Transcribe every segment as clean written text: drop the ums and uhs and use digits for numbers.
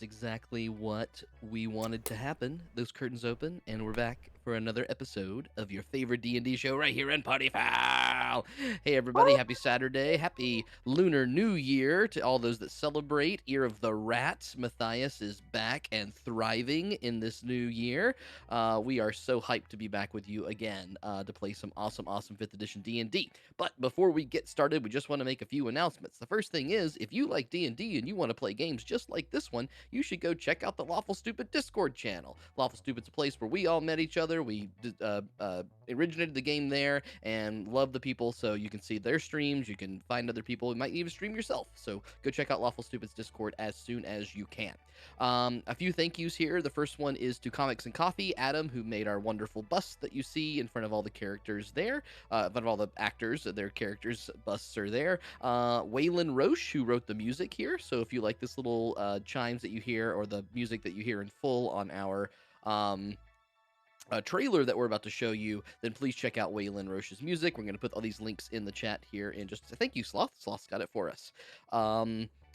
That's exactly what we wanted to happen. Those curtains open, and we're back for another episode of your favorite D&D show right here in Party Foul. Hey everybody, happy Saturday, happy Lunar New Year to all those that celebrate. Ear of the Rat, Matthias is back and thriving in this new year. We are so hyped to be back with you again to play some awesome 5th edition D&D. But before we get started, we just want to make a few announcements. The first thing is, if you like D&D and you want to play games just like this one, you should go check out the Lawful Stupid Discord channel. Lawful Stupid's a place where we all met each other. We originated the game there and love the people, so you can see their streams. You can find other people. You might even stream yourself. So go check out Lawful Stupid's Discord as soon as you can. A few thank yous here. The first one is to Comics and Coffee, Adam, who made our wonderful bust that you see in front of all the characters there, in front of all the actors. Their characters' busts are there. Waylon Roche, who wrote the music here. So if you like this little chimes that you hear, or the music that you hear in full on our trailer that we're about to show you, then please check out Waylon Roche's music. We're going to put all these links in the chat here in just thank you, Sloth. Sloth's got it for us.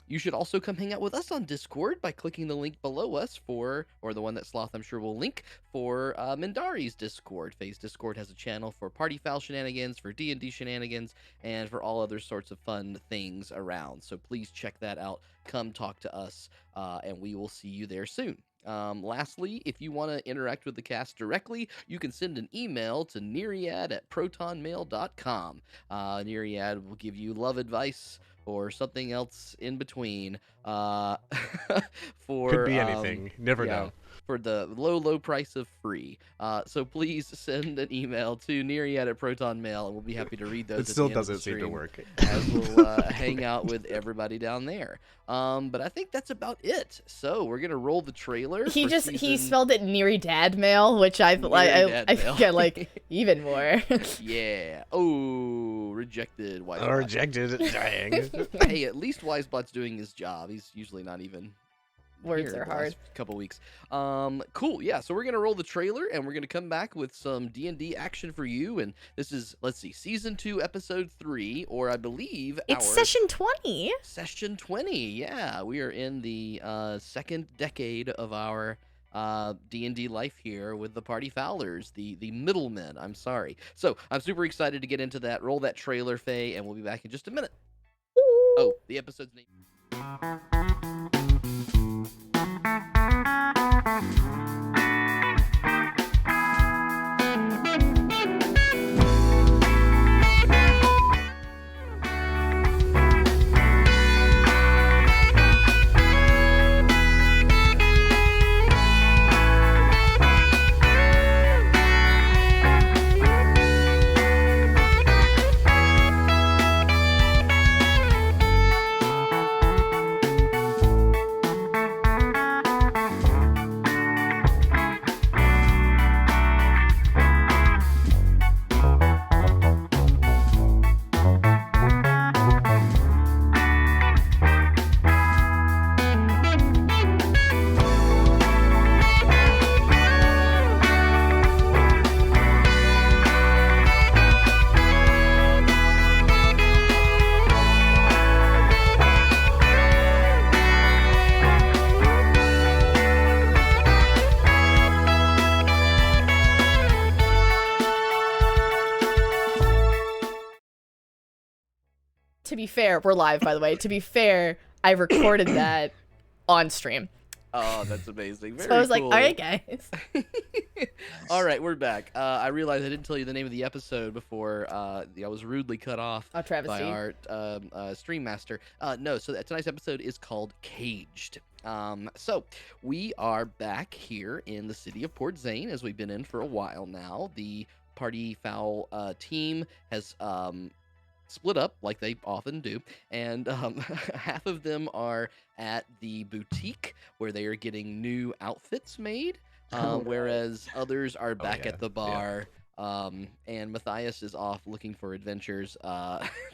You should also come hang out with us on Discord by clicking the link below us or the one that Sloth I'm sure will link, for Mindari's Discord. FaZe Discord has a channel for Party Foul shenanigans, for D&D shenanigans, and for all other sorts of fun things around. So please check that out. Come talk to us, and we will see you there soon. Lastly, if you want to interact with the cast directly, you can send an email to Neriad@protonmail.com. Neriad will give you love advice or something else in between. For Could be anything. Never know. For the low price of free. So please send an email to Neriad@protonmail, and we'll be happy to read those. It still doesn't seem to work. As we'll hang out with everybody down there. But I think that's about it. So we're gonna roll the trailer. He spelled it Neriad mail, which I get like even more. Yeah. Oh, rejected. Wisebot. Rejected. Dang. Hey, at least Wisebot's doing his job. He's usually not even. Words are hard. Couple weeks. Cool. Yeah. So we're gonna roll the trailer, and we're gonna come back with some D&D action for you. And this is, let's see, season 2, episode 3, or I believe it's session 20. Session 20. Yeah, we are in the second decade of our D&D life here with the Party Foulers, the middlemen. I'm sorry. So I'm super excited to get into that. Roll that trailer, Faye, and we'll be back in just a minute. Ooh. Oh, the episode's name. To be fair, we're live, by the way. To be fair, I recorded that on stream. Oh, that's amazing. Very so I was cool. like, all right, guys. All right, we're back. I realized I didn't tell you the name of the episode before I was rudely cut off by our stream master. No, so tonight's episode is called Caged. So we are back here in the city of Port Zane, as we've been in for a while now. The Party Foul team has split up like they often do, and half of them are at the boutique where they are getting new outfits made, whereas others are back at the bar. And Matthias is off looking for adventures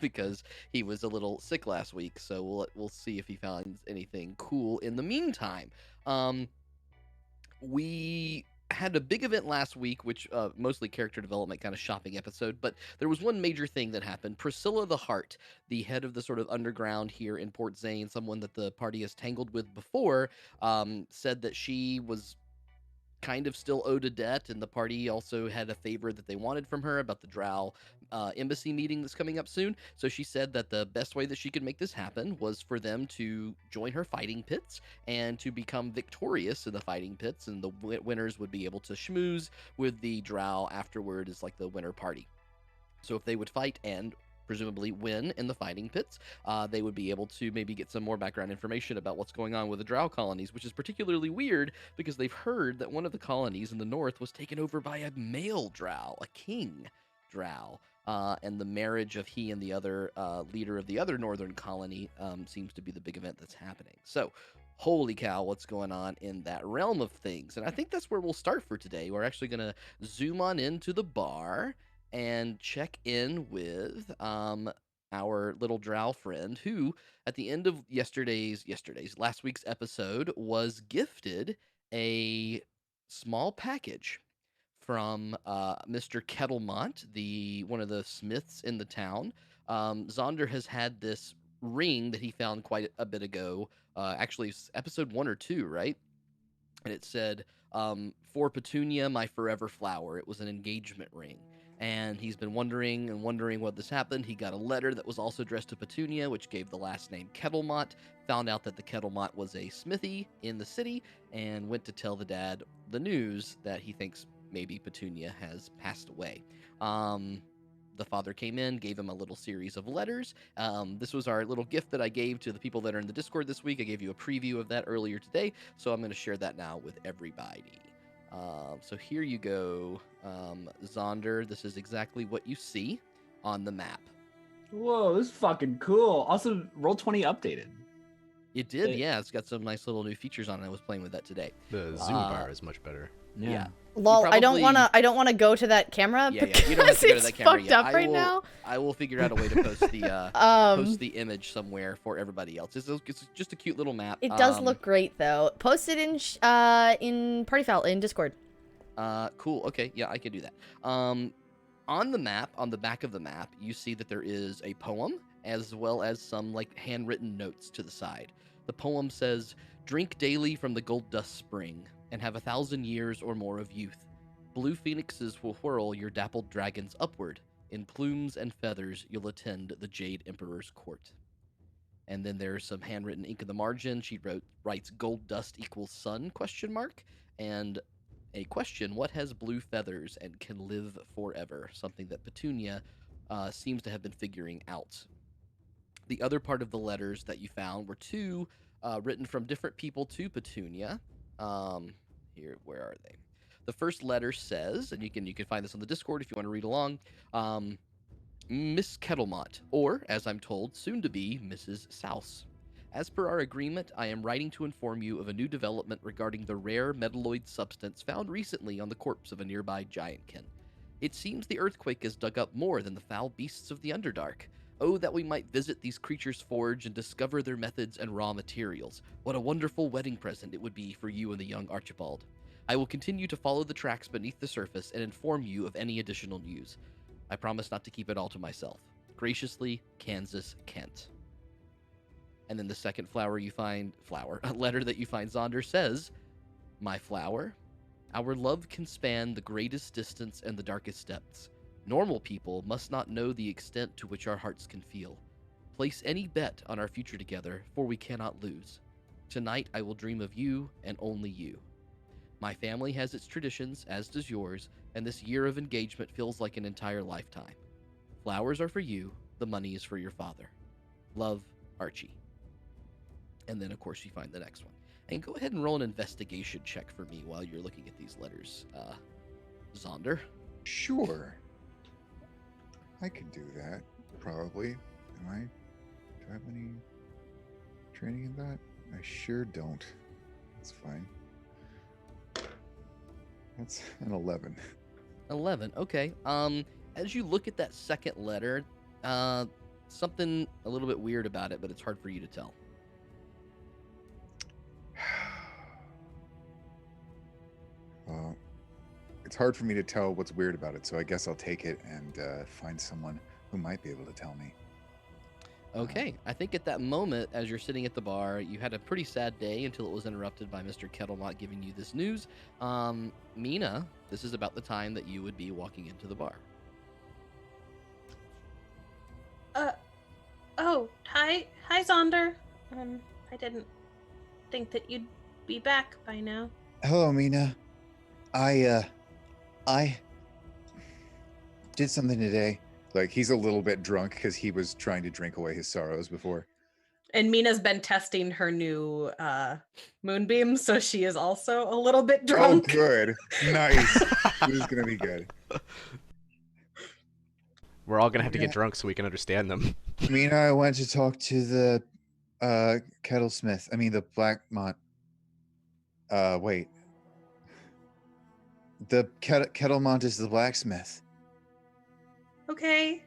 because he was a little sick last week, so we'll see if he finds anything cool in the meantime. We had a big event last week, which mostly character development, kind of shopping episode. But there was one major thing that happened. Priscilla the Heart, the head of the sort of underground here in Port Zane, someone that the party has tangled with before, said that she was kind of still owed a debt, and the party also had a favor that they wanted from her about the Drow embassy meeting that's coming up soon. So she said that the best way that she could make this happen was for them to join her fighting pits and to become victorious in the fighting pits, and the winners would be able to schmooze with the Drow afterward as like the winner party. So if they would fight and presumably win in the fighting pits, they would be able to maybe get some more background information about what's going on with the Drow colonies, which is particularly weird because they've heard that one of the colonies in the north was taken over by a male Drow, a king Drow. And the marriage of he and the other leader of the other northern colony seems to be the big event that's happening. So, holy cow, what's going on in that realm of things? And I think that's where we'll start for today. We're actually going to zoom on into the bar and check in with our little Drow friend who, at the end of last week's episode, was gifted a small package from Mr. Kettlemont, one of the smiths in the town. Zaunder has had this ring that he found quite a bit ago. Actually, it's episode 1 or 2, right? And it said, "For Petunia, my forever flower." It was an engagement ring. And he's been wondering what this happened. He got a letter that was also addressed to Petunia, which gave the last name Kettlemont. Found out that the Kettlemont was a smithy in the city, and went to tell the dad the news that he thinks maybe Petunia has passed away. The father came in, gave him a little series of letters. This was our little gift that I gave to the people that are in the Discord this week. I gave you a preview of that earlier today, so I'm going to share that now with everybody. So here you go, Zaunder. This is exactly what you see on the map. Whoa, this is fucking cool. Also, Roll20 updated. It did, yeah. It's got some nice little new features on it. I was playing with that today. The zoom bar is much better. Yeah. Lol, I don't wanna go to that camera because you don't have to go to it's that camera fucked yet. up right now. I will figure out a way to post the image somewhere for everybody else. It's just a cute little map. It does look great though. Post it in Party Foul in Discord. Cool. Okay, yeah, I can do that. On the map, on the back of the map, you see that there is a poem as well as some like handwritten notes to the side. The poem says, "Drink daily from the gold dust spring, and have 1,000 years or more of youth. Blue phoenixes will whirl your dappled dragons upward. In plumes and feathers you'll attend the Jade Emperor's court." And then there's some handwritten ink in the margin. She writes "gold dust equals sun?" ? And a question: what has blue feathers and can live forever? Something that Petunia seems to have been figuring out. The other part of the letters that you found were two written from different people to Petunia. Here, where are they? The first letter says, and you can find this on the Discord if you want to read along, "Miss Kettlemont, or, as I'm told, soon to be Mrs. Souse. As per our agreement, I am writing to inform you of a new development regarding the rare metalloid substance found recently on the corpse of a nearby giantkin. It seems the earthquake has dug up more than the foul beasts of the Underdark. Oh, that we might visit these creatures' forge and discover their methods and raw materials. What a wonderful wedding present it would be for you and the young Archibald. I will continue to follow the tracks beneath the surface and inform you of any additional news. I promise not to keep it all to myself. Graciously, Kansas Kent." And then the second a letter that you find, Zaunder, says, "My flower, our love can span the greatest distance and the darkest depths. Normal people must not know the extent to which our hearts can feel. Place any bet on our future together, for we cannot lose. Tonight I will dream of you and only you. My family has its traditions, as does yours, and this year of engagement feels like an entire lifetime. Flowers are for you, the money is for your father. Love, Archie." And then, of course, you find the next one. And go ahead and roll an investigation check for me while you're looking at these letters, Zaunder. Sure. I could do that, probably. Do I have any training in that? I sure don't. That's fine. That's an 11. 11, okay. As you look at that second letter, something a little bit weird about it, but it's hard for you to tell. It's hard for me to tell what's weird about it, so I guess I'll take it and find someone who might be able to tell me. Okay, I think at that moment, as you're sitting at the bar, you had a pretty sad day until it was interrupted by Mr. Kettlemont giving you this news. Meena, this is about the time that you would be walking into the bar. Oh, hi, Zaunder. I didn't think that you'd be back by now. Hello, Meena. I did something today. Like, he's a little bit drunk because he was trying to drink away his sorrows before. And Mina's been testing her new moonbeam, so she is also a little bit drunk. Oh, good. Nice. This is going to be good. We're all gonna have to get drunk so we can understand them. Meena, I went to talk to the Kettlesmith. I mean, the Blackmont. Wait. The Kettlemont is the blacksmith. Okay.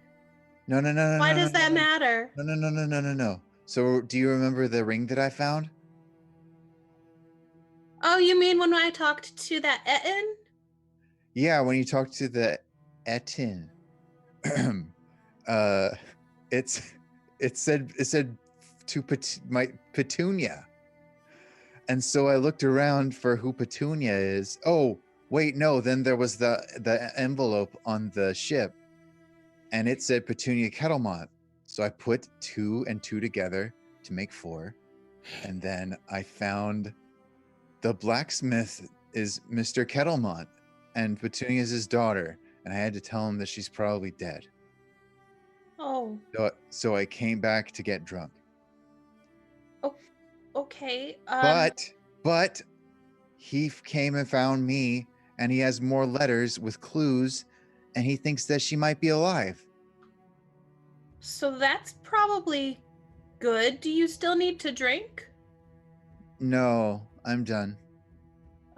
No. Why does that matter? No. So, do you remember the ring that I found? Oh, you mean when I talked to that Etin? Yeah, when you talked to the Etin. It said to my Petunia. And so I looked around for who Petunia is. Oh, wait, no, then there was the envelope on the ship. And it said Petunia Kettlemont. So I put 2 and 2 together to make 4. And then I found the blacksmith is Mr. Kettlemont. And Petunia is his daughter. And I had to tell him that she's probably dead. Oh. So I came back to get drunk. Okay. But he came and found me, and he has more letters with clues, and he thinks that she might be alive. So that's probably good. Do you still need to drink? No, I'm done.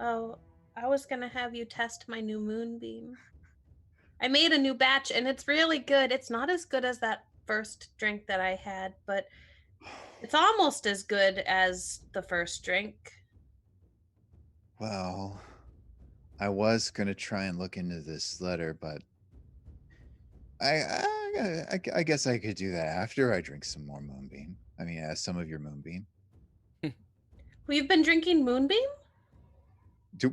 Oh, I was gonna have you test my new moonbeam. I made a new batch, and it's really good. It's not as good as that first drink that I had, but it's almost as good as the first drink. Well, I was gonna try and look into this letter, but I guess I could do that after I drink some more moonbeam. I mean, some of your moonbeam. We've been drinking moonbeam?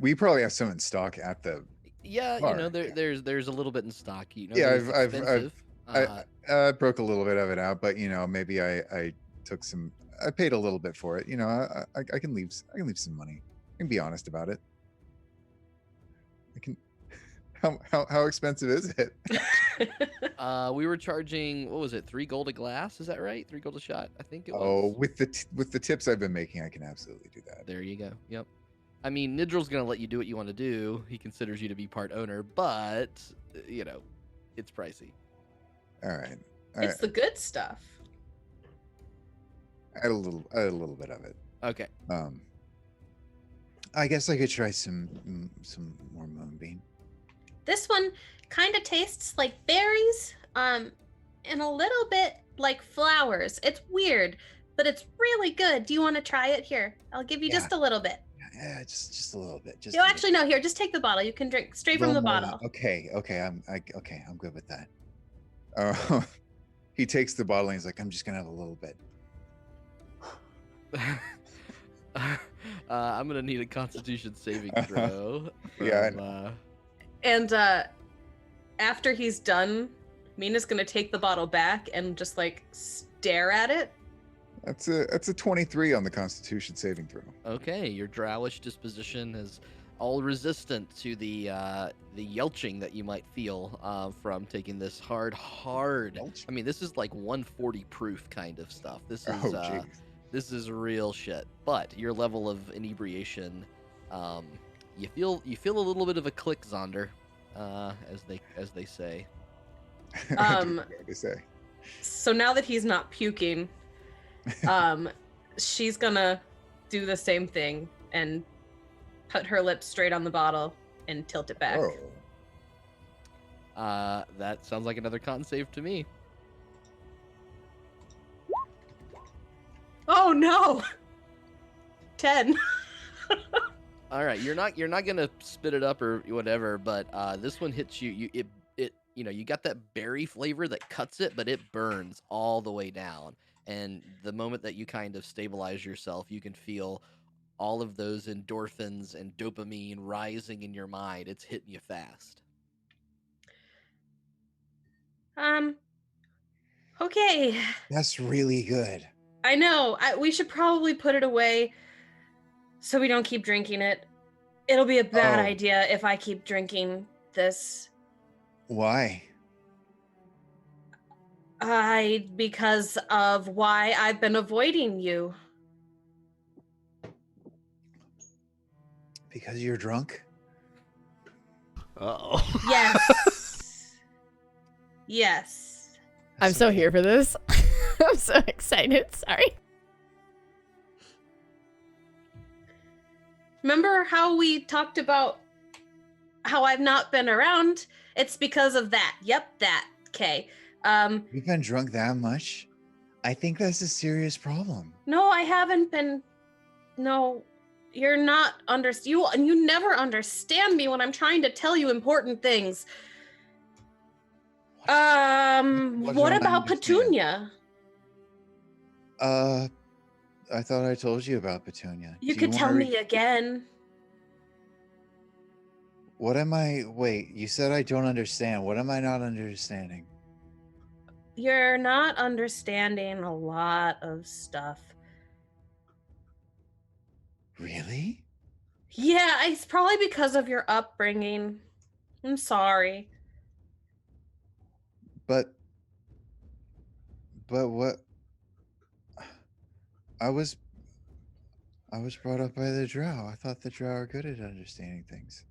We probably have some in stock at the. Yeah, bar. you know, there's a little bit in stock. You know, Yeah, it's I've expensive. I broke a little bit of it out, but you know, maybe I took some. I paid a little bit for it. You know, I can leave. I can leave some money. I can be honest about it. I can. How expensive is it? We were charging, what was it, 3 gold a glass? Is that right? 3 gold a shot, I think it was. Oh, with the tips I've been making, I can absolutely do that. There you go. Yep. I mean, Nidril's gonna let you do what you want to do. He considers you to be part owner, but you know, it's pricey. All right. It's the good stuff. I had a little bit of it. Okay. I guess I could try some more moonbeam. This one kind of tastes like berries, and a little bit like flowers. It's weird, but it's really good. Do you want to try it? Here, I'll give you just a little bit. Yeah, just a little bit. No, actually, no. Here, just take the bottle. You can drink straight from the bottle. Okay, I'm good with that. He takes the bottle and he's like, I'm just gonna have a little bit. I'm gonna need a Constitution saving throw. Yeah. And after he's done, Mina's gonna take the bottle back and just like stare at it. That's a 23 on the Constitution saving throw. Okay, your drowish disposition is all resistant to the yelching that you might feel from taking this hard. I mean, this is like 140 proof kind of stuff. This is this is real shit. But your level of inebriation, you feel a little bit of a click, Zaunder, as they say. They say. So now that he's not puking, she's gonna do the same thing and put her lips straight on the bottle and tilt it back. That sounds like another con save to me. Oh no! 10. All right, you're not gonna spit it up or whatever, but this one hits you. You got that berry flavor that cuts it, but it burns all the way down. And the moment that you kind of stabilize yourself, you can feel all of those endorphins and dopamine rising in your mind. It's hitting you fast. Okay. That's really good. I know. We should probably put it away so we don't keep drinking it. It'll be a bad Oh. idea if I keep drinking this. Why? Because of why I've been avoiding you. Because you're drunk? Uh-oh. Yes. Yes. I'm That's so okay. here for this. I'm so excited. Sorry. Remember how we talked about how I've not been around? It's because of that. Yep, that. Okay. You've been drunk that much? I think that's a serious problem. No, I haven't been. No, you're not you never understand me when I'm trying to tell you important things. What What don't I about understand? Petunia? I thought I told you about Petunia. You Do could wanna tell re- me again. What am I? Wait, you said I don't understand. What am I not understanding? You're not understanding a lot of stuff. Really? Yeah, it's probably because of your upbringing. I'm sorry. But what? I was brought up by the Drow. I thought the Drow are good at understanding things.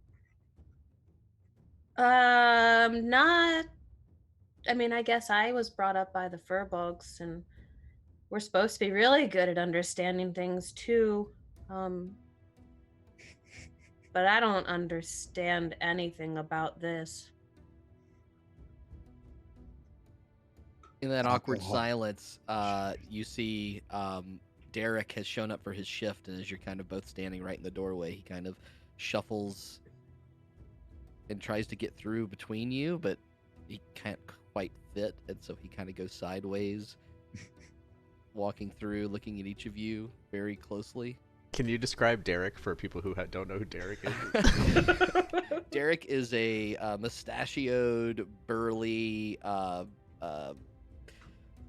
Not. I mean, I guess I was brought up by the Furbolgs, and we're supposed to be really good at understanding things too. But I don't understand anything about this. In that awkward Alcohol. silence, you see Derek has shown up for his shift, and as you're kind of both standing right in the doorway, he kind of shuffles and tries to get through between you, but he can't quite fit, and so he kind of goes sideways, walking through, looking at each of you very closely. Can you describe Derek for people who don't know who Derek is? Derek is a mustachioed, burly,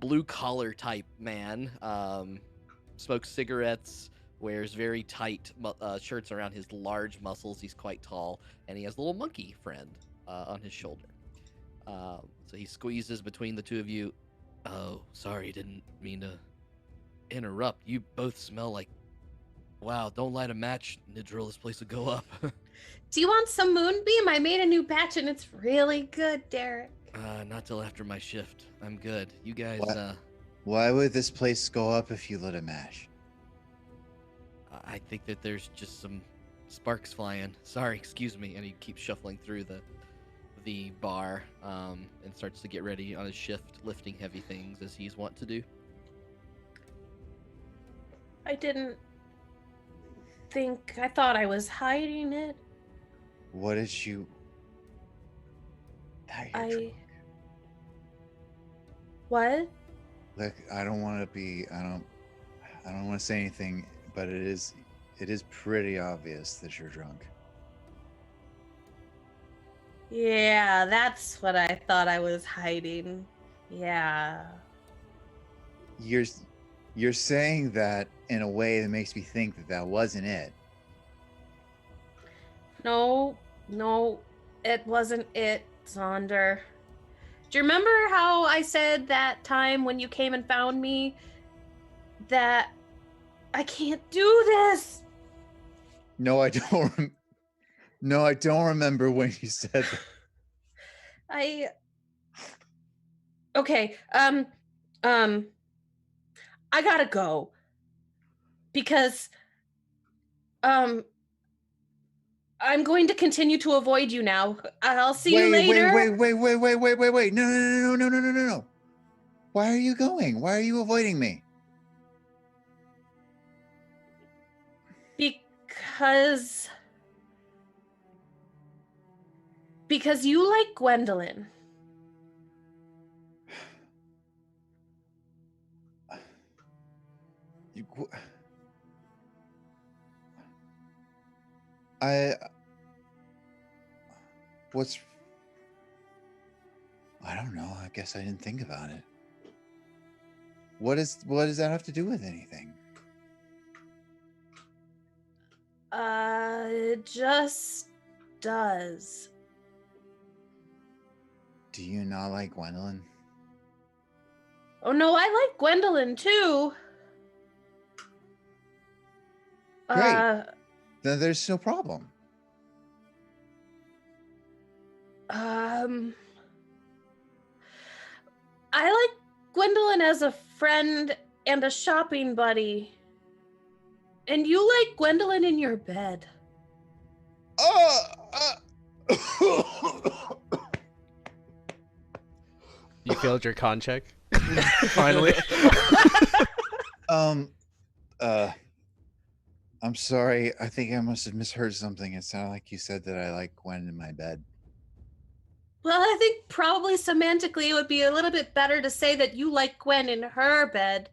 blue-collar type man. Smokes cigarettes, wears very tight shirts around his large muscles. He's quite tall, and he has a little monkey friend on his shoulder. So he squeezes between the two of you. Oh, sorry, didn't mean to interrupt. You both smell like... Wow, don't light a match, Nidril. This place will go up. Do you want some moonbeam? I made a new batch and it's really good, Derek. Not till after my shift. I'm good. You guys, What? Why would this place go up if you lit a match? I think that there's just some sparks flying. Sorry, excuse me. And he keeps shuffling through the bar and starts to get ready on his shift, lifting heavy things as he's wont to do. I thought I was hiding it. What did you? Now you're drunk. What? Look, I don't want to be. I don't want to say anything, but it is pretty obvious that you're drunk. Yeah, that's what I thought I was hiding. Yeah. You're saying that in a way that makes me think that that wasn't it. No, it wasn't it, Zaunder. Do you remember how I said that time when you came and found me that I can't do this? No, I don't. No, I don't remember when you said that. Okay, I gotta go because I'm going to continue to avoid you now. I'll see you later. Wait. No. Why are you going? Why are you avoiding me? Because Because you like Gwendolyn. I don't know. I guess I didn't think about it. What does that have to do with anything? It just does. Do you not like Gwendolyn? Oh no, I like Gwendolyn too. Great. Then there's no problem. I like Gwendolyn as a friend and a shopping buddy. And you like Gwendolyn in your bed. You failed your con check. Finally. I'm sorry. I think I must have misheard something. It sounded like you said that I like Gwen in my bed. Well, I think probably semantically it would be a little bit better to say that you like Gwen in her bed.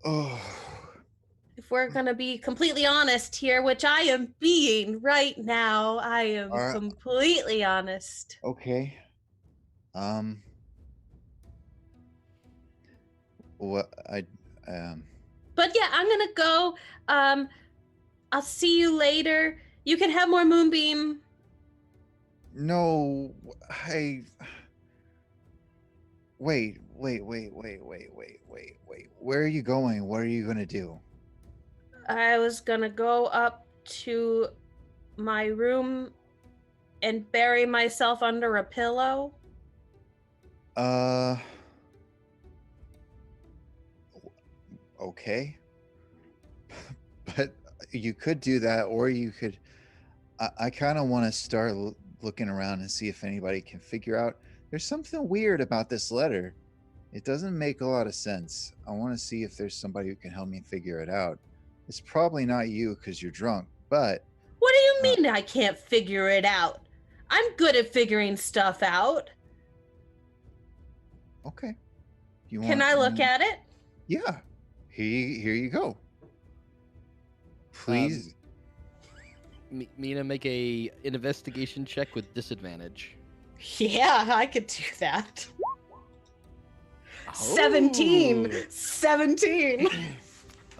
Oh. If we're going to be completely honest here, which I am being right now, I am completely honest. Okay. What But yeah, I'm going to go. I'll see you later. You can have more Moonbeam. No, wait. Where are you going? What are you going to do? I was going to go up to my room and bury myself under a pillow. Okay. But you could do that, or you could... I kind of want to start looking around and see if anybody can figure out... There's something weird about this letter. It doesn't make a lot of sense. I want to see if there's somebody who can help me figure it out. It's probably not you because you're drunk, but... What do you mean I can't figure it out? I'm good at figuring stuff out. Okay. Can I look at it? Yeah. Here you go. Please. Meena, make an investigation check with disadvantage. Yeah, I could do that. Oh. 17.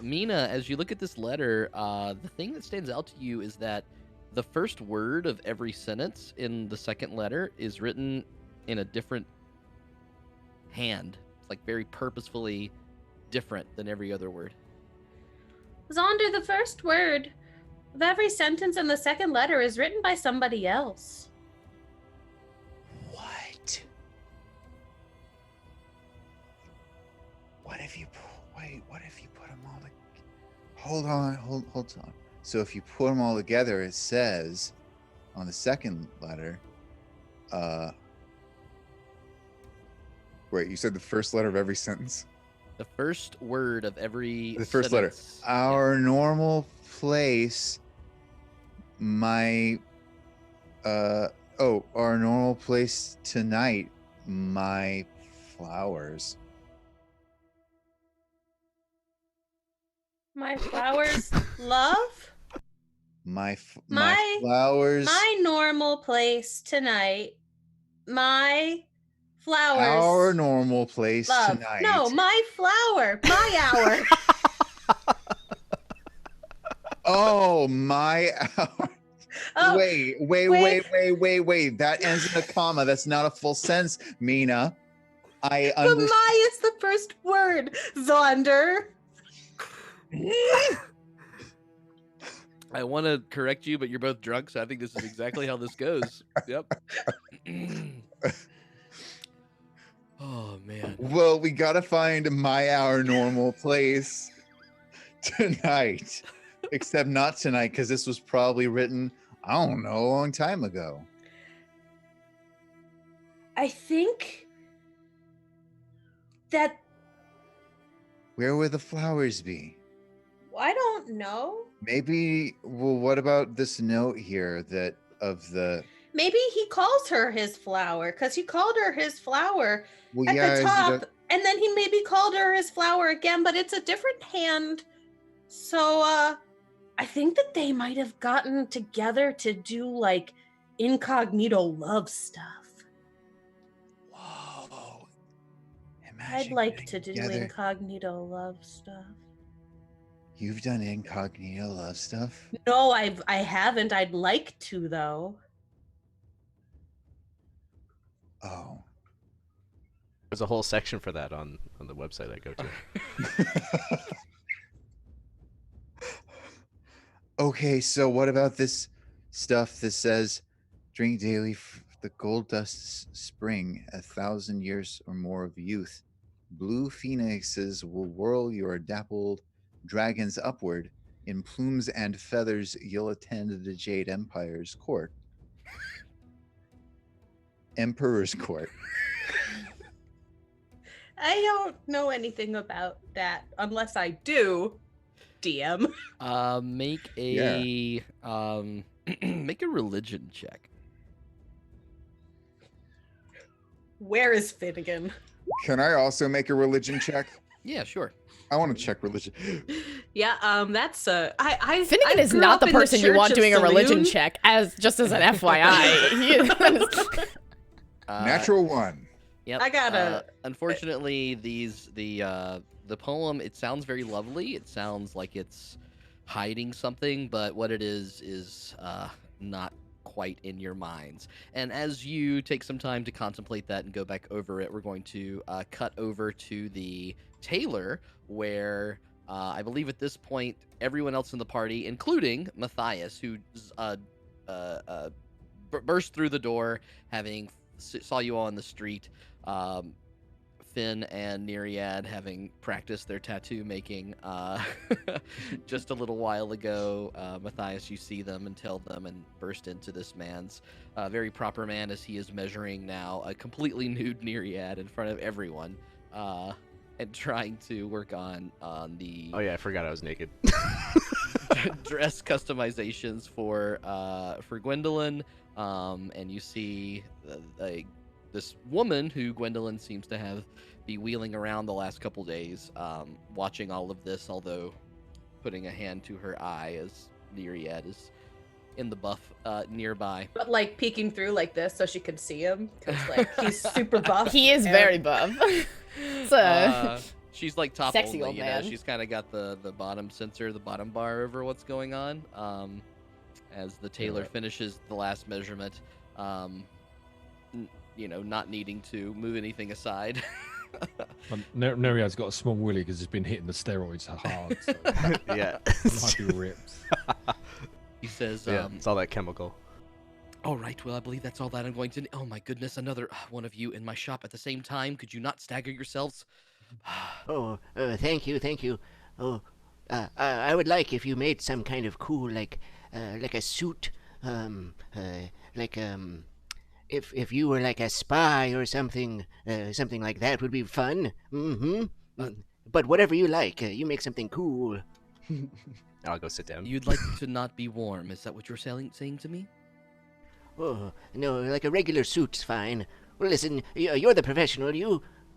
Meena, as you look at this letter, the thing that stands out to you is that the first word of every sentence in the second letter is written in a different hand. It's like very purposefully different than every other word. Zaunder, the first word of every sentence in the second letter is written by somebody else. What? What if you put them all together? Hold on. So if you put them all together, it says on the second letter, wait, you said the first letter of every sentence? The first word of every The first letter. sentence. Our normal place, our normal place tonight, my flowers. My flowers, love? My My- flowers. My normal place tonight. My flowers. Our normal place love. tonight. No, my flower. My hour. Oh, my hour. Oh, Wait. That ends in a comma. That's not a full sentence, Meena. I But understand. my is the first word, Zaunder. I want to correct you, but you're both drunk, so I think this is exactly how this goes. Yep. Oh, man. Well, we gotta find our normal place tonight. Except not tonight, because this was probably written, I don't know, a long time ago. I think that Where would the flowers be? I don't know. Maybe, well, what about this note here that of the. Maybe he calls her his flower because he called her his flower Well, at yeah, the is it top, and then he maybe called her his flower again, but it's a different hand. So I think that they might have gotten together to do like incognito love stuff. Whoa! I'd Imagine like getting to do together. incognito love stuff. You've done incognito love stuff. No, I haven't. I'd like to though. Oh. There's a whole section for that on the website I go to. Okay, so what about this stuff that says, "Drink daily the gold dust spring, 1,000 years or more of youth. Blue phoenixes will whirl your dappled dragons upward. In plumes and feathers, you'll attend the Jade Empire's court." Emperor's court. I don't know anything about that unless I do. DM. Make a make a religion check. Where is Finnegan? Can I also make a religion check? Yeah, sure. I want to check religion. Yeah, that's I Finnegan is grew not up the in the person you Church want of doing a religion Saloon. check, as an FYI. Natural one. Yep. I gotta- Unfortunately, the poem, it sounds very lovely. It sounds like it's hiding something, but what it is not quite in your minds. And as you take some time to contemplate that and go back over it, we're going to cut over to the tailor, where I believe at this point everyone else in the party, including Matthias, who burst through the door, having saw you all in the street. Finn and Neriad having practiced their tattoo making just a little while ago. Matthias, you see them and tell them and burst into this man's very proper man as he is measuring now a completely nude Neriad in front of everyone and trying to work on the Oh yeah, I forgot I was naked. dress customizations for Gwendolyn. And you see this woman who Gwendolyn seems to be wheeling around the last couple days, watching all of this, although putting a hand to her eye as Neriad is in the buff nearby. But like peeking through like this so she could see him, because like he's super buff. He is very buff. So, She's like top Sexy only, old you know. man. She's kind of got the bottom sensor, the bottom bar over what's going on. As the tailor finishes the last measurement, not needing to move anything aside. Neriad's got a small willy because he's been hitting the steroids hard. So Yeah. it might be ripped. He says, Yeah, it's all that chemical. all right, well, I believe that's all that I'm going to... Oh, my goodness, another one of you in my shop at the same time. Could you not stagger yourselves? Oh, thank you. Oh, I would like if you made some kind of cool, like a suit, if you were like a spy or something, something like that would be fun. But whatever you like, you make something cool. I'll go sit down. You'd like to not be warm. Is that what you're saying to me? Oh, no, like a regular suit's fine. Well, listen, you're the professional.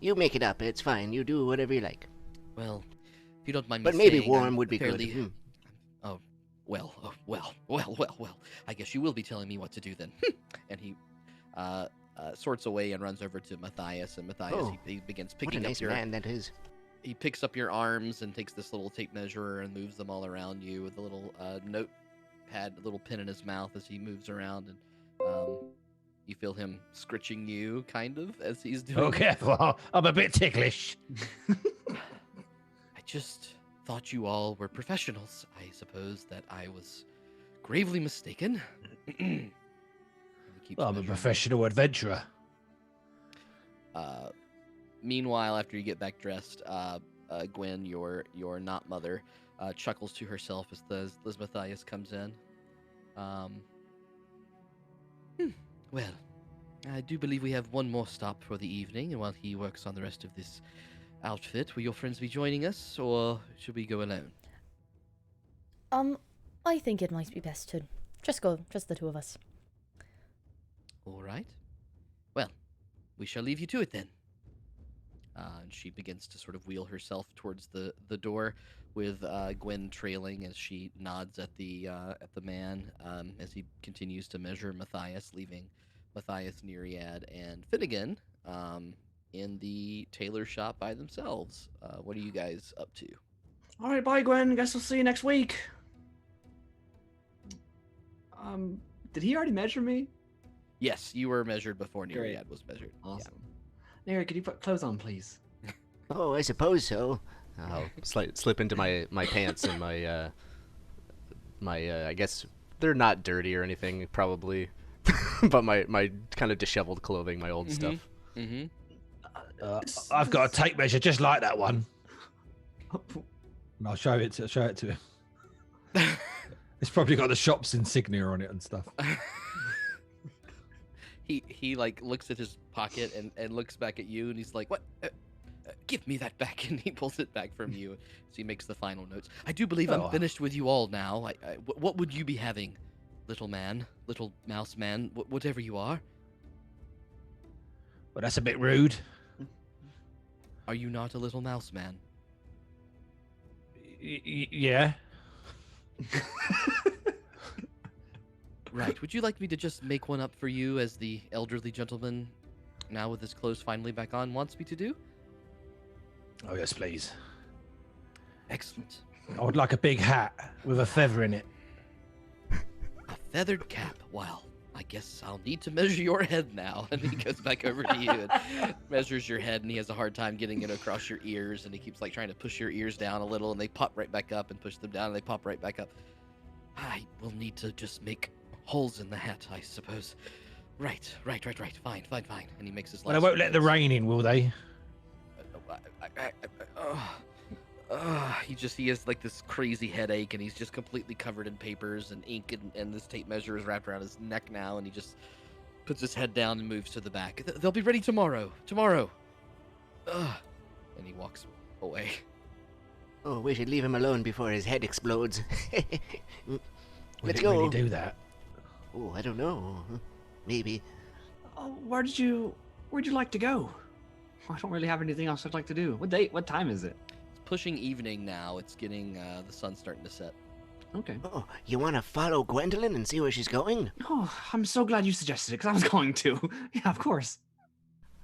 You make it up. It's fine. You do whatever you like. Well, if you don't mind me But maybe saying, warm I'm would be fairly... good. Oh, well. I guess you will be telling me what to do then. And he sorts away and runs over to Matthias, and Matthias, Oh, he begins What a picking up nice your... man that is. He picks up your arms and takes this little tape measure and moves them all around you with a little notepad, a little pen in his mouth as he moves around, and you feel him scritching you, kind of, as he's doing. Oh, careful. I'm a bit ticklish. I just thought you all were professionals. I suppose that I was gravely mistaken. He keeps I'm a measuring. professional adventurer. Meanwhile, after you get back dressed, Gwen, your not mother, chuckles to herself as Matthias comes in. Well, I do believe we have one more stop for the evening, and while he works on the rest of this outfit, will your friends be joining us, or should we go alone? I think it might be best to just the two of us. All right. Well, we shall leave you to it then. And she begins to sort of wheel herself towards the door, with Gwen trailing as she nods at the man as he continues to measure Matthias, leaving Matthias, Neriad, and Finnegan in the tailor shop by themselves. What are you guys up to? All right, bye, Gwen. Guess I'll see you next week. Did he already measure me? Yes, you were measured before Great. Neriad was measured. Awesome. Neri, could you put clothes on, please? Oh, I suppose so. I'll slip into my pants and my I guess they're not dirty or anything, probably, but my kind of disheveled clothing, my old stuff. Mm-hmm. I've got a tape measure just like that one. And I'll show it to him. It's probably got the shop's insignia on it and stuff. He like looks at his pocket and looks back at you, and he's like, "What? Give me that back!" And he pulls it back from you. So he makes the final notes. I do believe I'm finished with you all now. What would you be having, little man, little mouse man, whatever you are? Well, that's a bit rude. Are you not a little mouse man? Yeah. Right. Would you like me to just make one up for you, as the elderly gentleman, now with his clothes finally back on, wants me to do? Oh, yes, please. Excellent. I would like a big hat with a feather in it. A feathered cap. Well, I guess I'll need to measure your head now. And he goes back over to you and measures your head, and he has a hard time getting it across your ears, and he keeps like trying to push your ears down a little, and they pop right back up, and push them down, and they pop right back up. I will need to just make holes in the hat, I suppose. Right. Fine. And he makes his Well, last they won't let the rain in, will they? He has like this crazy headache, and he's just completely covered in papers and ink, and this tape measure is wrapped around his neck now, and he just puts his head down and moves to the back. They'll be ready tomorrow. And he walks away. Oh, we should leave him alone before his head explodes. Would Let's it go. really do that? Oh, I don't know. Maybe. Oh, where'd you like to go? I don't really have anything else I'd like to do. What time is it? It's pushing evening now. It's getting the sun's starting to set. Okay. Oh, you want to follow Gwendolyn and see where she's going? Oh, I'm so glad you suggested it, because I was going to. Yeah, of course.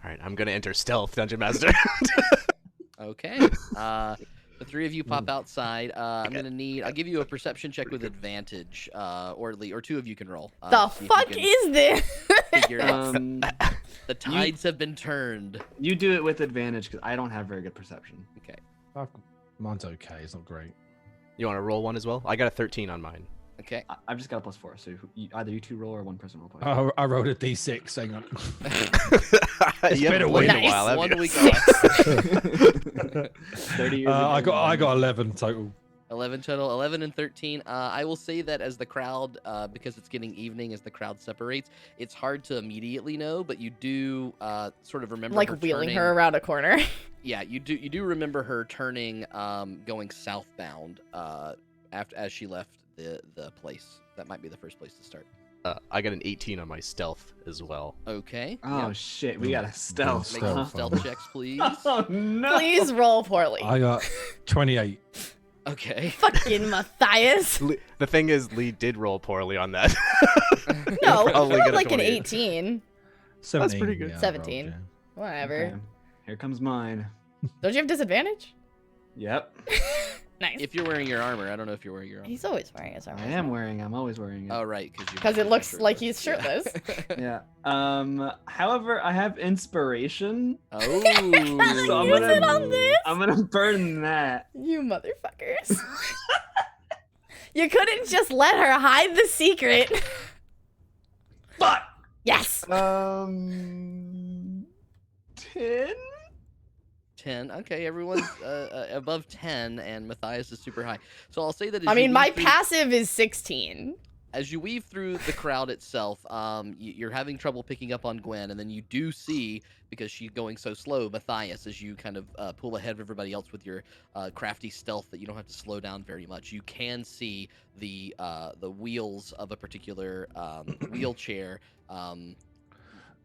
All right, I'm gonna enter stealth, Dungeon Master. Okay. The three of you pop outside. I'll give you a perception check with advantage, or two of you can roll. The See if you fuck can is this? figure it out. The tides have been turned. You do it with advantage, because I don't have very good perception. Okay. Mine's okay. It's not great. You want to roll one as well? I got a 13 on mine. Okay. I've just got a +4, so either you two roll or one person roll. I rolled a d6. Hang on. It's been a week. in a while, haven't 1 you? week off. 30 years. I got 11 total. 11 total, 11 and 13. I will say that as the crowd, because it's getting evening, as the crowd separates, it's hard to immediately know, but you do sort of remember Like her wheeling turning, her around a corner. Yeah, you do remember her turning, going southbound as she left the place. That might be the first place to start. I got an 18 on my stealth as well. Okay. Oh shit, we got a stealth. Make some Stealth. stealth checks, please. Oh no! Please roll poorly. I got 28. Okay. Fucking Matthias. The thing is, Lee did roll poorly on that. No, Probably you rolled get a like an 28. 18. 17, pretty good. yeah, I rolled, 17. yeah. Whatever. Okay. Here comes mine. Don't you have disadvantage? Yep. Nice. If you're wearing your armor, I don't know if you're wearing your armor. He's always wearing his armor. I'm always wearing it. Oh, right, Because it looks like he's shirtless. Yeah. However, I have inspiration. Oh. Use it on this? I'm gonna burn that. You motherfuckers. You couldn't just let her hide the secret. But Yes. 10. 10. Okay, everyone's above 10, and Matthias is super high. So I'll say that. As I mean, you my weave through- passive is 16. As you weave through the crowd itself, you're having trouble picking up on Gwen, and then you do see, because she's going so slow, Matthias, as you kind of pull ahead of everybody else with your crafty stealth that you don't have to slow down very much. You can see the wheels of a particular wheelchair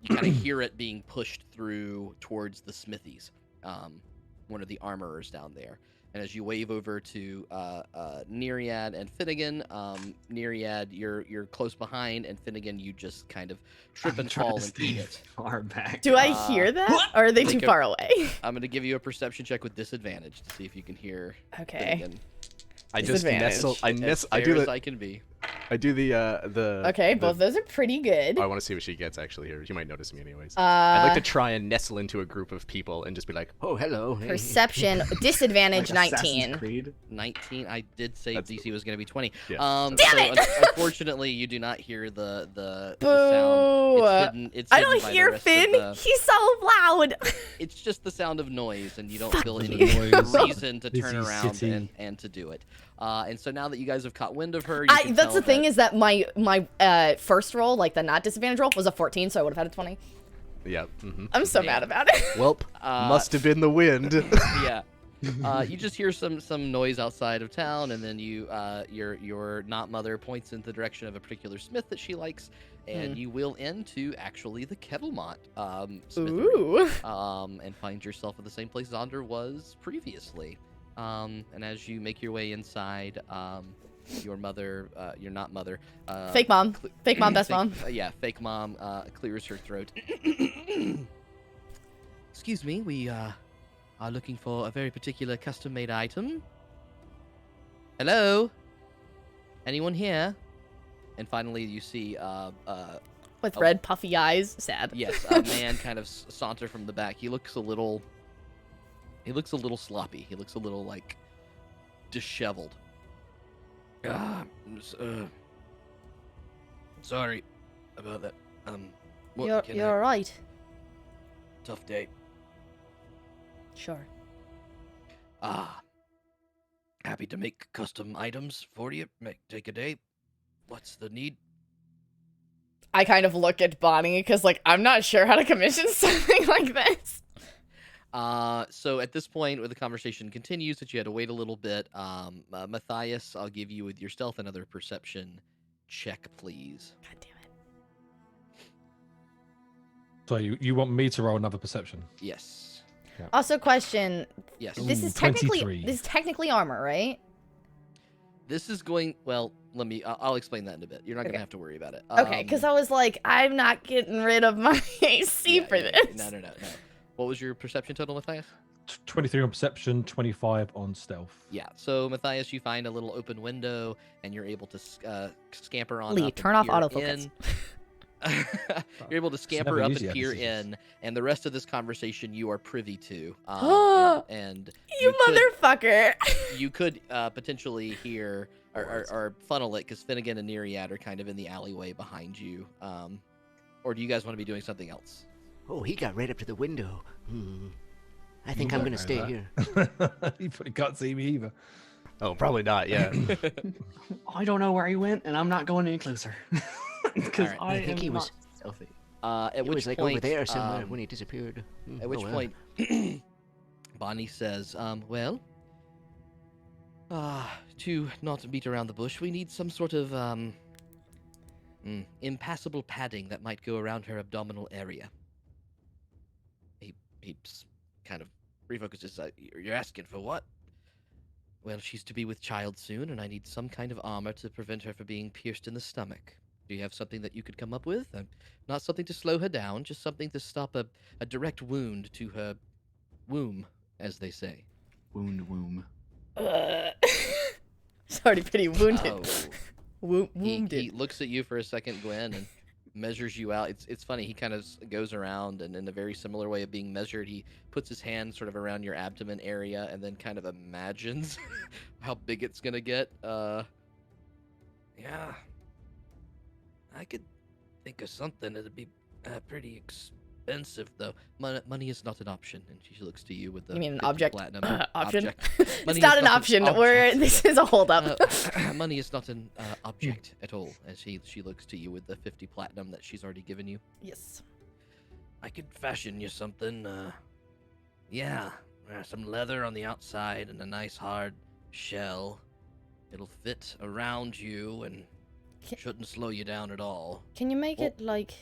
you kind of hear it being pushed through towards the smithies, one of the armorers down there. And as you wave over to Neriad and Finnegan, Neriad, you're close behind, and Finnegan, you just kind of trip I'm and trying fall to and stay eat it. far back. Do I hear that, or are they too Make a- far away? I'm going to give you a perception check with disadvantage to see if you can hear Okay. Finnegan. I just Disadvantage. nestle. I As I do fair as the. I can be. I do the. Okay, the- both those are pretty good. I want to see what she gets actually here. She might notice me anyways. I'd like to Uh, try and nestle into a group of people and just be like, Oh, hello. Hey. perception disadvantage Like Assassin's 19. Creed. 19. I did say That's- DC was going to be 20. Yeah. Damn so it! Unfortunately, you do not hear the Boo! sound. It's hidden. It's I hidden don't by the hear rest of Finn. the- He's so loud. It's just the sound of noise, and you don't Fuck feel any you. Noise. reason to turn Busy around city. and to do it. And so now that you guys have caught wind of her, you I, can that's tell the thing that- is that my first roll, like the not disadvantage roll, was a 14, so I would have had a 20. yeah. Mm-hmm. I'm so mad about it. Welp, Uh, must have been the wind. yeah. You just hear some noise outside of town, and then your not mother points in the direction of a particular smith that she likes, and you will into actually the Kettlemont smithery, Ooh. and find yourself at the same place Zaunder was previously. And as you make your way inside, your mother, your not mother, Fake mom. Fake mom, best mom. yeah, fake mom clears her throat. Excuse me, we are looking for a very particular custom-made item. Hello? Anyone here? And finally, you see, With Oh. red puffy eyes. Sad. yes, a man kind of saunter from the back. He looks a little sloppy. He looks a little like disheveled. Sorry about that. What can I- You're right. tough day. Sure. Happy to make custom items for you. Take a day. What's the need? I kind of look at Bonnie because, like, I'm not sure how to commission something like this. So at this point, where the conversation continues, that you had to wait a little bit, Matthias, I'll give you with your stealth another perception check, please. God damn it. So you want me to roll another perception? Yes. Also, question. Yes. This Ooh, is 23. technically armor, right? This is going well. I'll explain that in a bit. You're not Okay. gonna have to worry about it. Okay, because I was like, I'm not getting rid of my AC Yeah, for yeah, this. No. What was your perception total, Matthias? 23 on perception, 25 on stealth. Yeah. So Matthias, you find a little open window, and you're able to scamper on. Lee, up and turn off peer autofocus. in. You're able to scamper never up easy and at peer this. in, and the rest of this conversation you are privy to. And You could- motherfucker. you could potentially hear or funnel it because Finnegan and Neriad are kind of in the alleyway behind you. Or do you guys want to be doing something else? Oh, he got right up to the window. I think I'm might going to know stay that. here. You probably can't see me either. Oh, probably not. Yeah. I don't know where he went, and I'm not going any closer. Because Alright. I think am he was- not stealthy. At He which was like point, over there somewhere when he disappeared. At which Oh, well. point, Bonnie says, well, to not beat around the bush, we need some sort of, impassable padding that might go around her abdominal area. He kind of refocuses, you're asking for what? Well, she's to be with child soon, and I need some kind of armor to prevent her from being pierced in the stomach. Do you have something that you could come up with? Not something to slow her down, just something to stop a direct wound to her womb, as they say. Womb. It's already pretty wounded. Oh. He Wounded. looks at you for a second, Gwen, and measures you out. It's funny. He kind of goes around, and in a very similar way of being measured, he puts his hand sort of around your abdomen area, and then kind of imagines how big it's gonna get. Yeah, I could think of something that'd be pretty expensive, though. Money is not an option. And she looks to you with the You mean an 50 object? platinum Option? object. Money It's not is an option. This is a holdup. Money is not an object at all. As she looks to you with the 50 platinum that she's already given you. Yes. I could fashion you something. Some leather on the outside and a nice hard shell. It'll fit around you and Ca- shouldn't slow you down at all. Can you make Oh. it like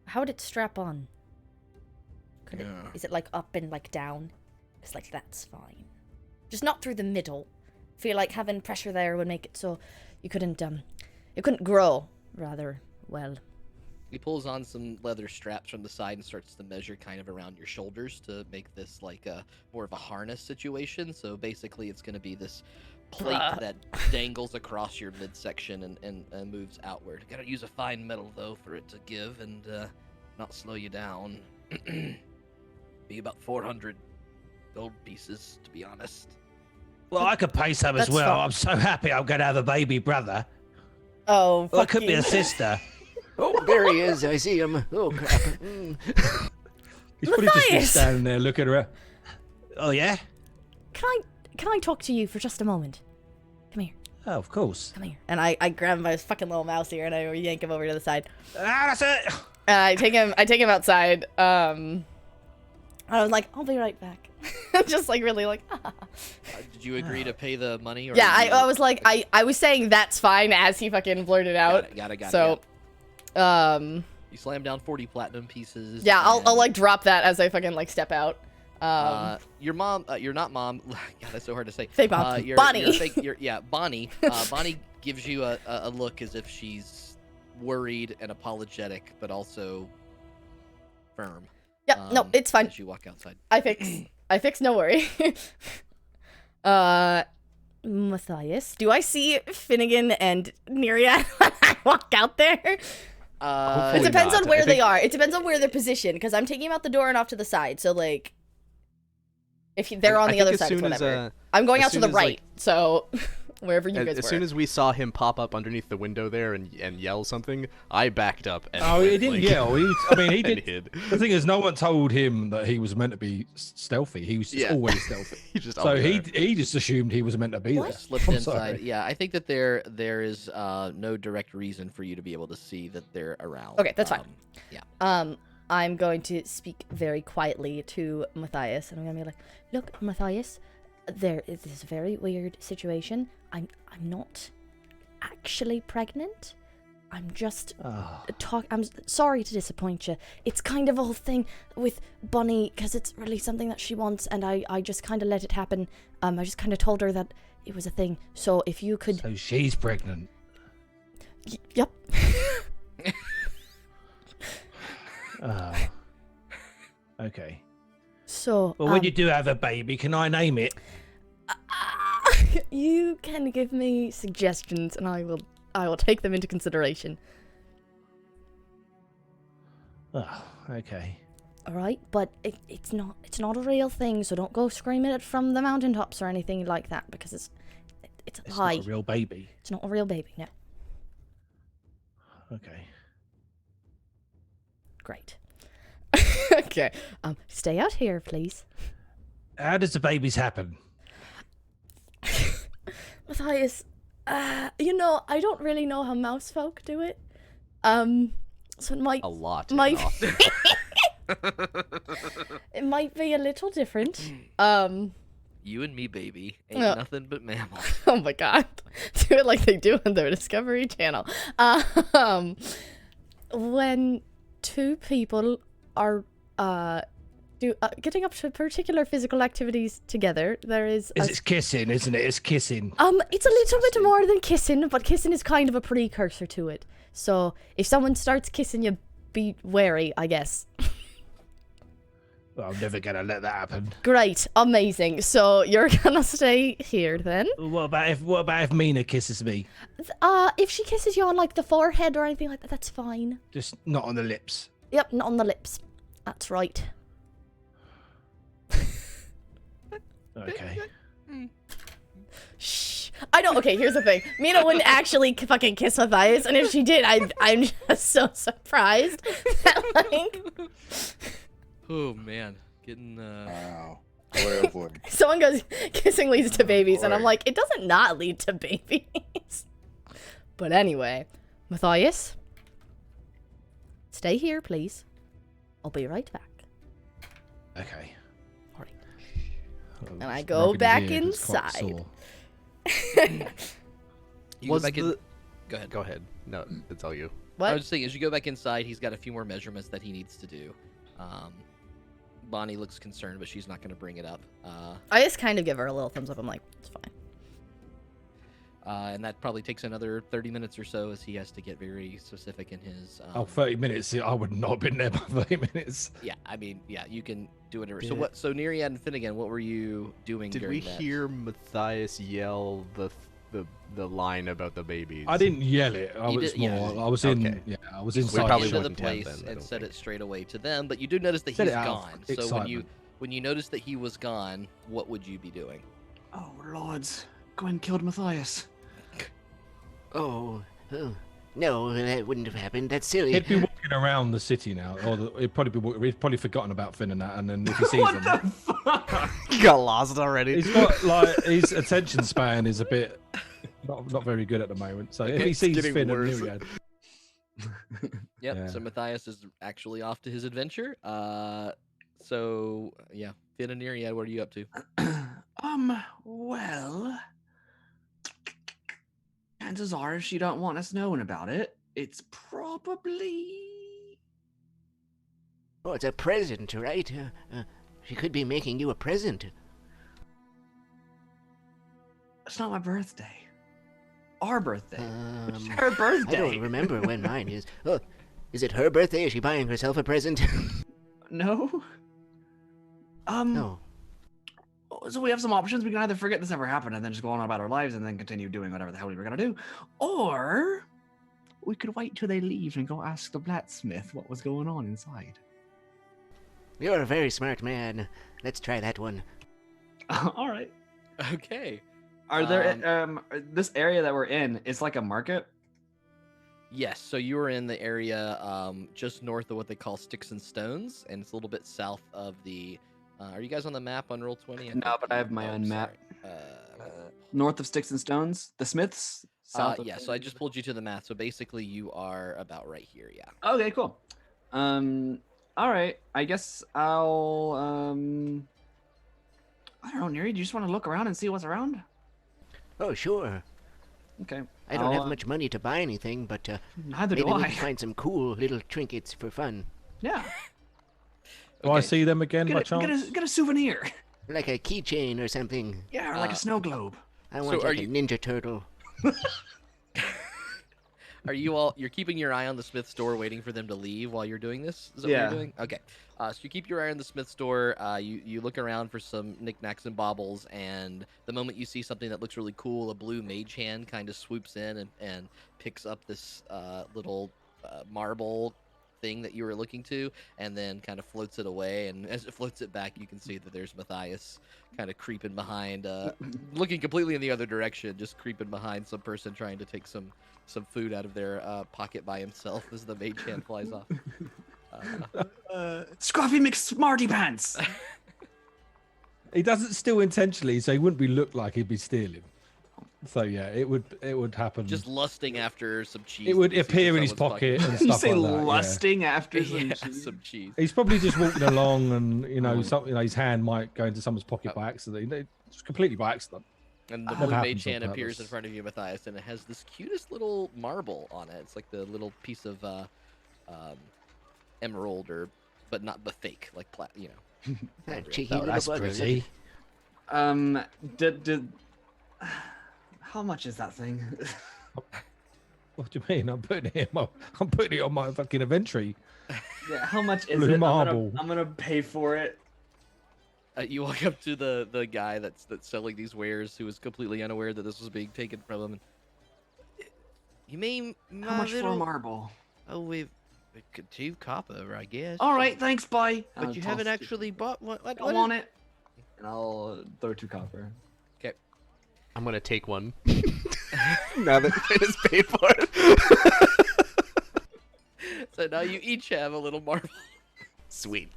How would it strap on? Yeah. Is it like up and like down? It's like that's fine. Just not through the middle. Feel like having pressure there would make it so you couldn't grow rather well. He pulls on some leather straps from the side and starts to measure kind of around your shoulders to make this like a more of a harness situation. So basically it's going to be this plate that dangles across your midsection and moves outward. Gotta use a fine metal though for it to give and not slow you down. Be about 400 gold pieces, to be honest. Well, I could pay some as That's well. fine. I'm so happy I'm going to have a baby brother. Oh, Well, it could be fucking- a sister. Oh, there he is. I see him. Oh, crap. He's probably just been Matthias! standing there looking around. Oh, yeah? Can I talk to you for just a moment? Come here. Oh, of course. Come here. And I grab my fucking little mouse here and I yank him over to the side. Ah, that's it. And I take him outside. I was like, I'll be right back. Just like really like. Did you agree to pay the money? Or Yeah, did you- I was like, I was saying that's fine as he fucking blurted out. Got it. So, You slam down 40 platinum pieces. yeah, I'll and, like drop that as I fucking like step out. Your mom, you're not mom. God, that's so hard to say. Fake mom. Your Bonnie. Bonnie. Bonnie gives you a look as if she's worried and apologetic, but also firm. Yeah, no, it's fine. As you walk outside. I fix, no worry. Matthias, do I see Finnegan and Neriad when I walk out there? It Hopefully depends not. on where I they think- are. It depends on where they're positioned, because I'm taking them out the door and off to the side. So, like, if they're on I the think other as side, it's soon as, whatever. I'm going as out to soon the as, right, like- so wherever you guys As were. soon as we saw him pop up underneath the window there and yell something, I backed up. And Oh, he went, didn't like, yell. He and did. hid. The thing is, no one told him that he was meant to be stealthy. He was just Yeah. always stealthy. He just So I'll be there. he just assumed he was meant to be there. Slipped I'm inside. sorry. Yeah, I think that there is no direct reason for you to be able to see that they're around. Okay, that's fine. Yeah. I'm going to speak very quietly to Matthias, and I'm gonna be like, "Look, Matthias, there is this very weird situation. I'm not actually pregnant. I'm just Ah. I'm sorry to disappoint you. It's kind of a whole thing with Bonnie because it's really something that she wants, and I just kind of let it happen. I just kind of told her that it was a thing. So if you could, So she's pregnant. yep." Oh. Okay. So Well, when you do have a baby, can I name it? you can give me suggestions, and I will take them into consideration. Oh, okay. All right, but it's not a real thing, so don't go screaming it from the mountaintops or anything like that, because it's a It's lie. not a real baby. It's not a real baby. No. Okay. Great. Okay. Stay out here, please. How does the babies happen? Matthias, I don't really know how mouse folk do it. So it might A lot. might often. it might be a little different. You and me, baby, ain't Yeah. nothing but mammals. Oh my god. Do it like they do on their Discovery Channel. When two people are getting up to particular physical activities together, there is It's kissing, isn't it? It's kissing. it's a little bit more than kissing, but kissing is kind of a precursor to it. So if someone starts kissing you, be wary, I guess. Well, I'm never gonna let that happen. Great, amazing. So you're gonna stay here then. What about if Meena kisses me? If she kisses you on like the forehead or anything like that, that's fine. Just not on the lips. Yep, not on the lips. That's right. Okay. Shh. I don't. Okay, here's the thing. Meena wouldn't actually fucking kiss Matthias, and if she did, I'm just so surprised that like Oh man, getting Wow. Boy, oh boy. someone goes kissing leads to babies, and I'm boy. like, it doesn't not lead to babies. But anyway, Matthias, stay here, please. I'll be right back. Okay. Alright. Oh, And I it's go rubbing back his ear 'cause it's quite inside. sore. you Was go back in. the- Go ahead. Go ahead. No, it's all you. What? I was just saying, as you go back inside, he's got a few more measurements that he needs to do. Bonnie looks concerned, but she's not going to bring it up. I just kind of give her a little thumbs up. I'm like, it's fine. And that probably takes another 30 minutes or so, as he has to get very specific in his. 30 minutes. I would not have been there by 30 minutes. Yeah, I mean, yeah, you can do whatever. So what? So Neriad and Finnegan, what were you doing? Did during we that? hear Matthias yell the line about the babies? I didn't yell it. I You was did- yeah. more. I was in. Okay. Yeah, I was You inside. walked probably into the wouldn't have place then, I and don't said think. it straight away to them, but you do notice that Said he's it out of gone. So excitement. when you notice that he was gone, what would you be doing? Oh lords, Gwen killed Matthias. Oh, no, that wouldn't have happened. That's silly. He'd be walking around the city now, or he'd probably forgotten about Finn and that, and then if he sees What them, the fuck? You got lost already. he's got like his attention span is a bit not very good at the moment. So if he It's sees getting Finn worse. and Neriad, Yep. Yeah. So Matthias is actually off to his adventure. So yeah, Finn and Neriad, what are you up to? Well, chances are, if she don't want us knowing about it, it's probably. Oh, it's a present, right? She could be making you a present. It's not my birthday. Our birthday. It's Um, her birthday. I don't remember when mine is. Oh, is it her birthday? Is she buying herself a present? No. No. So we have some options. We can either forget this ever happened and then just go on about our lives and then continue doing whatever the hell we were gonna do, or we could wait till they leave and go ask the blacksmith what was going on inside. You're a very smart man. Let's try that one. All right. Okay. Are there this area that we're in? It's like a market. Yes. So you were in the area just north of what they call Sticks and Stones, and it's a little bit south of the. Are you guys on the map on Roll20? No, but I have my own map. Sorry. North of Sticks and Stones, the Smiths. South of Yeah. So I just pulled you to the map. So basically, you are about right here. Yeah. Okay, cool. All right. I guess I'll I don't know, Neri. Do you just want to look around and see what's around? Oh, sure. Okay. I don't have much money to buy anything, but Neither maybe do we I. can find some cool little trinkets for fun. Yeah. do I Okay. see them again by chance? Get a souvenir. Like a keychain or something. Yeah, or like a snow globe. I want are like you- a Ninja Turtle. Are you all? You're keeping your eye on the Smith store, waiting for them to leave while you're doing this. Is that Yeah. what you're doing? Okay. So you keep your eye on the Smith store. You look around for some knickknacks and baubles, and the moment you see something that looks really cool, a blue mage hand kind of swoops in and picks up this little marble thing that you were looking to, and then kind of floats it away. And as it floats it back, you can see that there's Matthias kind of creeping behind, looking completely in the other direction, just creeping behind some person trying to take some food out of their pocket by himself as the mage hand flies off. Scruffy McSmarty Pants. He doesn't steal intentionally, so he wouldn't be looked like he'd be stealing. So yeah, it would happen. Just lusting after some cheese. it would that he sees appear in his someone's pocket and You stuff say like that. Yeah. lusting after Yeah, some cheese? some cheese. He's probably just walking along, and Oh. his hand might go into someone's pocket by accident. It's completely by accident. And the That blue mage happens on hand appears in purpose. front of you, Matthias, and it has this cutest little marble on it. It's like the little piece of emerald, but fake, like you know. That cheeky Oh, little that's bugger. pretty. Did how much is that thing? What do you mean? I'm putting it on my fucking inventory. Yeah, how much is Blue it? marble. I'm gonna pay for it. You walk up to the guy that's selling these wares, who is completely unaware that this was being taken from him. You mean How much for a marble? Oh, we've 2 copper, I guess. All right, thanks, bye. But you haven't actually bought one. What I want it. And I'll throw 2 copper. Okay. I'm gonna take one. Now that Finn has paid for it. So now you each have a little marble. Sweet.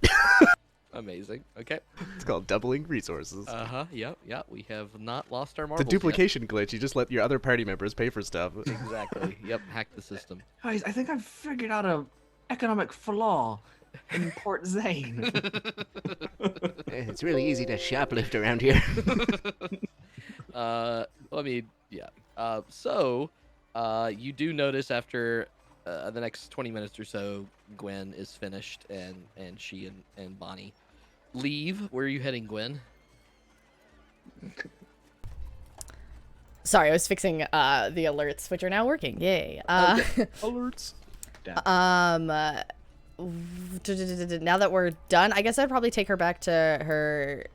Amazing. Okay. It's called doubling resources. Yep. We have not lost our The marbles. yet. duplication glitch. You just let your other party members pay for stuff. Exactly. Yep. Hack the system. Guys, I think I've figured out a economic flaw in Port Zane. It's really easy to shoplift around here. I mean, yeah. So, you do notice after the next 20 minutes or so, Gwen is finished, and she and Bonnie leave. Where are you heading, Gwen? Sorry, I was fixing the alerts, which are now working. Yay. Alerts. Now that we're done, I guess I'd probably take her back to her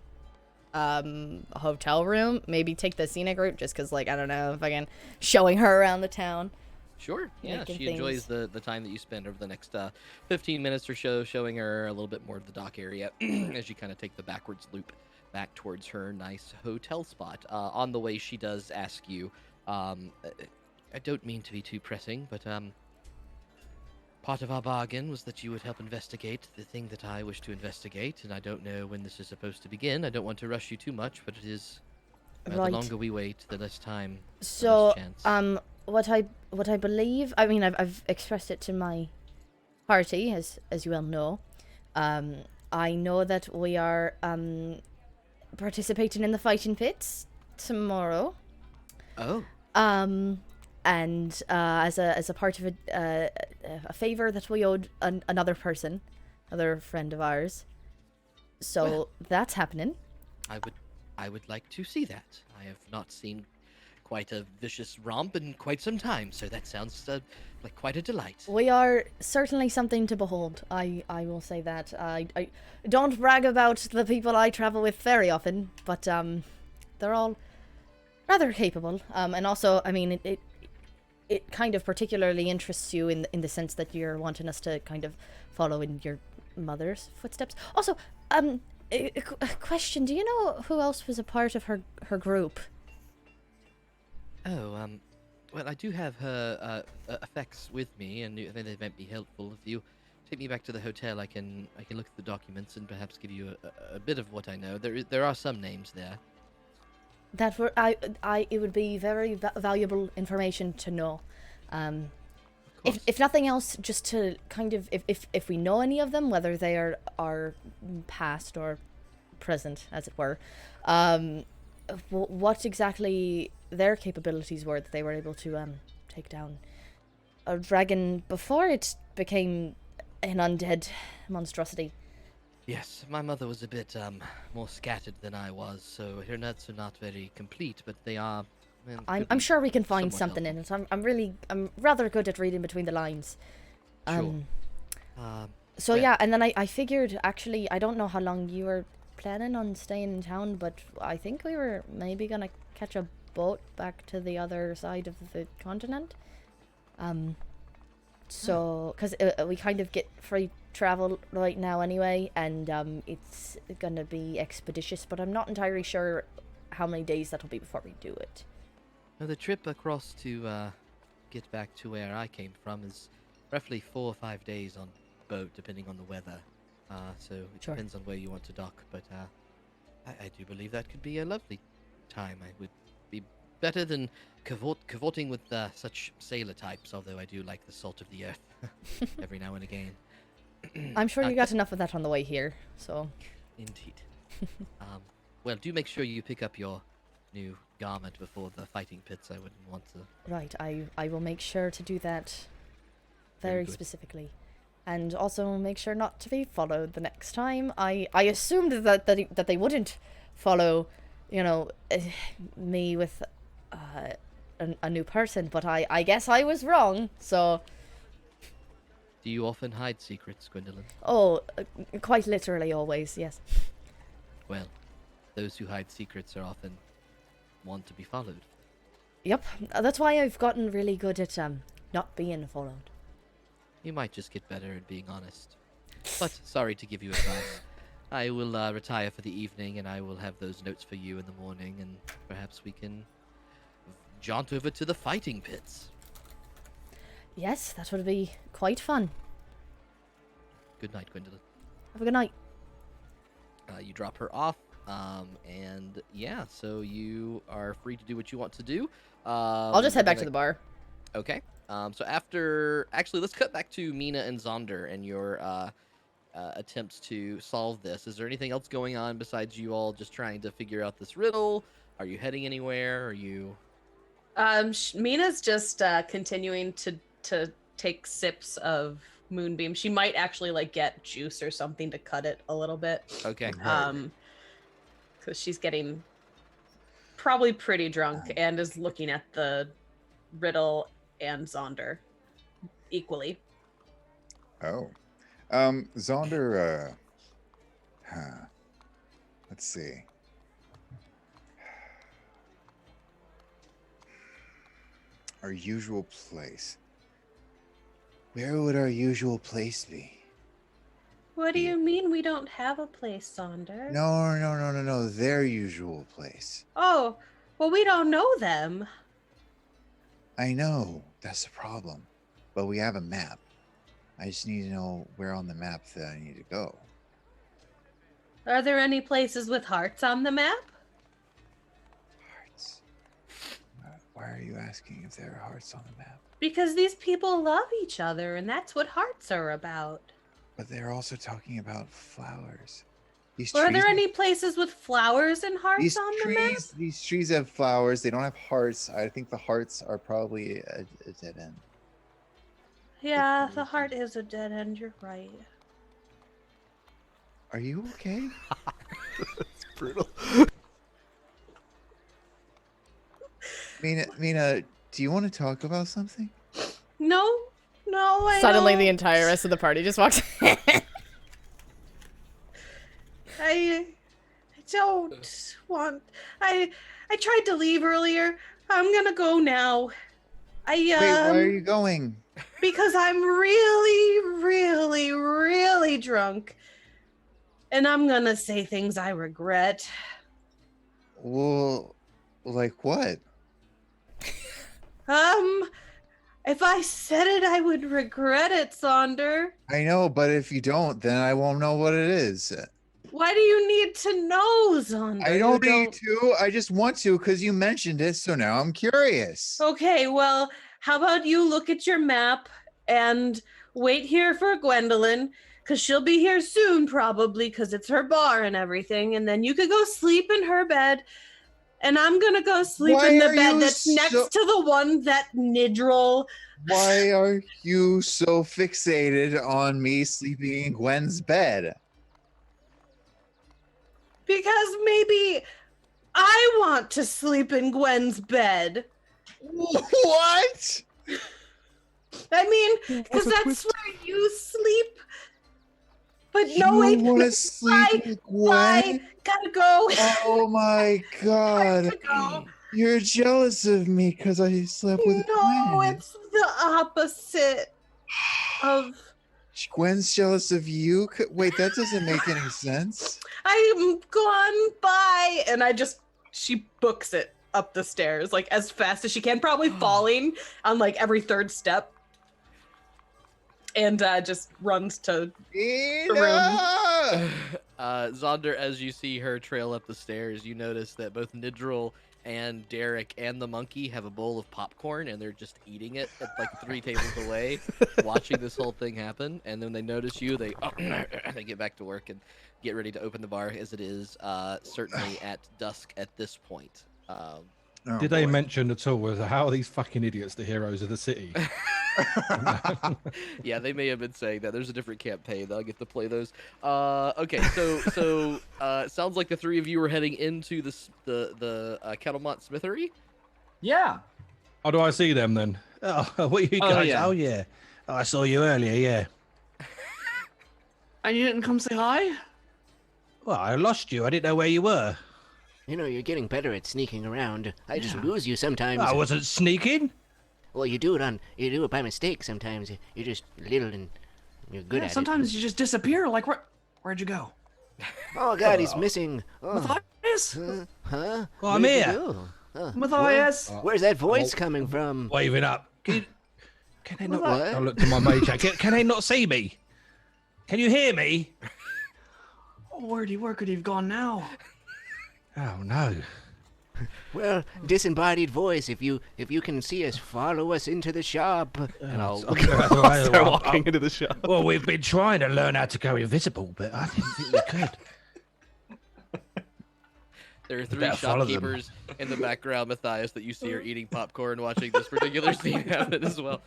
hotel room. Maybe take the scenic route, just because, like, I don't know, if I can showing her around the town. Sure. Yeah, Making she enjoys things. the time that you spend over the next 15 minutes or so, showing her a little bit more of the dock area as you kind of take the backwards loop back towards her nice hotel spot. On the way, she does ask you, I don't mean to be too pressing, but part of our bargain was that you would help investigate the thing that I wish to investigate, and I don't know when this is supposed to begin. I don't want to rush you too much, but it is the Right. longer we wait, the less time, the So, less chance. what I believe, I mean, I've expressed it to my party, as you well know. I know that we are participating in the fighting pits tomorrow. Oh. And as a part of a favor that we owed another person, another friend of ours. So Well. that's happening. I would like to see that. I have not seen quite a vicious romp in quite some time, so that sounds like quite a delight. We are certainly something to behold. I will say that. I don't brag about the people I travel with very often, but they're all rather capable. And also, I mean, it kind of particularly interests you in the sense that you're wanting us to kind of follow in your mother's footsteps. Also, a question: do you know who else was a part of her group? Oh, well, I do have her effects with me, and I think they might be helpful. If you take me back to the hotel, I can look at the documents and perhaps give you a bit of what I know. There are some names there. That were it would be very valuable information to know. Of course. If nothing else, just to kind of if we know any of them, whether they are past or present, as it were, what exactly their capabilities were that they were able to take down a dragon before it became an undead monstrosity. Yes, my mother was a bit more scattered than I was, so her notes are not very complete, but they are. I'm sure we can find somewhat something in it. I'm rather good at reading between the lines. Sure. So well- yeah, and then I figured, actually, I don't know how long you were planning on staying in town, but I think we were maybe gonna catch a boat back to the other side of the continent. So, because we kind of get free travel right now anyway, and it's gonna be expeditious, but I'm not entirely sure how many days that'll be before we do it. Now, the trip across to get back to where I came from is roughly 4 or 5 days on boat, depending on the weather. So it Sure. depends on where you want to dock, but I do believe that could be a lovely time. I would be better than cavorting with such sailor types, although I do like the salt of the earth every now and again. I'm sure you got enough of that on the way here, so... Indeed. Well, do make sure you pick up your new garment before the fighting pits. I wouldn't want to. Right, I will make sure to do that very good. specifically. And also make sure not to be followed the next time. I assumed that they wouldn't follow, me with a new person, but I guess I was wrong, so... Do you often hide secrets, Gwendolyn? Oh, quite literally always, yes. Well, those who hide secrets are often want to be followed. Yep, that's why I've gotten really good at not being followed. You might just get better at being honest. But sorry to give you advice. I will retire for the evening, and I will have those notes for you in the morning, and perhaps we can jaunt over to the fighting pits. Yes, that would be quite fun. Good night, Gwendolyn. Have a good night. You drop her off, and yeah, so you are free to do what you want to do. I'll just head back to the bar. Okay. So actually, let's cut back to Meena and Zaunder and your attempts to solve this. Is there anything else going on besides you all just trying to figure out this riddle? Are you heading anywhere? Are you? Mina's just continuing to take sips of moonbeam. She might actually like get juice or something to cut it a little bit. Okay. Because she's getting probably pretty drunk and is looking at the riddle and Zaunder equally. Oh. Zaunder, let's see. Our usual place. Where would our usual place be? What do you mean we don't have a place, Zaunder? No. Their usual place. Oh, well, we don't know them. I know. That's the problem. But we have a map. I just need to know where on the map that I need to go. Are there any places with hearts on the map? Hearts. Why are you asking if there are hearts on the map? Because these people love each other, and that's what hearts are about. But they're also talking about flowers. Are there any places with flowers and hearts on the map? These trees have flowers. They don't have hearts. I think the hearts are probably a dead end. Yeah, the heart is a dead end. You're right. Are you okay? It's brutal. Meena, do you want to talk about something? No, I Suddenly, don't. the entire rest of the party just walks. I don't want. I tried to leave earlier. I'm gonna go now. Wait, why are you going? Because I'm really drunk, and I'm gonna say things I regret. Well, like what? If I said it, I would regret it, Zaunder. I know, but if you don't, then I won't know what it is. Why do you need to know, Zaunder? I don't need to. I just want to because you mentioned it, so now I'm curious. Okay, well, how about you look at your map and wait here for Gwendolyn, because she'll be here soon, probably, because it's her bar and everything, and then you could go sleep in her bed, and I'm gonna go sleep in the bed that's next to the one that Nidril. Why are you so fixated on me sleeping in Gwen's bed? Because maybe I want to sleep in Gwen's bed. What? I mean, because that's where you sleep. But You no, wait. want to sleep with Gwen? I gotta go. Oh my god. Gotta go. You're jealous of me because I slept with No, Gwen. it's the opposite of. Gwen's jealous of you? Wait, that doesn't make any sense. I'm gone by, and she books it up the stairs like as fast as she can, probably falling on like every third step, and just runs to the room. Zaunder, as you see her trail up the stairs, you notice that both Nidril and Derek and the monkey have a bowl of popcorn, and they're just eating it at like 3 tables away, watching this whole thing happen. And then they notice you, they get back to work and get ready to open the bar, as it is certainly at dusk at this point. Did they mention at all was how are these fucking idiots the heroes of the city? Yeah, they may have been saying that. There's a different campaign. I'll get to play those. Okay, so it sounds like the 3 of you are heading into the Kettlemont Smithery. Yeah. How do I see them then? Oh, what are you guys? yeah. Oh yeah, oh, I saw you earlier. Yeah. And you didn't come say hi? Well, I lost you. I didn't know where you were. You know, you're getting better at sneaking around. I just lose you sometimes. I wasn't sneaking. Well, you do it by mistake sometimes. You're just little and you're good at sometimes you just disappear. Like, where'd you go? it. Oh, God, he's missing. Oh. Matthias? Huh? Well, I'm Where'd you here. go? Matthias? Where's that voice coming from? Waving up. Can they not? What? I looked at my mage. Can they not see me? Can you hear me? Oh, where could he have gone now? Oh no. Well, disembodied voice, if you can see us, follow us into the shop. And I'll I'll start walking into the shop. Well, we've been trying to learn how to go invisible, but I didn't think we could. There are 3 better follow them. shopkeepers in the background, Matthias, that you see are eating popcorn watching this particular scene happen as well.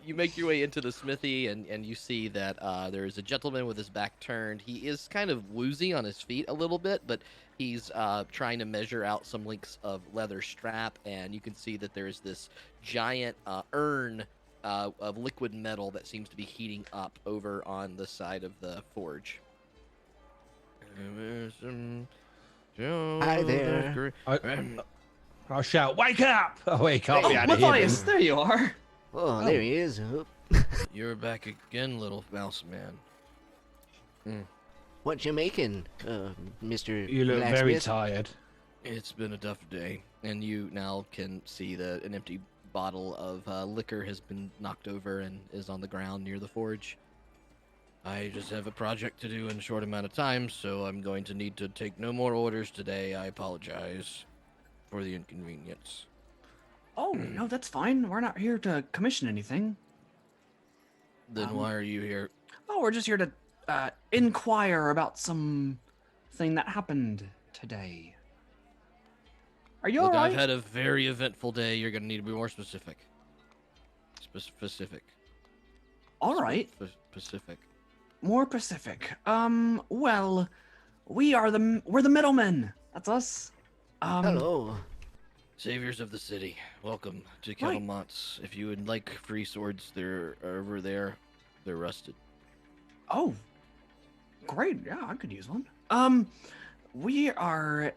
You make your way into the smithy, and you see that there is a gentleman with his back turned. He is kind of woozy on his feet a little bit, but he's trying to measure out some links of leather strap, and you can see that there's this giant urn of liquid metal that seems to be heating up over on the side of the forge. Hi there. I'll shout, "Wake up!" Oh, he can't Oh, be out of here. Matthias, there you are. Oh, there he is. Oh. You're back again, little mouse man. What you making, Mr. You look very Blacksmith? tired. It's been a tough day, and you now can see that an empty bottle of liquor has been knocked over and is on the ground near the forge. I just have a project to do in a short amount of time, so I'm going to need to take no more orders today. I apologize for the inconvenience. Oh, no, that's fine. We're not here to commission anything. Then why are you here? Oh, we're just here to inquire about something that happened today. Are you Look, alright? I've had a very eventful day. You're going to need to be more specific. Specific. Alright. Specific. More Pacific. Well, we're the middlemen. That's us. Hello. Saviors of the city, welcome to Kettlemont's. If you would like free swords, they're over there. They're rusted. Oh, great. Yeah, I could use one. We are.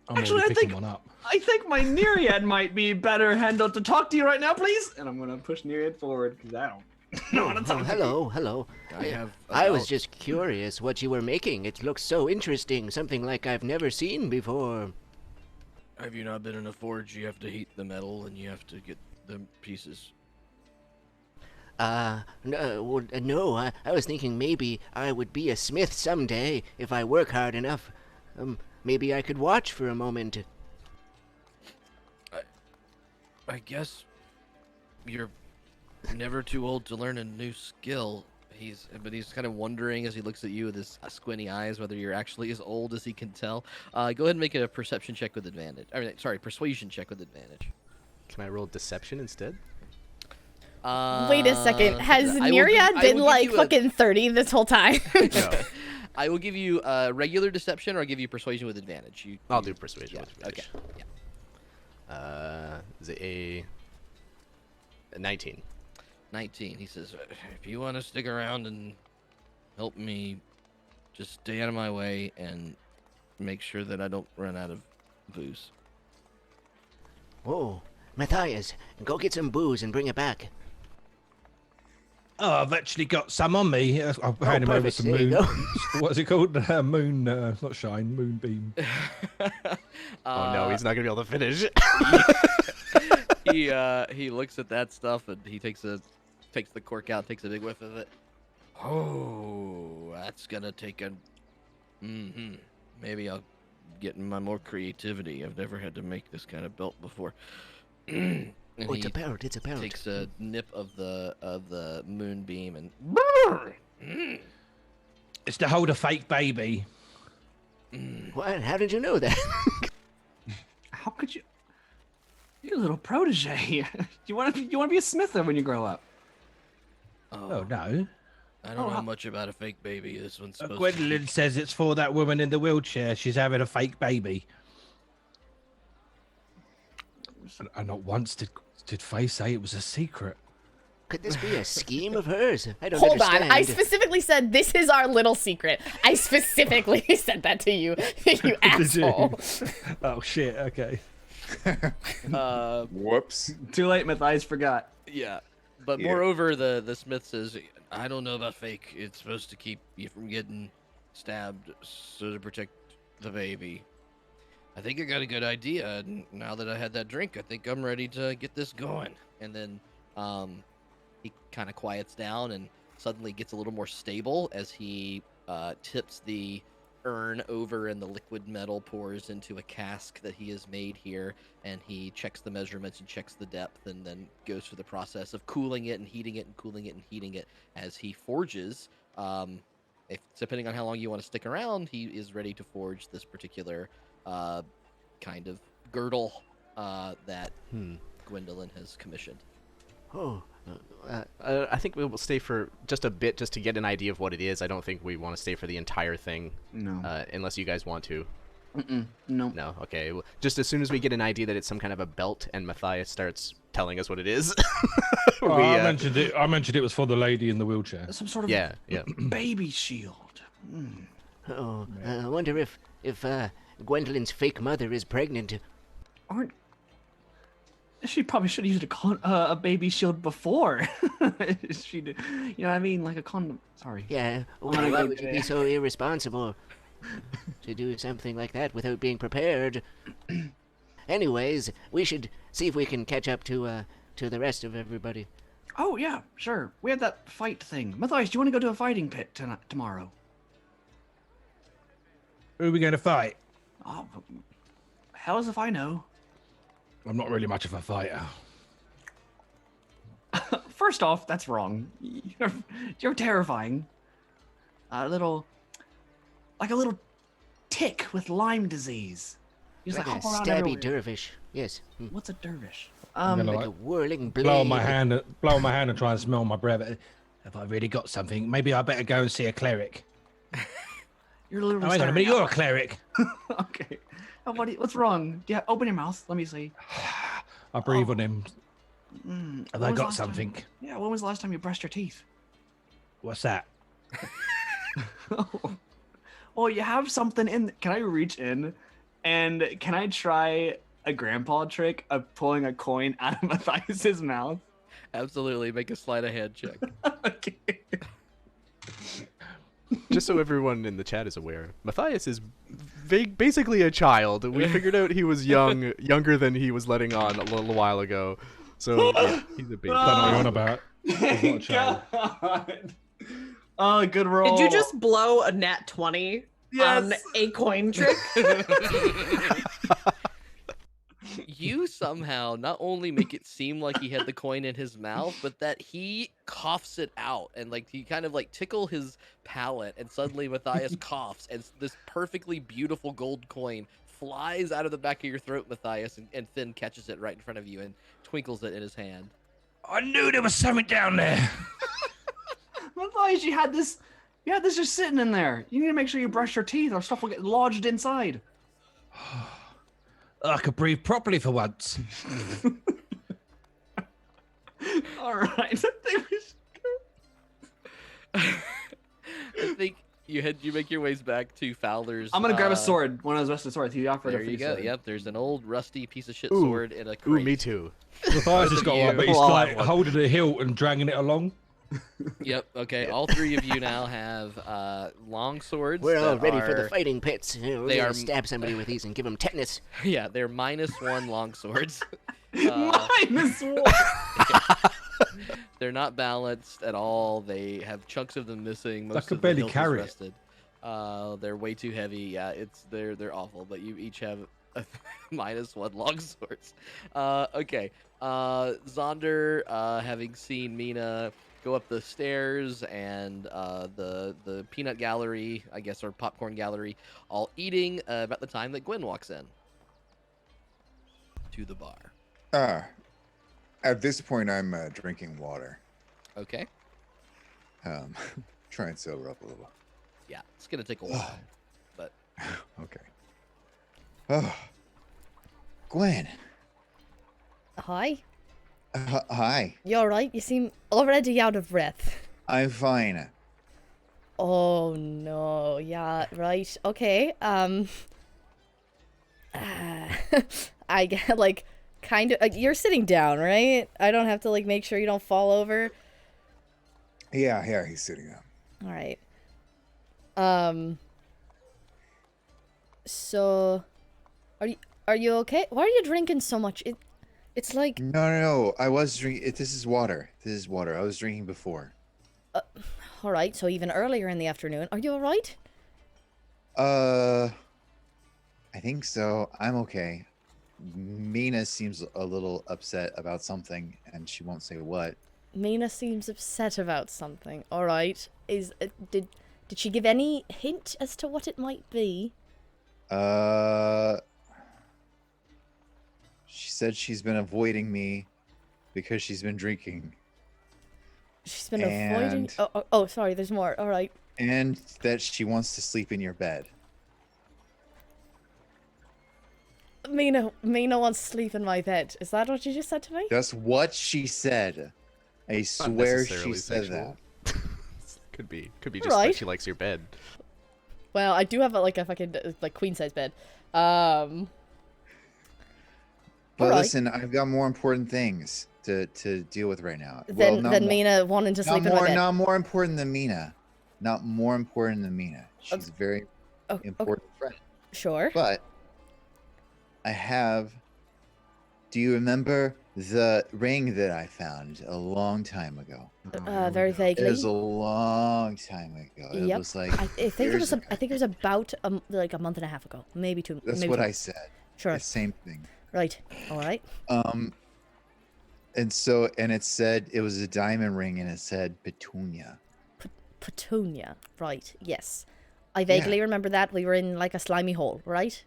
I'm Actually, already I picking think- one up. I think my Neriad might be better handled to talk to you right now, please. And I'm gonna push Neriad forward because I don't know what to Oh, talk to you. hello. I was about- just curious what you were making. It looks so interesting, something like I've never seen before. Have you not been in a forge? You have to heat the metal and you have to get the pieces. No, I was thinking maybe I would be a smith someday if I work hard enough. Maybe I could watch for a moment. I guess you're never too old to learn a new skill. But he's kind of wondering as he looks at you with his squinty eyes whether you're actually as old as he can tell. Go ahead and make a perception check with advantage. Persuasion check with advantage. Can I roll deception instead? Wait a second. Has I will give- Neriad I will been give like you a- fucking 30 this whole time? No. I will give you regular deception, or I'll give you persuasion with advantage. I'll do persuasion. Yeah. with Okay. advantage. Yeah. Is it a 19? 19. He says, if you want to stick around and help me, just stay out of my way and make sure that I don't run out of booze. Oh, Matthias, go get some booze and bring it back. Oh, I've actually got some on me. I'll hand him over perfect. some There you moon. go. What's it called? Moon, not shine, moonbeam. Oh no, he's not gonna be able to finish. He looks at that stuff and he takes the cork out, takes a big whiff of it. Oh, that's gonna take a. Maybe I'll get in my more creativity. I've never had to make this kind of belt before. And Oh, it's a belt. It's a belt. takes a nip of the moonbeam and. It's to hold a fake baby. What? How did you know that? How could you? You're a little protege. you want to be a smith when you grow up. Oh, no. I don't know much about a fake baby. This one's supposed to Gwendolyn be... says it's for that woman in the wheelchair. She's having a fake baby. And not once did Faye say it was a secret. Could this be a scheme of hers? I don't Hold understand. on. I specifically said this is our little secret. I specifically said that to you, you asshole. Oh, shit. Okay. Whoops. Too late, Matthias forgot. Yeah. But Yeah. moreover, the smith says, I don't know about fake. It's supposed to keep you from getting stabbed, so to protect the baby. I think I got a good idea. And now that I had that drink, I think I'm ready to get this going. And then he kind of quiets down and suddenly gets a little more stable as he tips the urn over and the liquid metal pours into a cask that he has made here, and he checks the measurements and checks the depth and then goes through the process of cooling it and heating it and cooling it and heating it as he forges if depending on how long you want to stick around, he is ready to forge this particular kind of girdle that Gwendolyn has commissioned. Oh, I think we will stay for just a bit, just to get an idea of what it is. I don't think we want to stay for the entire thing. No. Unless you guys want to. No. No. Okay. Well, just as soon as we get an idea that it's some kind of a belt, and Matthias starts telling us what it is. I mentioned it. I mentioned it was for the lady in the wheelchair. Some sort of yeah. baby shield. Oh, I wonder if Gwendolyn's fake mother is pregnant. She probably should have used a baby shield before. She did, you know what I mean? Like a condom. Sorry. Yeah, why would you be so irresponsible to do something like that without being prepared? Anyways, we should see if we can catch up to the rest of everybody. Oh, yeah, sure. We had that fight thing. Matthias, do you want to go to a fighting pit tomorrow? Who are we going to fight? Oh, hell if I know. I'm not really much of a fighter. First off, that's wrong. You're terrifying. A little tick with Lyme disease. He's Like a hop around stabby everywhere. dervish. Yes. What's a dervish? Like a whirling blade. Blow on my hand and try and smell my breath. Have I really got something? Maybe I better go and see a cleric. You're literally. Oh, hang on a minute. You're a cleric. Okay. Oh, what's wrong? Yeah, open your mouth. Let me see. I breathe on him. Have When I was got last something? Yeah, when was the last time you brushed your teeth? What's that? Well, you have something in. Can I reach in, and can I try a grandpa trick of pulling a coin out of Matthias's mouth? Absolutely, make a sleight of hand check. Okay. Just so everyone in the chat is aware, Matthias is basically a child. We figured out he was younger than he was letting on a little while ago. So yeah, he's a baby. Don't know what you're on about. He's not a child. God. Oh, good roll. Did you just blow a nat 20 on a coin trick? You somehow not only make it seem like he had the coin in his mouth, but that he coughs it out, and like he kind of like tickle his palate, and suddenly Matthias coughs, and this perfectly beautiful gold coin flies out of the back of your throat, Matthias, and Finn catches it right in front of you and twinkles it in his hand. I knew there was something down there. Matthias, you had this just sitting in there. You need to make sure you brush your teeth, or stuff will get lodged inside. I could breathe properly for once. All right, I think we should I think you make your ways back to Fowler's. I'm gonna grab a sword, one of those rusted swords. He offered There a you free go. sword. Yep, there's an old rusty piece of shit Ooh. sword in a crate. Ooh, me too. Matthias has got you. one, but he's Well, like one. holding the hilt and dragging it along. Yep. Okay. All three of you now have long swords. We're all that ready for the are- fighting pits. We're they gonna are- stab somebody with these and give them tetanus. Yeah, they're -1 long swords. Minus one. They're not balanced at all. They have chunks of them missing. Most I could of the barely hilt is carry it. rusted. They're way too heavy. Yeah, they're awful. But you each have a -1 long swords. Okay. Zaunder, having seen Meena go up the stairs and the peanut gallery, I guess, or popcorn gallery, all eating about the time that Gwen walks in to the bar. At this point, I'm drinking water. Okay. Try and sober up a little. Yeah, it's gonna take a while, but Okay. Oh, Gwen. Hi. Hi. You alright? You seem already out of breath. I'm fine. Oh no. Yeah, right. Okay. I get like kind of you're sitting down, right? I don't have to like make sure you don't fall over. Yeah, he's sitting up. All right. So are you okay? Why are you drinking so much? It's like No. I was drinking. This is water. I was drinking before. all right, so even earlier in the afternoon. Are you all right? I think so. I'm okay. Meena seems a little upset about something, and she won't say what. Meena seems upset about something. All right. Did Did she give any hint as to what it might be? She said she's been avoiding me because she's been drinking. She's been avoiding. Oh, sorry. There's more. All right. And that she wants to sleep in your bed. Meena wants to sleep in my bed. Is that what you just said to me? That's what she said. I swear she said that. Could be just like she likes your bed. Well, I do have a fucking queen size bed. But listen, I've got more important things to deal with right now. Than Meena wanting to sleep in my bed. Not more important than Meena. Not more important than Meena. She's a very important friend. Sure. But I have. Do you remember the ring that I found a long time ago? Very vaguely. It was a long time ago. It was like I think it was. I think it was about like a month and a half ago, maybe two. That's maybe what two. I said. Sure. The same thing. Right. All right. And so, and it said it was a diamond ring, and it said Petunia. Petunia. Right. Yes. I vaguely remember that. We were in like a slimy hole, right?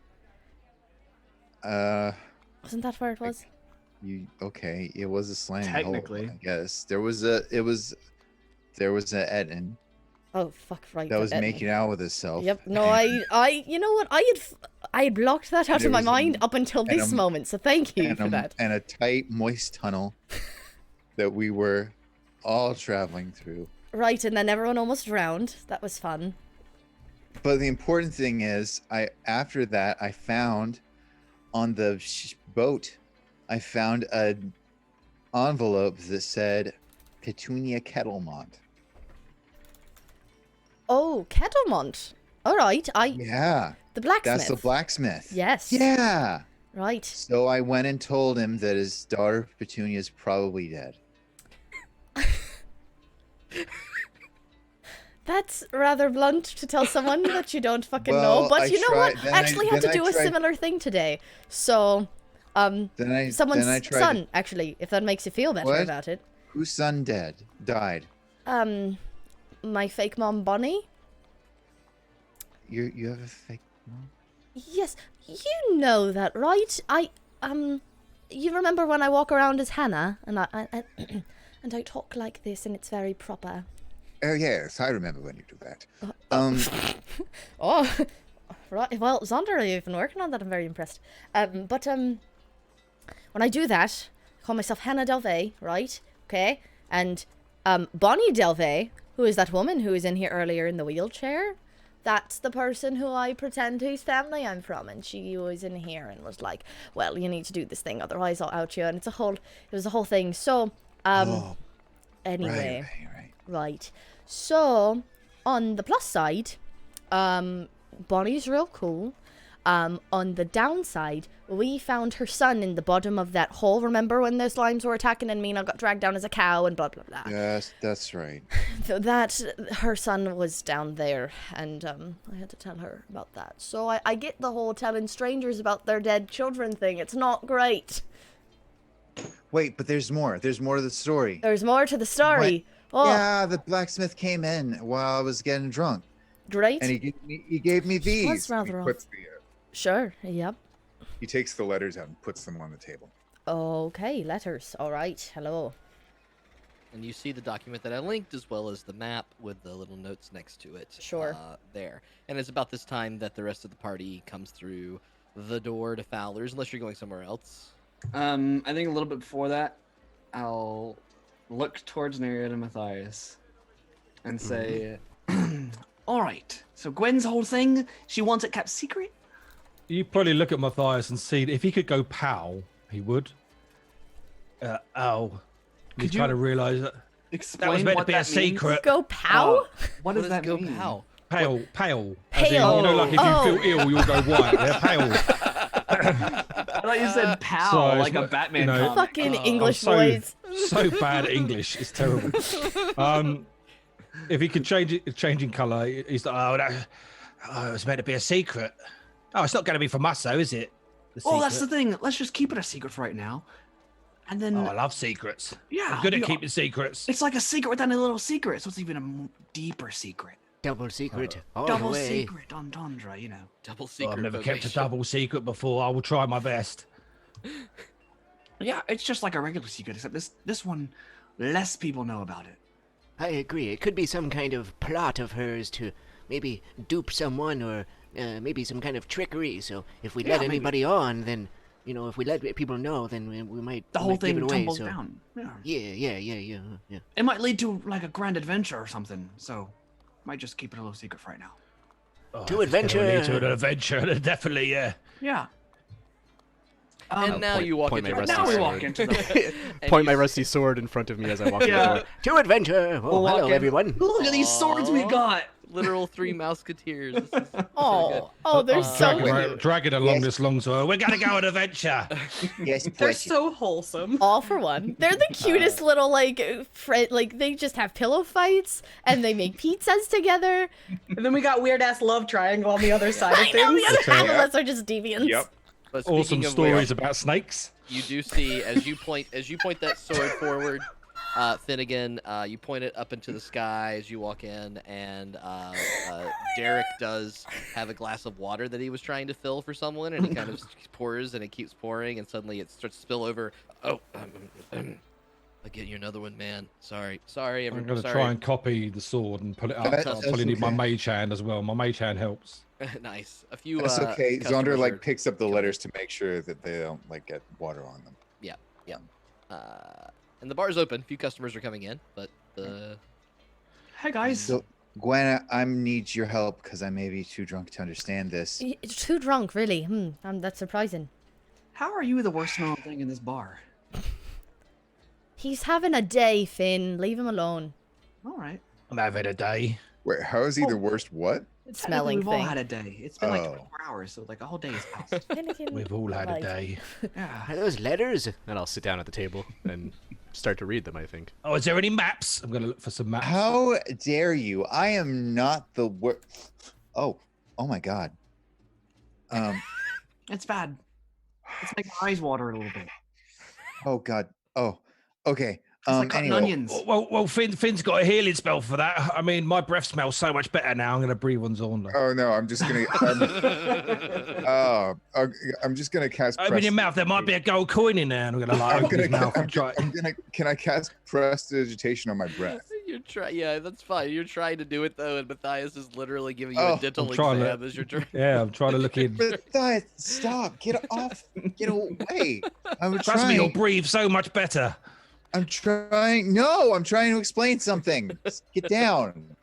Wasn't that where it was? Okay? It was a slimy Technically. hole. I guess there was an Etten Oh fuck! Right. that was making out with herself. Yep. No, I. You know what? I had blocked that out of my mind up until this moment. So thank you for that. And a tight, moist tunnel that we were all traveling through. Right, and then everyone almost drowned. That was fun. But the important thing is, after that I found on the boat, I found an envelope that said Petunia Kettlemont. Oh, Kettlemont. All right, Yeah. The blacksmith. That's the blacksmith. Yes. Yeah. Right. So I went and told him that his daughter Petunia is probably dead. That's rather blunt to tell someone that you don't fucking know. But you know what? I actually had to do a similar thing today. So, someone's son, actually, if that makes you feel better about it. Whose son died? My fake mom, Bonnie. You have a fake mom? Yes, you know that, right? You remember when I walk around as Hannah and I and I talk like this and it's very proper. Oh yes, I remember when you do that. Oh, right. Well, Zaunder, you've been working on that. I'm very impressed. But when I do that, I call myself Hannah Delvey, right? Okay, and Bonnie Delvey, who is that woman who was in here earlier in the wheelchair. That's the person who I pretend whose family I'm from, and she was in here and was like, "Well, you need to do this thing, otherwise I'll out you." And it was a whole thing. So, anyway, right. So, on the plus side, Bonnie's real cool. On the downside, we found her son in the bottom of that hole. Remember when the slimes were attacking and Meena got dragged down as a cow and blah, blah, blah. Yes, that's right. So her son was down there, and I had to tell her about that. So I get the whole telling strangers about their dead children thing. It's not great. Wait, but there's more. There's more to the story. There's more to the story. What? Oh. Yeah, the blacksmith came in while I was getting drunk. Great. And he gave me these. That's rather odd. Sure, yep. He takes the letters out and puts them on the table. Okay, letters. All right, hello. And you see the document that I linked, as well as the map with the little notes next to it. Sure. There. And it's about this time that the rest of the party comes through the door to Fowler's, unless you're going somewhere else. I think a little bit before that, I'll look towards Neriad and Matthias and say, all right, so Gwen's whole thing, she wants it kept secret? You probably look at Matthias and see if he could go pow, he would. Could you kind of realize that explain that was meant to be a secret? Go pow? What does that go mean? pow? Pale. Pale. As in, you know, like if you feel ill, you'll go white. They're pale. I thought you said pal, like a Batman comic. Fucking English boys. boys. So bad at English, it's terrible. If he could change in colour, he's like, it was meant to be a secret. Oh, it's not going to be from us, though, is it? That's the thing. Let's just keep it a secret for right now. And then... I love secrets. Yeah. I'm good at keeping secrets. It's like a secret within a little secret, so it's even a deeper secret. Double secret all Double the way. secret on Tundra, you know. Double Oh, secret. I've never kept a formation. double secret before. I will try my best. Yeah, it's just like a regular secret, except this one, less people know about it. I agree. It could be some kind of plot of hers to maybe dupe someone or maybe some kind of trickery. So if we Yeah, let maybe. anybody on, then, if we let people know, then we might The we whole might give thing it away. tumbles So down. Yeah. yeah. It might lead to like a grand adventure or something. So, might just keep it a little secret for right now. Oh, To if it's gonna lead adventure. to an adventure, definitely, yeah. Yeah. And now point- you walk point into my the rusty now we sword. walk into the. And Point you my rusty sword in front of me as I walk in the Yeah. door. To adventure. Oh, We'll walk hello, in. everyone. Look at these swords we Aw. got. Literal three musketeers. This is so good. Oh, they're so dragging, cute. dragging along Yes. this long sword. We're gonna go on adventure. Yes, They're precious. so wholesome. All for one. They're the cutest little like like they just have pillow fights and they make pizzas together. And then we got weird ass love triangle on the other side of I know the things. other half of us are just deviants. Yep. But Awesome speaking of stories which, about snakes. you do see as you point that sword forward, Finnegan, you point it up into the sky as you walk in, and Derek does have a glass of water that he was trying to fill for someone, and he kind of pours, and it keeps pouring, and suddenly it starts to spill over. Oh, I'll get you another one, man. Sorry, I'm everyone. gonna Sorry. try and copy the sword and pull it up. That's I'll probably need my okay. mage hand as well. My mage hand helps. Nice. A few. That's okay. customers Zaunder are- like picks up the letters to make sure that they don't like get water on them. and the bar's open. A few customers are coming in, but the Hey guys. So, Gwen, I need your help because I may be too drunk to understand this. It's too drunk, really. That's surprising. How are you the worst smelling thing in this bar? He's having a day, Finn. Leave him alone. All right. I'm having a day. Wait, how is he the worst? What? Smelling We've all thing. had a day. It's been like Oh. 24 hours, so like a whole day has passed. We've all had a Right. day. Yeah. Are those letters? And I'll sit down at the table and start to read them, I think. Oh, is there any maps? I'm gonna look for some maps. How dare you? I am not the worst. Oh my God. It's bad. It's making my eyes water a little bit. Oh God. Oh, okay. It's like cutting Anyway, onions. Well, Finn's got a healing spell for that. I mean, my breath smells so much better now. I'm gonna breathe on Zaunder. Oh no, I'm just gonna. I'm just gonna cast. Open your mouth. There might be a gold coin in there. And I'm gonna lie. I'm Open his gonna. mouth and try. Can I cast prestidigitation on my breath? Yeah, that's fine. You're trying to do it though, and Matthias is literally giving you Oh, a dental I'm trying to- exam as you're trying. Yeah, I'm trying to look in. Matthias, stop! Get off! Get away! I'm Trust me, you'll trying. breathe so much better. I'm trying. No, I'm trying to explain something. Just get down.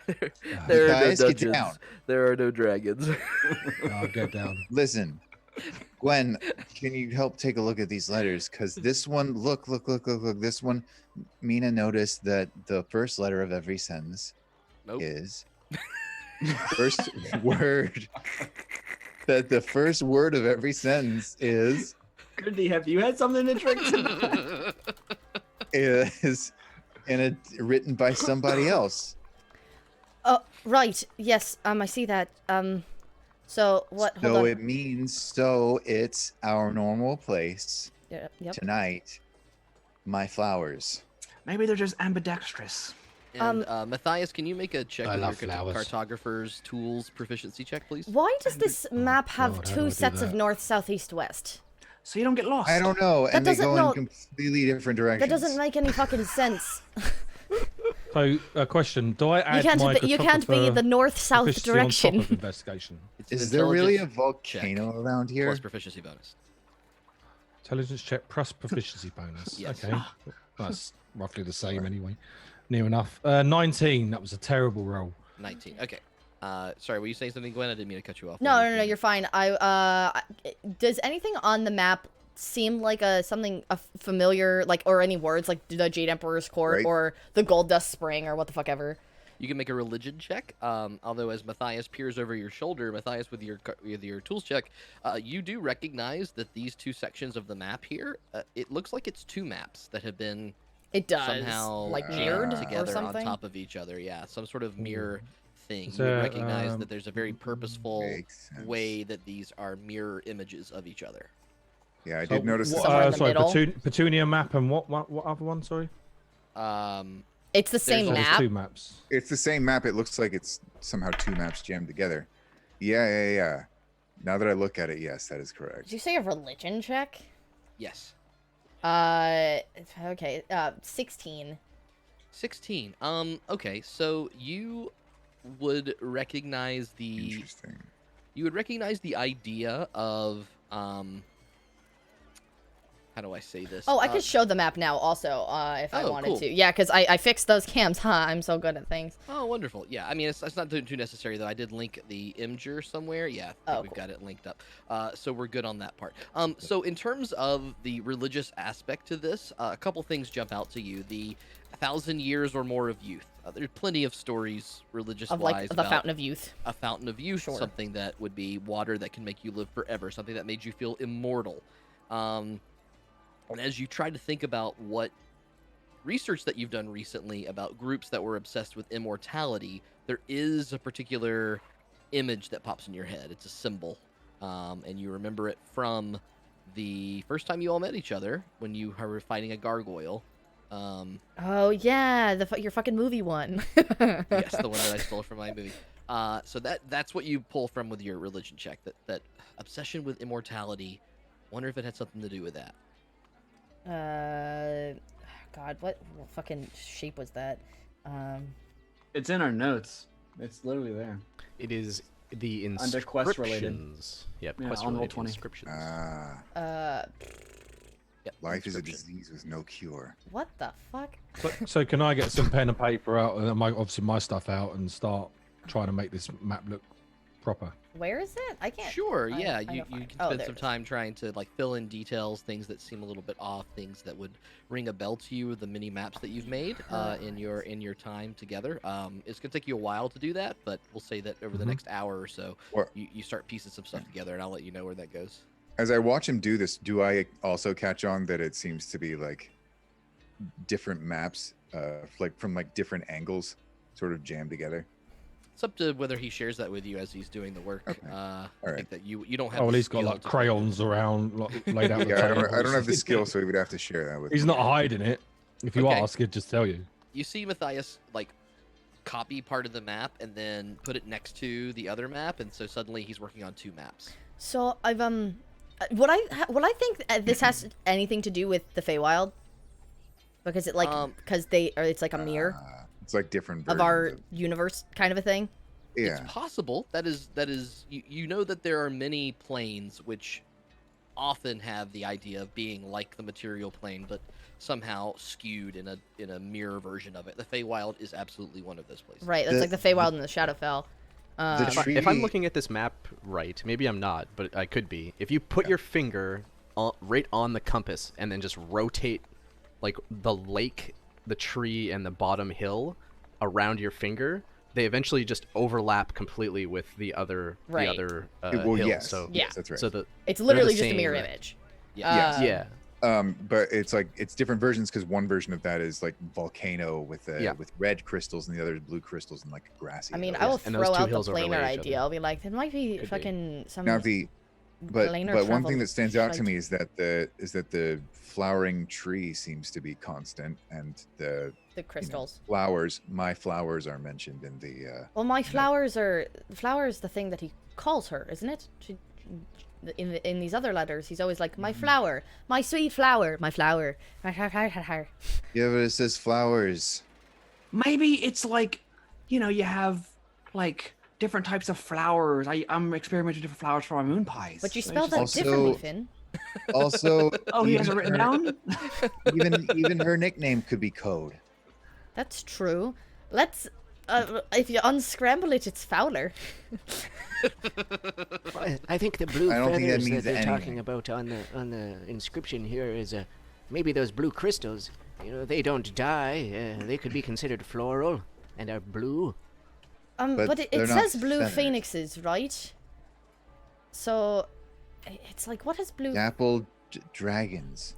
There are no Matthias, get dungeons. down. There are no dragons. I'll get down. Listen, Gwen, can you help take a look at these letters? Because this one, look. This one, Meena noticed that the first letter of every sentence Nope. is first word. That the first word of every sentence is Grendy, have you had something to drink tonight? written by somebody else. Oh, right. Yes. I see that. So what? Hold So on. it means it's our normal place Yep. tonight. My flowers. Maybe they're just ambidextrous. And Matthias, can you make a check I with love your flowers. cartographer's tools proficiency check, please? Why does this map have God, how do I two do sets of that? north, south, east, west? So you don't get lost. I don't know, That and they doesn't go know- in completely different directions. That doesn't make any fucking sense. So, a question: do I add my You can't be cartographer the north-south proficiency on top direction. of investigation? It's an Is there really a intelligence check volcano around here? plus proficiency bonus? Intelligence check plus proficiency bonus. Yes. Okay, that's roughly the same anyway. Near enough. 19. That was a terrible roll. 19. Okay. Sorry, were you saying something, Gwen? I didn't mean to cut you off. No, you're fine. Does anything on the map seem like something familiar, like, or any words like the Jade Emperor's Court Right. or the Gold Dust Spring or what the fuck ever? You can make a religion check. Although as Matthias peers over your shoulder, Matthias, with your tools check, you do recognize that these two sections of the map here, it looks like it's two maps that have been It does. somehow like jammed mirrored or together on something. top of each other. Yeah, some sort of mirror thing. Is You would there, recognize that there's a very purposeful Makes sense. way that these are mirror images of each other. Yeah, I So did notice what- that. Somewhere in the sorry, middle. Petunia map and what other one? Sorry. Um, It's the same There's There's map. 2 maps. It's the same map. It looks like it's somehow 2 maps jammed together. Yeah. Now that I look at it, yes, that is correct. Did you say a religion check? Yes. Okay. 16. 16. Okay, so you would recognize the Interesting. idea of how do I say this? Oh, I could show the map now also, if I Oh, wanted cool. to. Yeah, because I fixed those cams. I'm so good at things. Oh, wonderful. Yeah, I mean, it's not too necessary, though. I did link the Imgur somewhere. Yeah, I think we've Cool. got it linked up. So we're good on that part. So in terms of the religious aspect to this, a couple things jump out to you. The 1,000 years or more of youth. There's plenty of stories, religious-wise, Of like the about Fountain of Youth. a fountain of youth, Sure. something that would be water that can make you live forever, something that made you feel immortal. And as you try to think about what research that you've done recently about groups that were obsessed with immortality, there is a particular image that pops in your head. It's a symbol, and you remember it from the first time you all met each other when you were fighting a gargoyle. Oh yeah, your fucking movie one. Yes, the one that I stole from my movie. So that's what you pull from with your religion check. That obsession with immortality. Wonder if it had something to do with that. God, what fucking shape was that? It's in our notes. It's literally there. It is the Under quest related. inscriptions. Yep, Yeah, quest on related Roll20. inscriptions. Yep, Life is a inscription. disease with no cure. What the fuck? So can I get some pen and paper out, and obviously my stuff out, and start trying to make this map look proper? Where is it? I can't. Sure, I- yeah, I you know can fine. Oh, spend there some it is. time trying to like fill in details, things that seem a little bit off, things that would ring a bell to you, the mini maps that you've made in your time together. It's gonna take you a while to do that, but we'll say that over the next hour or so, What- you start piecing some stuff together, and I'll let you know where that goes. As I watch him do this, do I also catch on that it seems to be like different maps, like from like different angles, sort of jammed together? It's up to whether he shares that with you as he's doing the work. Okay. I right. think that you don't have. Oh, well, the he's got skill like to- crayons around, like, laid out. on the Yeah, I table. don't have the skill, so he would have to share that with He's me. not hiding it. If you Okay. ask, he'd just tell you. You see Matthias like copy part of the map and then put it next to the other map, and so suddenly he's working on 2 maps. So I've would I think this has anything to do with the Feywild? Because it like it's like a mirror It's like different of versions our universe kind of a thing. yeah. It's possible. That is you know that there are many planes which often have the idea of being like the material plane, but somehow skewed in a mirror version of it. The Feywild is absolutely one of those places. Right, that's The- like the Feywild and the Shadowfell. If I'm looking at this map right, maybe I'm not, but I could be. If you put your finger right on the compass and then just rotate, like the lake, the tree, and the bottom hill around your finger, they eventually just overlap completely with the other Right. Well, hill. yes, So Yeah. yes, that's right. so the It's they're literally the just a same, mirror right? image. Yeah. yeah. But it's like it's different versions because one version of that is like volcano with with red crystals and the other is blue crystals and like grassy. I mean, hill. I will And those throw two out the hills overlay planar each idea. other. I'll be like, there might be Could be. fucking some Now but planar one travel thing that stands out to site. me is that the flowering tree seems to be constant and the the crystals. my flowers are mentioned in the Well, my flowers are the thing that he calls her, isn't it? In these other letters, he's always like, my flower, my sweet flower, my flower. yeah, but it says flowers. Maybe it's like, you have like different types of flowers. I'm experimenting with different flowers for my moon pies. But you So spell it's that just- differently, Also- Finn. Also, Oh, he has it even written her- down? even her nickname could be code. That's true. Let's. If you unscramble it, it's Fowler. I think the blue I don't think that feathers that means they're anything. talking about on the inscription here is maybe those blue crystals. They don't die. They could be considered floral and are blue. But But it they're not says blue feathers. phoenixes, right? So, it's like, what is blue? Dappled dragons.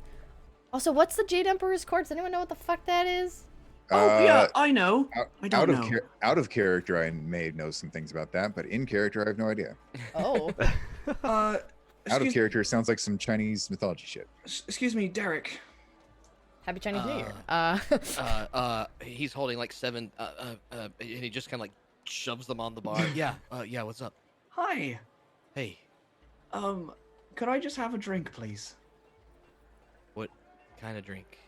Also, what's the Jade Emperor's Court? Does anyone know what the fuck that is? Oh, yeah, I know. Out, I don't know. Out of character, I may know some things about that, but in character, I have no idea. Oh. Out of Excuse, character sounds like some Chinese mythology shit. excuse me, Derek. Happy Chinese New Year. He's holding like 7, and he just kind of like shoves them on the bar. Yeah, yeah, what's up? Hi. Hey, Could I just have a drink, please? what kind of drink?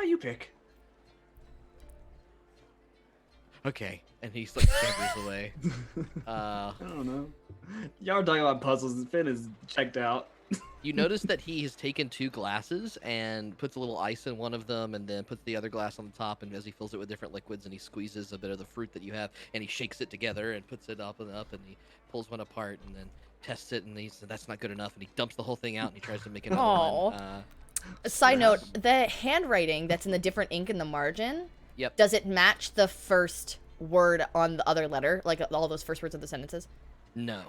You pick. Okay, and he's like scampers away. I don't know. Y'all are talking about puzzles. Finn is checked out. You notice that he has taken 2 glasses and puts a little ice in one of them, and then puts the other glass on the top, and as he fills it with different liquids, and he squeezes a bit of the fruit that you have, and he shakes it together and puts it up, and he pulls one apart, and then tests it, and he says that's not good enough, and he dumps the whole thing out, and he tries to make another one. Side note, the handwriting that's in the different ink in the margin, Yep. does it match the first word on the other letter? Like all those first words of the sentences? No.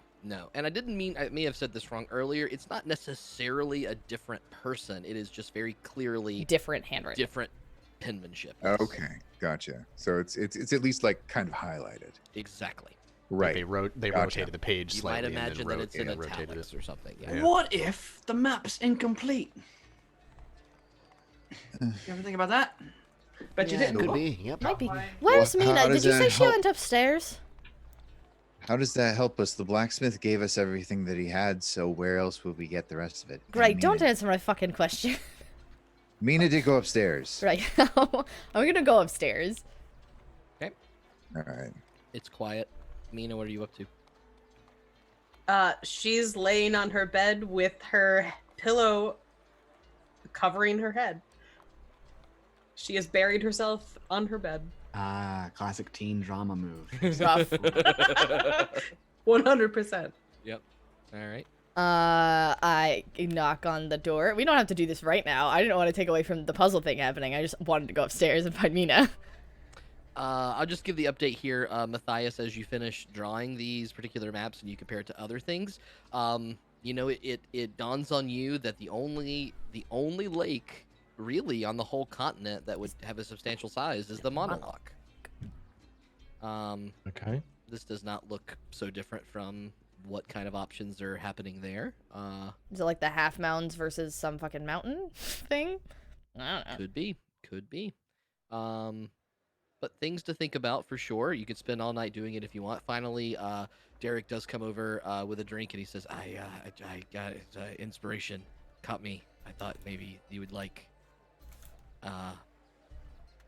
And I may have said this wrong earlier. It's not necessarily a different person. It is just very clearly different handwriting. Different penmanship. Okay, gotcha. So it's at least like kind of highlighted. Exactly. Right. They rotated the page You slightly. might imagine and then that it's in rotated italics it. or something. Yeah. What if the map's incomplete? You ever think about that? Bet you didn't. Could be. Yep. Might be. Where's Well, Meena? how Did does you that say she help? went upstairs? How does that help us? The blacksmith gave us everything that he had, so where else would we get the rest of it? Great, And don't Meena- answer my fucking question. Meena did go upstairs. Right now, I'm gonna go upstairs. Okay. All right. It's quiet. Meena, what are you up to? She's laying on her bed with her pillow covering her head. She has buried herself on her bed. Classic teen drama move. Rough. 100%. Yep. All right. I knock on the door. We don't have to do this right now. I didn't want to take away from the puzzle thing happening. I just wanted to go upstairs and find Meena. I'll just give the update here, Matthias, as you finish drawing these particular maps and you compare it to other things. You know, it dawns on you that the only lake really on the whole continent that would have a substantial size is the Monologue. Okay. This does not look so different from what kind of options are happening there. Is it like the half mountains versus some fucking mountain thing? I don't know. Could be. But things to think about for sure. You could spend all night doing it if you want. Finally, Derek does come over with a drink, and he says, I got inspiration. Caught me. I thought maybe you would like...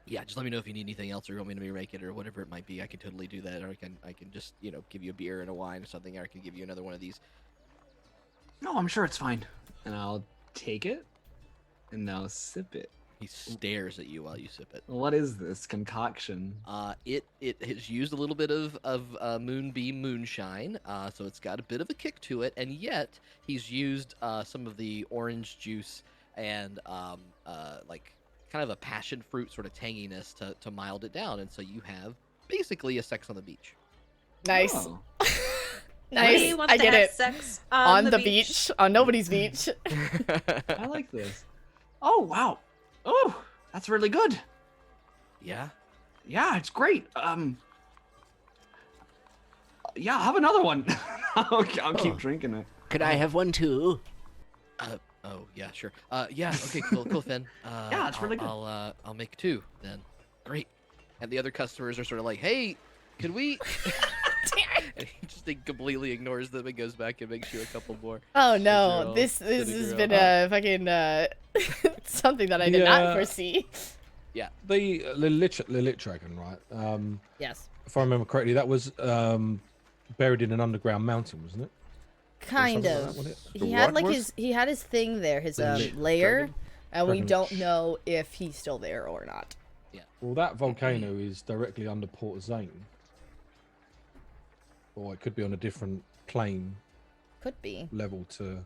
yeah, just let me know if you need anything else or you want me to remake it or whatever it might be. I can totally do that, or I can just, you know, give you a beer and a wine or something, or I can give you another one of these. No, I'm sure it's fine. And I'll take it, and I'll sip it. He stares at you while you sip it. What is this concoction? It has used a little bit of Moonbeam Moonshine, so it's got a bit of a kick to it, and yet he's used some of the orange juice and like kind of a passion fruit sort of tanginess to mild it down, and so you have basically a Sex on the Beach. Nice. Oh. Nice. We want I to get have it. sex On the beach. On nobody's beach. I like this. Oh, wow. Oh, that's really good. Yeah. Yeah, it's great. Yeah, I'll have another one. I'll keep drinking it. Could I have one too? Oh yeah, sure. Yeah. Okay. Cool, Finn. Yeah, it's really good. I'll make 2 then. Great. And the other customers are sort of like, hey, could we? And he just completely ignores them and goes back and makes you a couple more. Oh no, all this sitting has around. been a fucking something that I did not Yeah. foresee. Yeah. The Lilith Dragon, right? Yes. If I remember correctly, that was buried in an underground mountain, wasn't it? Kind something like of. that, wasn't it? The He had what like was? he had his thing there, his Lich lair, dragon? and we Dragon. don't know if he's still there or not. Well, that volcano is directly under Port Zane. Or it could be on a different plane Could be. level to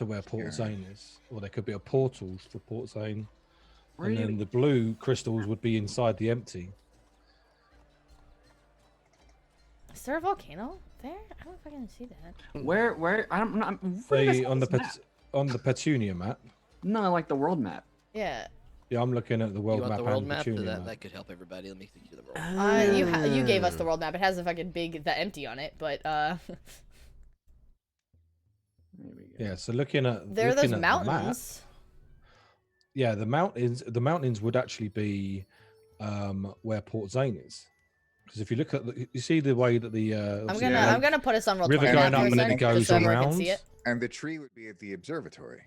where Port Sure. Zane is. Or there could be a portal for Port Zane. And Really? then the blue crystals would be inside the empty. Is there a volcano there? I don't fucking see that. Where? I'm not. Where do you guys They have on the this map? on the Petunia map. No, I like the world map. Yeah. Yeah, I'm looking at the world You want map the world and map? Petunia That map. that could help everybody. Let me think you the world. You gave us the world map. It has a fucking the empty on it, but There we go. Yeah, so looking at there are looking those at the map, mountains. yeah, the mountains would actually be where Port Zane is. Because if you look at you see the way that the I'm gonna put us on roll river 20 going now up for and a then it sec, just goes so everyone can around. see it. And the tree would be at the observatory.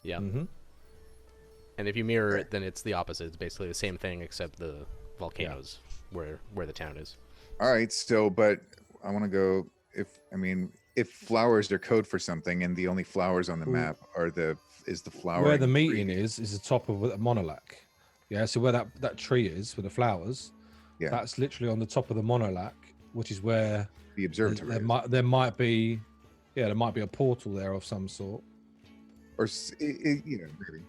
Yeah. Mm-hmm. And if you mirror it, then it's the opposite. It's basically the same thing, except the volcanoes where the town is. All right, so but I want to go. If flowers are code for something, and the only flowers on the map are the flower. Where the meeting is the top of the monolac. Yeah, so where that tree is with the flowers, Yeah. that's literally on the top of the monolac, which is where the observatory. there might be a portal there of some sort. Or maybe.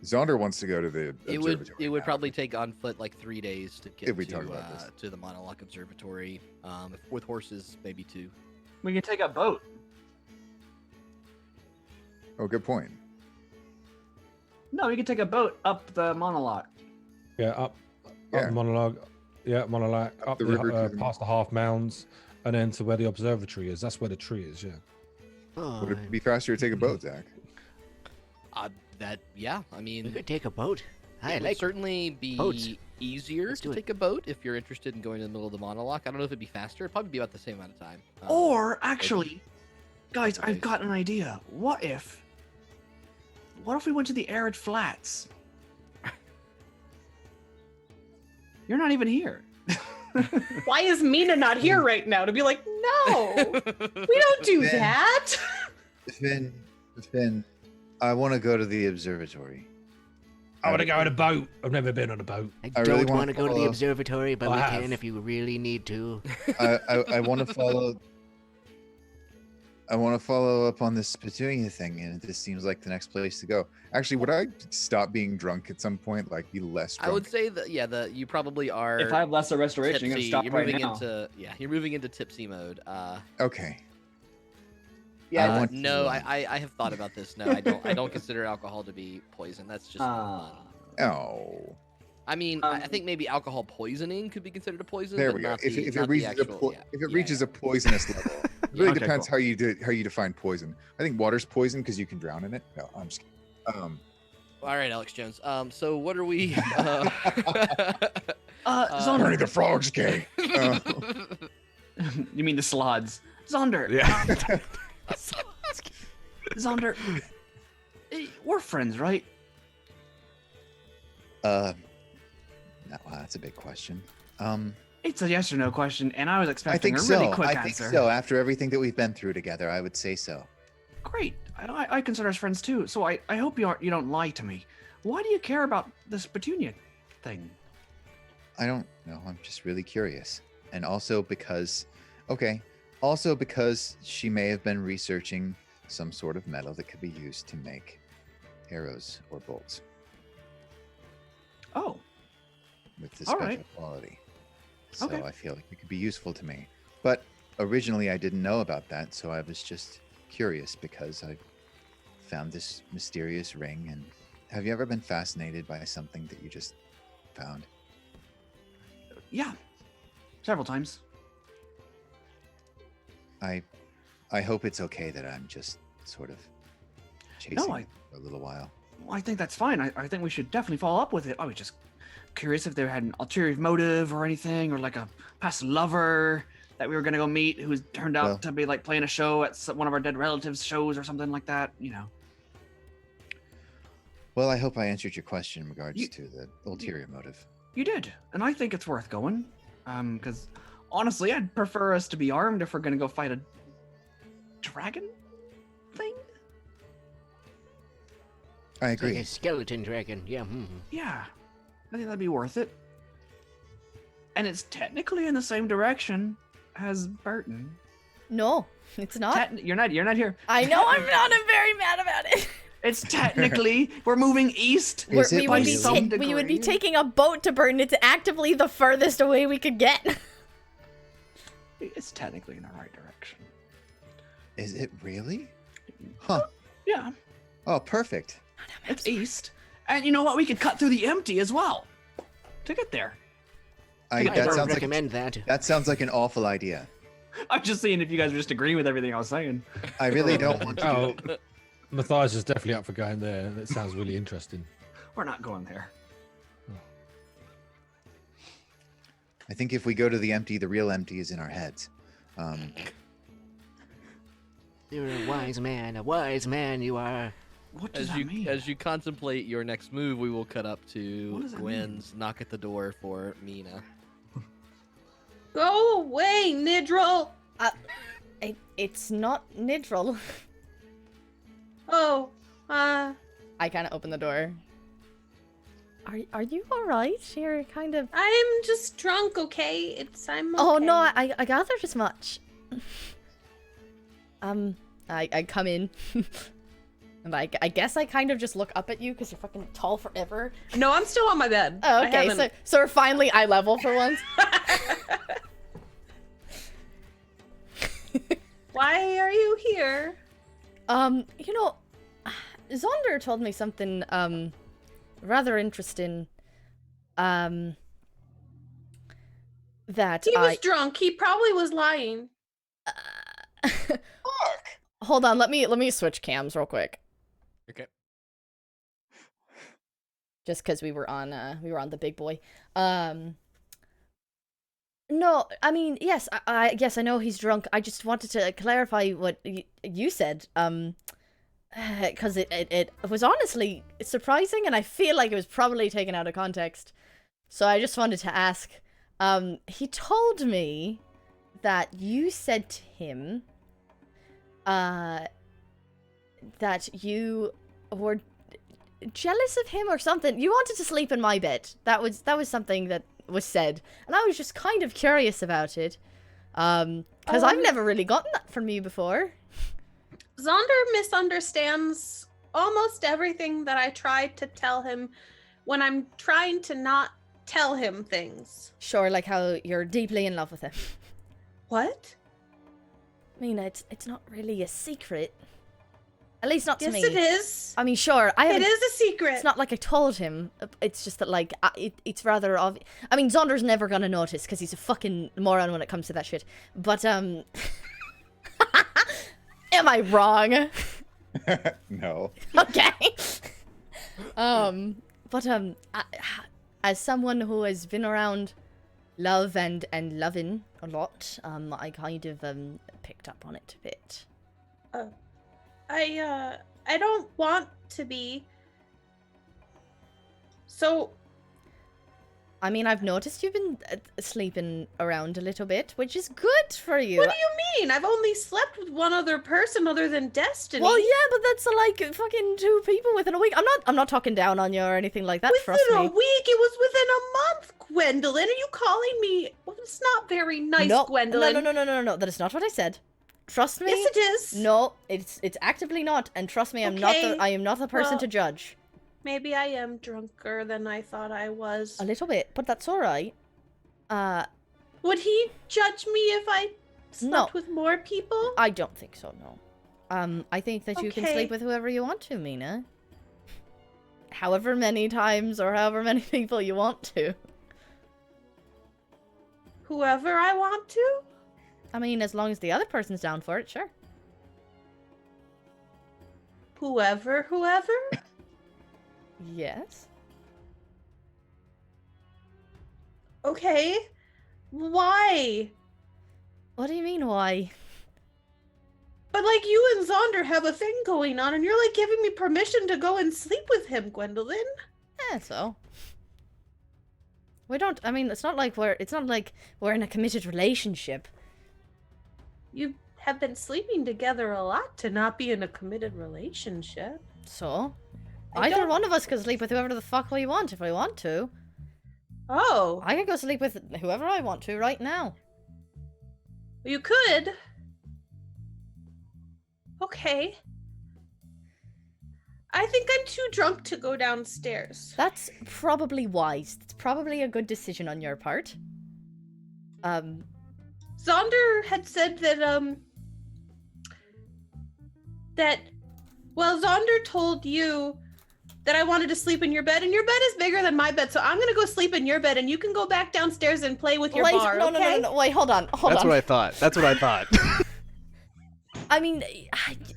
Zaunder wants to go to the observatory. It would probably take on foot like 3 days to get If we talk about this. to the Monolith Observatory. With horses, maybe 2. We can take a boat. Oh, good point. No, we can take a boat up the monologue. Yeah, up Yeah. the monologue. Yeah, monolac up the the river to the- past the half mounds, and then to where the observatory is. That's where the tree is. Yeah. Would it be faster to take a boat, Zach? I mean, We could take a boat. I it would like certainly be boats. easier Let's to do it. take a boat if you're interested in going to the middle of the Monolith. I don't know if it'd be faster. It'd probably be about the same amount of time. Or actually, guys, Okay. I've got an idea. What if we went to the arid flats? You're not even here. Why is Meena not here right now to be like, no, we don't do Then- that? Finn, I want to go to the observatory. I want to go on a boat. I've never been on a boat. I I don't really want wanna to go to the follow- observatory, but I we have. can if you really need to. I want to follow. I want to follow up on this Petunia thing, and this seems like the next place to go. Actually, would I stop being drunk at some point? Like, be less drunk? I would say that you probably are. If I have lesser restoration, you're tipsy. gonna stop You're right moving now. you're moving into tipsy mode. Okay. Yeah, I want No, to- I have thought about this. No, I don't consider alcohol to be poison. That's just fun. Oh. I mean, I think maybe alcohol poisoning could be considered a poison. There but we go. not If the- it not the reaches actual- if it reaches a poisonous level, it really Okay, depends cool. how you define poison. I think water's poison because you can drown in it. No, I'm just kidding. All right, Alex Jones. So what are we? Zaunder. Bernie the Frog's gay. You mean the slods? Zaunder. Yeah. Zaunder. We're friends, right? No, that's a big question. It's a yes or no question, and I was I expecting think a so. really quick I answer. think so. After everything that we've been through together, I would say so. Great. I consider us friends too. So I hope you don't lie to me. Why do you care about this Petunia thing? I don't know. I'm just really curious. And also because she may have been researching some sort of metal that could be used to make arrows or bolts Oh, with this All special right. quality. So Okay. I feel like it could be useful to me. But originally I didn't know about that, so I was just curious because I found this mysterious ring. And have you ever been fascinated by something that you just found? yeah. Several times. I hope it's okay that I'm just sort of chasing it for a little while. Well, I think that's fine. I think we should definitely follow up with it. I was just curious if they had an ulterior motive or anything, or like a past lover that we were gonna go meet who's turned out Well- to be like playing a show at one of our dead relatives' shows or something like that. You know. Well, I hope I answered your question in regards You- to the ulterior motive. You did, and I think it's worth going. Because honestly, I'd prefer us to be armed if we're gonna go fight a dragon thing. I It's like agree. a skeleton dragon. Yeah. Yeah, I think that'd be worth it. And it's technically in the same direction as Burton. No, it's not. You're not here. I know I'm not. I'm very mad about it. It's technically we're moving east. Is it We would, be really? some we would be degree. taking a boat to Burton. It's actively the furthest away we could get. It's technically in the right direction. Is it really? Huh. Yeah, Oh, perfect. it's east. And you know what? We could cut through the empty as well to get there. I That don't sounds like recommend that. that sounds like an awful idea. I'm just seeing if you guys are just agreeing with everything I was saying. I really don't want to. Oh, Matthias is definitely up for going there. That sounds really interesting. We're not going there. I think if we go to the empty, the real empty is in our heads. You're a wise man you are. What does that mean? As you contemplate your next move, we will cut up What to does that Gwen's knock at the door for Meena. Go away, Nidril! It's not Nidril. Oh, I kind of open the door. Are you alright? You're kind of... I'm just drunk, okay? I'm okay. Oh, no, I gathered as much. I come in. And I guess I kind of just look up at you because you're fucking tall forever. No, I'm still on my bed. Oh, okay, so we're finally eye level for once. Why are you here? You know, Zaunder told me something, rather interesting, that He was drunk. He probably was lying. Hold on, let me switch cams real quick. Okay. Just because we were on the big boy. No, I mean, yes, yes, I know he's drunk. I just wanted to clarify what you said. Because it was honestly surprising, and I feel like it was probably taken out of context. So I just wanted to ask. He told me that you said to him, that you were jealous of him or something. You wanted to sleep in my bed. That was something that was said, and I was just kind of curious about it, because I've never really gotten that from you before. Zaunder misunderstands almost everything that I tried to tell him when I'm trying to not tell him things. Sure, like how you're deeply in love with him. What? Meena, it's not really a secret. At least not to me. Yes, it is. I mean, sure, It is a secret. It's not like I told him. It's just that, like, it's rather obvious. I mean, Zonder's never gonna notice because he's a fucking moron when it comes to that shit. But, am I wrong? No. Okay. But, as someone who has been around love and loving a lot, I kind of, picked up on it a bit. I don't want to be. So, I mean, I've noticed you've been sleeping around a little bit, which is good for you. what do you mean? I've only slept with one other person other than Destiny. Well, yeah, but that's like fucking 2 people within a week. I'm not talking down on you or anything like that. Trust Within me. a week? It was within a month, Gwendolyn. Are you calling me? Well, it's not very nice, No, Gwendolyn. no. That is not what I said. Trust me. Yes, it is. No, it's actively not. And trust me, I am not the person to judge. Maybe I am drunker than I thought I was. A little bit, but that's all right. Would he judge me if I slept with more people? I don't think so. No. I think that you can Okay. sleep with whoever you want to, Meena. However many times or however many people you want to. Whoever I want to? I mean, as long as the other person's down for it, sure. Whoever? Yes. Okay. Why? What do you mean, why? But, like, you and Zaunder have a thing going on, and you're, like, giving me permission to go and sleep with him, Gwendolyn. Yeah, so. We don't, I mean, it's not like we're in a committed relationship. You have been sleeping together a lot to not be in a committed relationship. So? I Either don't- one of us could sleep with whoever the fuck we want if we want to. Oh. I could go sleep with whoever I want to right now. You could. Okay. I think I'm too drunk to go downstairs. That's probably wise. It's probably a good decision on your part. Zaunder had said that, Zaunder told you that I wanted to sleep in your bed, and your bed is bigger than my bed, so I'm gonna go sleep in your bed, and you can go back downstairs and play with your bar, okay? No, wait, hold on. That's what I thought. I mean,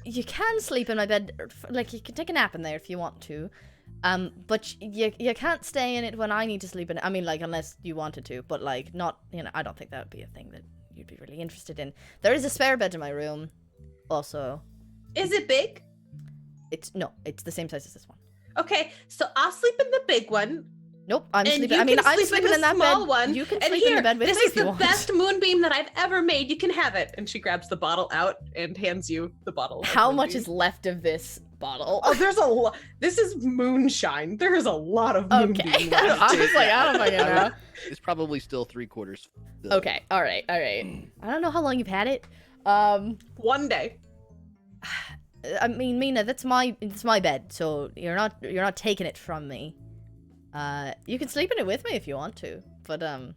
you can sleep in my bed. Like, you can take a nap in there if you want to. But you can't stay in it when I need to sleep in it. I mean, like, unless you wanted to. But, like, not, you know, I don't think that would be a thing that you'd be really interested in. There is a spare bed in my room, also. Is it big? It's the same size as this one. Okay, so I'll sleep in the big one. Nope, I'm And sleeping. you I mean, can I'm sleep sleeping in in the that small bed. one. You can And sleep in here, the bed with this me is if you the want. best moonbeam that I've ever made. You can have it. And she grabs the bottle out and hands you the bottle. of How much moonbeam. is left of this bottle? Oh, there's a lot. This is moonshine. There is a lot of moonbeam Okay. left. I was like, I don't fucking know. It's probably still 3/4 filled. Okay, all right. I don't know how long you've had it. 1 day. I mean, Meena, it's my bed, so you're not taking it from me. You can sleep in it with me if you want to, but I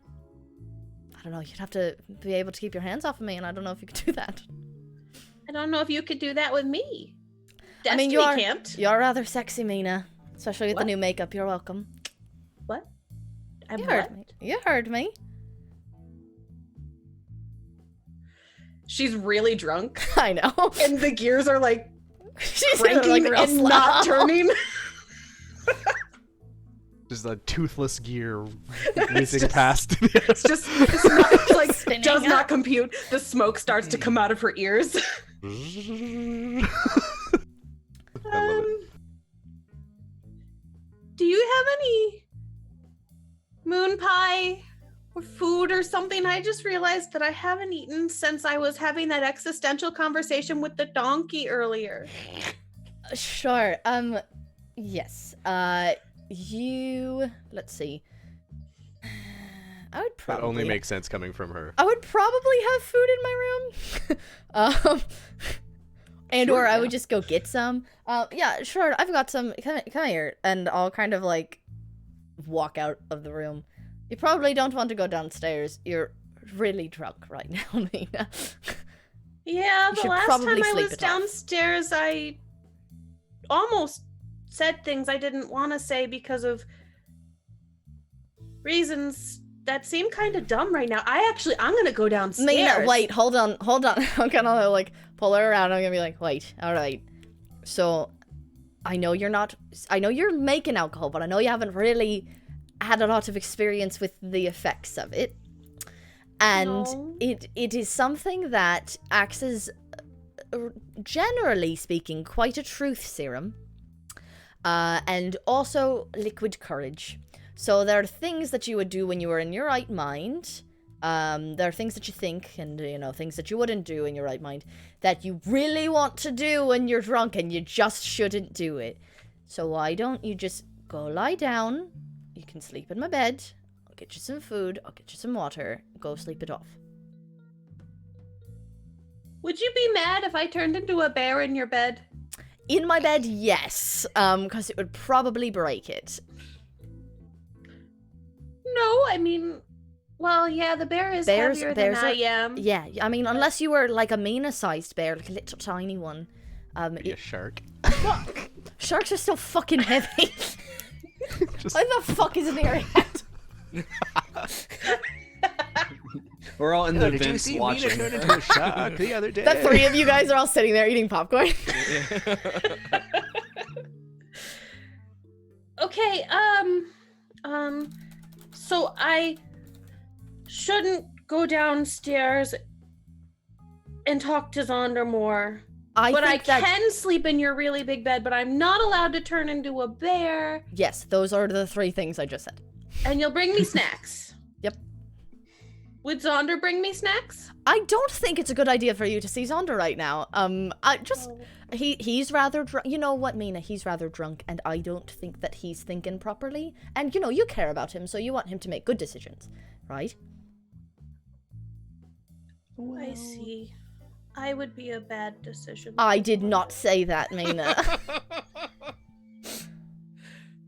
don't know. You'd have to be able to keep your hands off of me, and I don't know if you could do that. I don't know if you could do that with me. I mean, Destiny can't. you're rather sexy, Meena, especially with What? the new makeup. You're welcome. What? I'm You what? heard me. You heard me. She's really drunk, I know. and the gears are like She's cranking like real and not slow. turning. Just a toothless gear whizzing past. It's just it's not, it's like Spinning does up. not compute. The smoke starts to come out of her ears. I love it. Do you have any moon pie or food or something? I just realized that I haven't eaten since I was having that existential conversation with the donkey earlier. Sure. Yes. Let's see. I would That probably. only makes sense coming from her. I would probably have food in my room. And Sure, or I yeah. would just go get some. Yeah, sure. I've got some. Come here, and I'll kind of like walk out of the room. You probably don't want to go downstairs. You're really drunk right now, Meena. Yeah, You the should last probably time I sleep was it off. downstairs, I almost said things I didn't want to say because of reasons that seem kind of dumb right now. I'm gonna go downstairs. Meena, wait, hold on. I'm gonna like pull her around. I'm gonna be like, wait, all right. So, I know you're making alcohol, but I know you haven't really had a lot of experience with the effects of it. And No. it is something that acts as, generally speaking, quite a truth serum. And also liquid courage. So there are things that you would do when you were in your right mind. There are things that you think and, things that you wouldn't do in your right mind that you really want to do when you're drunk and you just shouldn't do it. So why don't you just go lie down? You can sleep in my bed. I'll get you some food. I'll get you some water. Go sleep it off. Would you be mad if I turned into a bear in your bed? In my bed, yes. Because it would probably break it. No, I mean, well, yeah, the bear is heavier than I am. Yeah, I mean, unless you were like a Meena-sized bear, like a little tiny one. Maybe a shark. Sharks are so fucking heavy. Why the fuck is Neriad? We're all in the Did you vents see watching. Meena turn into a shark the other day? The three of you guys are all sitting there eating popcorn. Okay, so I shouldn't go downstairs and talk to Zaunder more. But I can sleep in your really big bed, but I'm not allowed to turn into a bear. Yes, those are the three things I just said. And you'll bring me snacks. Yep. Would Zaunder bring me snacks? I don't think it's a good idea for you to see Zaunder right now. He's rather drunk. You know what, Meena? He's rather drunk, and I don't think that he's thinking properly. And, you care about him, so you want him to make good decisions, right? I see. I would be a bad decision. I did not say that, Meena.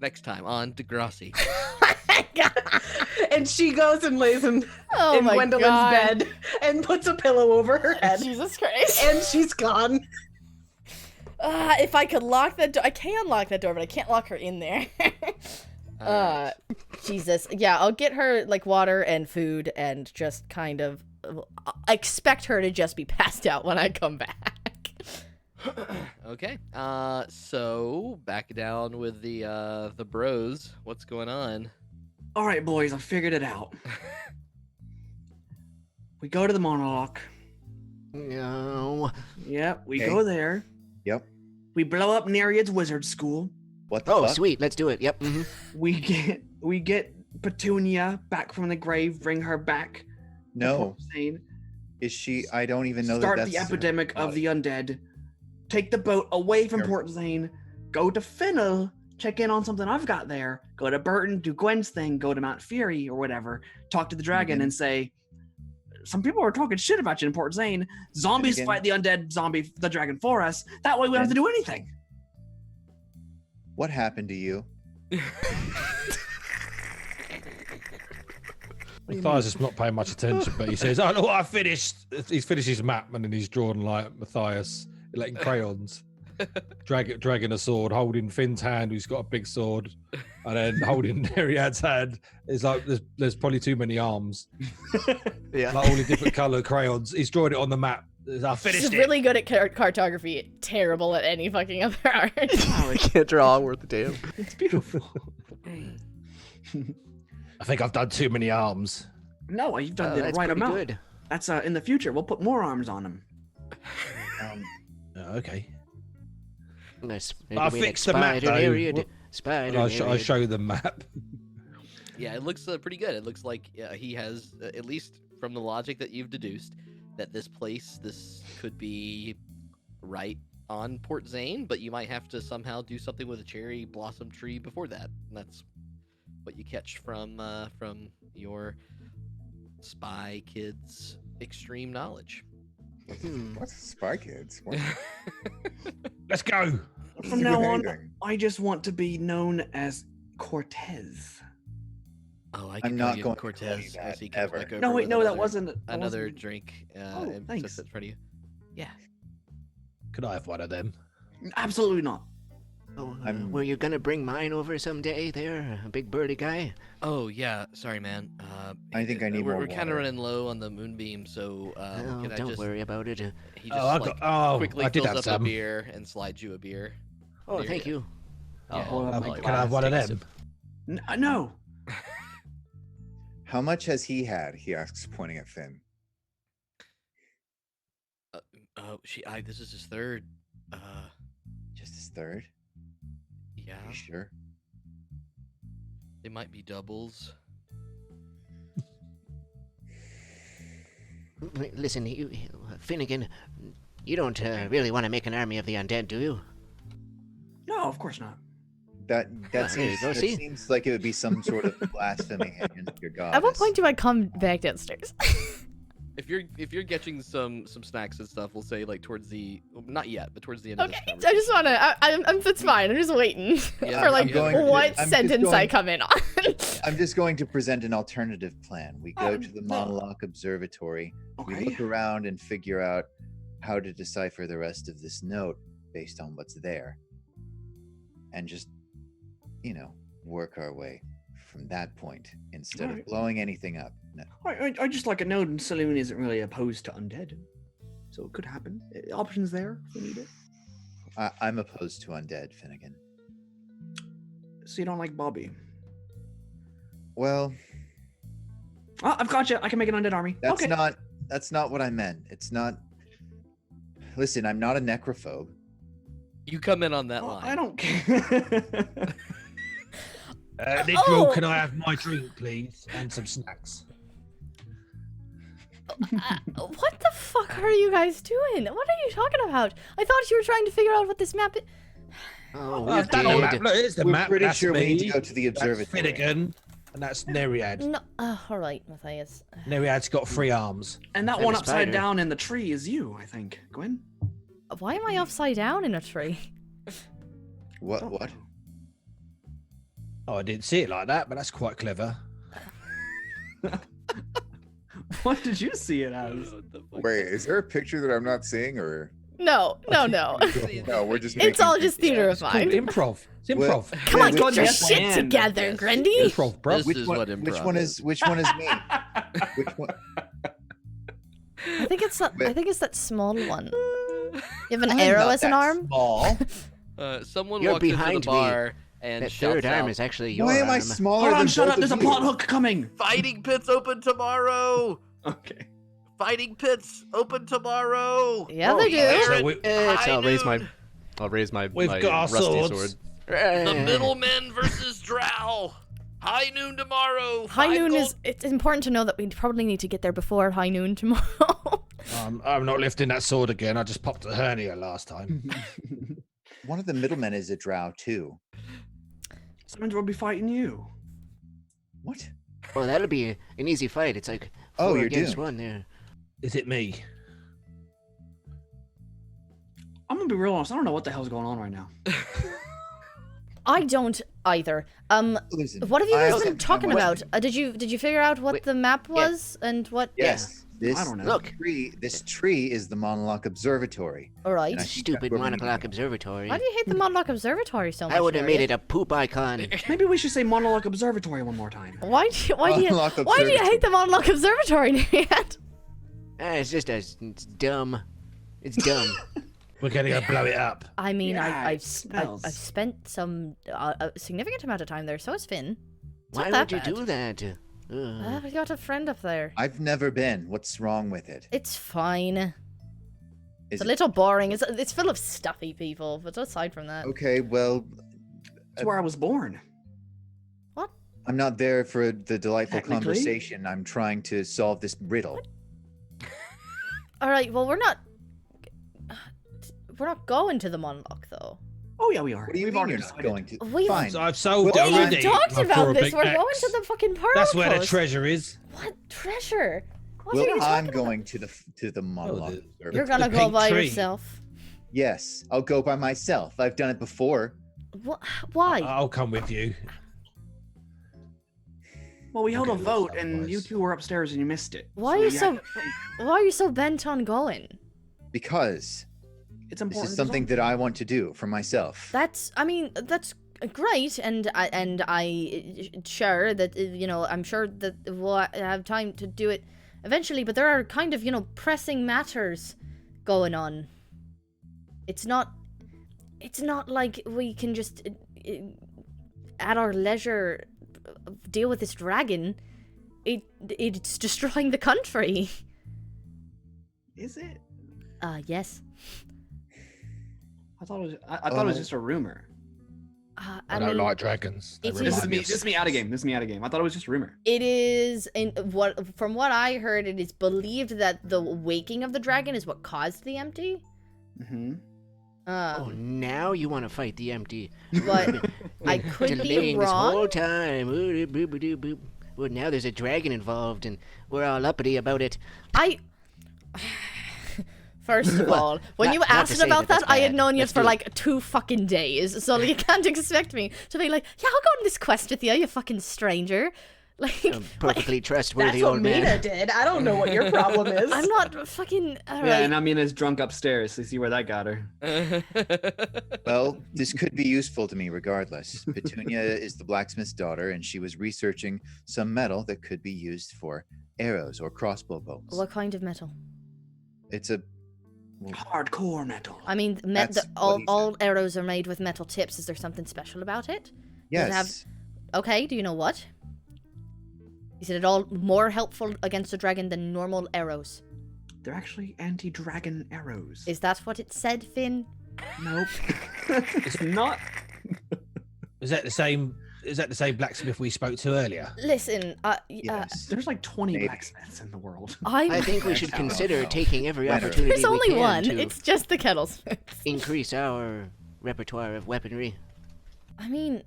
Next time on Degrassi. And she goes and lays in Oh my Gwendolyn's God. bed and puts a pillow over her head. Jesus Christ. And she's gone. If I could lock that door. I can lock that door, but I can't lock her in there. Jesus. Yeah, I'll get her, like, water and food and just kind of expect her to just be passed out when I come back. Okay. So back down with the bros. What's going on? All right, boys, I figured it out. We go to the monologue. No. Yep, we Okay. go there. Yep. We blow up Neriad's wizard school. What the Oh, fuck? sweet. Let's do it. Yep. Mm-hmm. We get Petunia back from the grave, bring her back. to No. Port Zane, Is she? I don't even know start that the that's epidemic of the undead. Take the boat away from Sure. Port Zane. Go to Fennel. Check in on something I've got there. Go to Burton. Do Gwen's thing. Go to Mount Fury or whatever. Talk to the dragon Mhm. and say, some people are talking shit about you in Port Zane. Zombies again- fight the undead the dragon for us. That way we don't have to do anything. What happened to you? Matthias is not paying much attention, but he says, "Oh, look, I finished." He's finished his map, and then he's drawn like Matthias, like crayons, dragging a sword, holding Finn's hand, who's got a big sword, and then holding Neriad's hand. It's like there's probably too many arms, Yeah. like all the different color crayons. He's drawn it on the map. I finished She's it. really good at cartography, terrible at any fucking other art. I can't draw worth a damn. It's beautiful. I think I've done too many arms. No, you've done the That's right pretty amount. good. That's in the future. We'll put more arms on him. Okay. Let's I fixed the map, though. And Spider I Neriad. show the map. Yeah, it looks pretty good. It looks like he has, at least from the logic that you've deduced, that this could be right on Port Zane, but you might have to somehow do something with a cherry blossom tree before that. And that's what you catch from your spy kids' extreme knowledge. Hmm. What's Spy Kids? What? Let's go. From now on, Anything. I just want to be known as Cortez. Oh, I I'm can not call you going to call Cortez you that, as he comes ever. back over No, wait, with no, that another- wasn't another wasn't- drink Oh, and thanks. sits in front of you. Yeah. Could I have one of them? Absolutely not. Oh, I'm- were you gonna bring mine over someday there, a big birdie guy? Oh yeah, sorry, man. I think I need we're more We're kind water. of running low on the moonbeam, so Oh, can I don't just? worry about it. He just I like quickly I did fills have up some. a beer and slides you a beer. Oh, There thank you you. Yeah, well, I'll my Can I have one of take a them? sip. No. How much has he had? He asks, pointing at Finn. This is his third. Just his third? Yeah, Are you sure? they might be doubles. Listen, Finnegan, you don't really want to make an army of the undead, do you? No, of course not. That There you seems, go, that see? seems like it would be some sort of blasphemy against your god. At what point do I come back downstairs? If you're getting some snacks and stuff, we'll say like towards the not yet, but towards the end of Okay, this I just wanna. I'm. It's fine. I'm just waiting Yeah, for like I'm going to- what I'm just sentence I going- come in on. I'm just going to present an alternative plan. We go to the no. Monologue Observatory. We Okay. look around and figure out how to decipher the rest of this note based on what's there. And just, work our way from that point instead of Alright. blowing anything up. No. I just like a note, and Saloon isn't really opposed to undead. So it could happen. Options there if we need it. I'm opposed to undead, Finnegan. So you don't like Bobby. Well, Oh, I've got you. I can make an undead army. that's okay. not what I meant. It's not. Listen, I'm not a necrophobe. You come in on that Oh, line. I don't care. Nidro, Oh. can I have my drink, please, and some snacks? What the fuck are you guys doing? What are you talking about? I thought you were trying to figure out what this map is. Oh, I've we done the map. did. Look, here's the We're map. pretty That's sure we need to me, go to the That's observatory. Finnegan, and that's Neriad. No. All right, Matthias. Neriad's got 3 arms. And that And one a upside spider. down in the tree is you, I think, Gwen. Why am I upside down in a tree? What? What? Oh, I didn't see it like that, but that's quite clever. What did you see it as? Wait, is there a picture that I'm not seeing, or No. no? We're just. It's all making- just theater of It's called mine. improv. It's improv. Come on, Yeah, get which your one- shit together, Yes. Grendy. Improv, bro. This Which is one? what Which improv one is. is? Which one is me? Which one? I think it's that small one. You have an I'm arrow not as an that arm? Small. Someone You're walks into the behind me. bar and That shouts third arm out, is actually your Why am I arm. smaller Hold on, than shut both up. There's a of plot you? hook coming. "Fighting pits open tomorrow! Okay. Fighting pits open tomorrow!" Yeah, they do. So Aaron, we, high I'll raise my We've my got our rusty swords. sword. the middlemen versus Drow. High noon tomorrow. High 5 noon gold- is. It's important to know that we probably need to get there before high noon tomorrow. I'm not lifting that sword again. I just popped a hernia last time. One of the middlemen is a drow too. Someone will be fighting you. What? Well, that'll be an easy fight. It's like Oh, 4 you're against doomed. 1 there. Is it me? I'm gonna be real honest. I don't know what the hell's going on right now. I don't either. Listen, What have you I guys also been have talking one about? thing. Did you figure out what Wait, the map yeah. was and what? Yes. This, I don't know. Look. This tree is the Monlock Observatory. All right. And I think Stupid that's where we need to monoclock go. observatory. Why do you hate the Monlock Observatory so much? I would have made Neriad? it a poop icon. Maybe we should say Monologue Observatory one more time. Why do you why do you Monlock hate the Monlock Observatory, Neriad? It's just it's dumb. It's dumb. We're going to go blow it up. I mean, Yeah, I've it I've spent some a significant amount of time there. So has Finn. It's Why not would that you bad. do that? Ugh. We got a friend up there. I've never been. What's wrong with it? It's fine. Is It's a it- little boring. It's full of stuffy people, but aside from that, Okay, well, That's where I was born. I'm not there for the delightful Technically. conversation. I'm trying to solve this riddle. all right. Well, we're not going to the Monlock though. Oh yeah, we are. What do you We've mean already you're not decided. going to? We've- Fine. So I've sold Well, it We've already. talked I threw about a this. big We're going X. to the fucking pearl That's where the coast. treasure is. What treasure? What are Well, you I'm talking about? going to the Monlock the- Observatory. You're gonna the go pink by tree. yourself. Yes, I'll go by myself. I've done it before. Why? I'll come with you. Well, we held a Okay, vote, that's and you nice. two were upstairs, and you missed it. Why are you yeah, so? Why are you so bent on going? Because It's this important. is something that I want to do for myself. That's great, and I sure that I'm sure that we'll have time to do it eventually. But there are kind of pressing matters going on. It's not like we can just at our leisure deal with this dragon. It's destroying the country. Is it? Yes. I thought it was. I thought it was just a rumor. I I don't mean, like dragons. They it is- This is remind me. me This is me out of game. This is me out of game. I thought it was just a rumor. it is from what I heard, it is believed that the waking of the dragon is what caused the empty. Mm-hmm. Oh, now you want to fight the empty. But I could be Delaying this whole wrong. time. Ooh, boop, boop, boop, boop. Well, now there's a dragon involved, and we're all uppity about it. First of all, when Not- you not to asked say about that that, that's I had bad. known you Let's for do it. like 2 fucking days, so you can't expect me to be like, yeah, I'll go on this quest with you, you fucking stranger. Like, Perfectly trustworthy That's what old man. Meena did. I don't know what your problem is. I'm not fucking. Alright. Yeah, and Amina's drunk upstairs. So you see where that got her. Well, this could be useful to me regardless. Petunia is the blacksmith's daughter, and she was researching some metal that could be used for arrows or crossbow bolts. What kind of metal? It's a Hardcore metal. I mean, That's what all he all arrows are made with metal tips. Is there something special about it? Does it have- yes. Okay, do you know what? Is it at all more helpful against a dragon than normal arrows? They're actually anti-dragon arrows. Is that what it said, Finn? Nope. It's not. Is that the same? Is that the same blacksmith we spoke to earlier? Listen, Yes. There's like 20 Maybe. blacksmiths in the world. I think we should I don't consider know. taking every Leonard. opportunity There's only we can one. to It's just the kettlesmith. increase our repertoire of weaponry. I mean,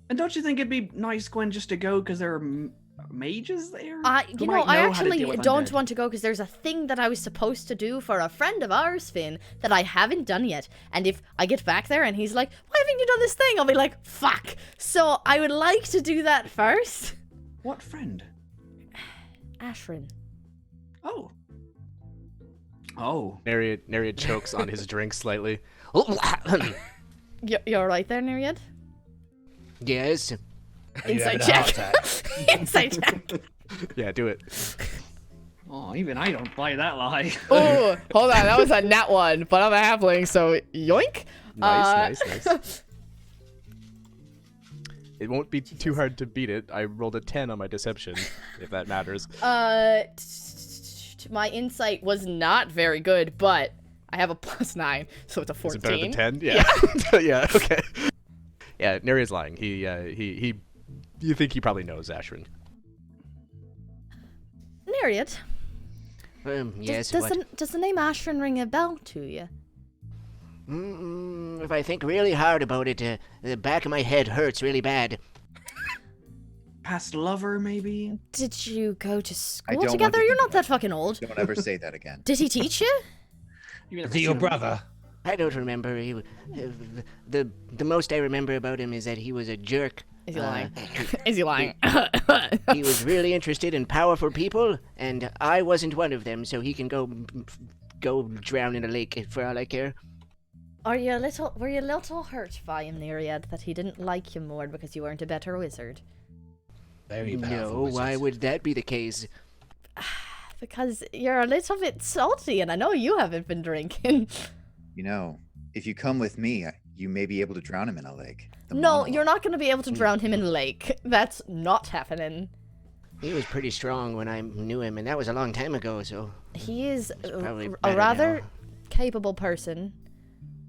And don't you think it'd be nice, Gwen, just to go because there are mages there? I who might I know how to actually deal with don't undead? want to go because there's a thing that I was supposed to do for a friend of ours, Finn, that I haven't done yet. And if I get back there and he's like, "Why haven't you done this thing?" I'll be like, "Fuck." So I would like to do that first. What friend? Ashrin. Oh. Oh. Neriad chokes on his drink slightly. You're right there, Neriad? Yes. Inside having a heart check. Inside check. Yeah, do it. Oh, even I don't buy that lie. Oh, hold on. That was a nat 1, but I'm a halfling, so yoink. Nice. It won't be too hard to beat it. I rolled a 10 on my deception, if that matters. My insight was not very good, but I have a +9, so it's a 14. Is it better than 10? Yeah. Yeah, okay. Yeah, Neriad's lying. You think he probably knows Ashrin. Neriad, Yes, does the name Ashrin ring a bell to you? If I think really hard about it, the back of my head hurts really bad. Past lover, maybe? Did you go to I school don't want together? to You're think not that fucking old. Don't ever say that again. Did he teach you? Is he your brother? I don't remember. The most I remember about him is that he was a jerk. Is he lying? Is he lying? He was really interested in powerful people, and I wasn't one of them, so he can go drown in a lake for all I care. Were you a little hurt by him, Neriad, that he didn't like you more because you weren't a better wizard? Very powerful No, wizard. why would that be the case? Because you're a little bit salty, and I know you haven't been drinking. You know, if you come with me, you may be able to drown him in a lake. The No, monologue. you're not going to be able to drown him in a lake. That's not happening. He was pretty strong when I knew him, and that was a long time ago, so... He is probably a better rather now. capable person.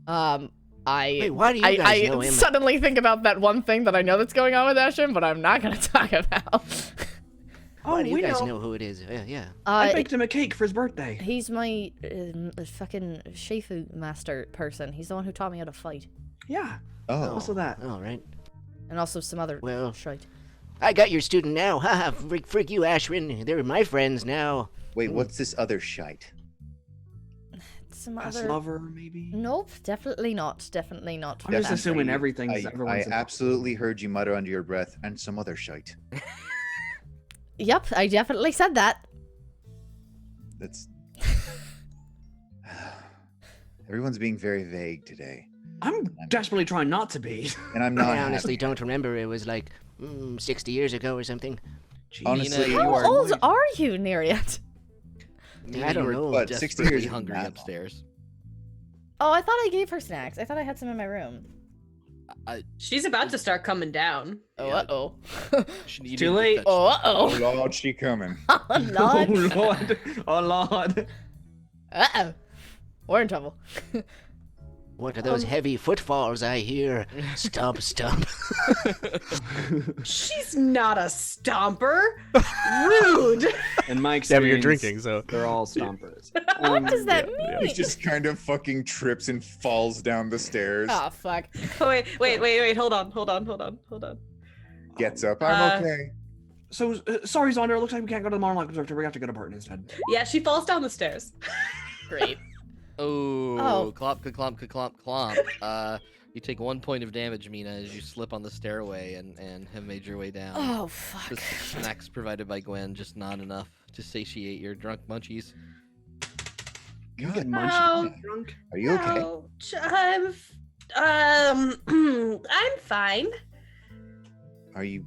Wait, why do you guys know him? Suddenly think about that one thing that I know that's going on with Ashton, but I'm not going to talk about. Why do you we guys know who it is? Yeah. I baked him a cake for his birthday. He's my fucking Shifu master person. He's the one who taught me how to fight. Yeah. Oh. Also that. All right. And also some other shite. I got your student now. Haha, frig you, Ashwin. They're my friends now. Wait, what's this other shite? Some Past other... lover, maybe? Nope, definitely not. Definitely not. I'm just That's- assuming everything's I everyone's. absolutely heard you mutter under your breath, and some other shite. Yep, I definitely said that. That's... Everyone's being very vague today. I'm desperately trying not to be. And I'm not I honestly happy. don't remember. It was like 60 years ago or something. Honestly, Meena, How you are old are you, Neriad? Meena, I don't you are know. But 60 desperately years hungry not upstairs. Oh, I thought I gave her snacks. I thought I had some in my room. She's about to start coming down. Oh, Yeah. uh-oh. You Too need to late. fetch- Oh, Oh uh-oh. Lord, she coming. Oh, Oh Lord. Lord. Oh Lord. Uh-oh. We're in trouble. What are those heavy footfalls I hear? Stomp, stomp. She's not a stomper. Rude. In my Yeah, experience, but you're drinking, so... they're all stompers. What does that mean? yeah. He just kind of fucking trips and falls down the stairs. Oh, fuck. Oh, wait. Hold on. Gets up. I'm Uh, okay. So, sorry, Zaunder. It looks like we can't go to the monologue observatory. We have to go to Barton instead. Yeah, she falls down the stairs. Great. Oh, Oh. clomp, clomp, clomp, clomp. You take 1 point of damage, Meena, as you slip on the stairway and have made your way down. Oh, fuck. The snacks provided by Gwen, just not enough to satiate your drunk munchies. You get God, munchy Oh. drunk. Are you okay? Ouch, I'm fine. Are you?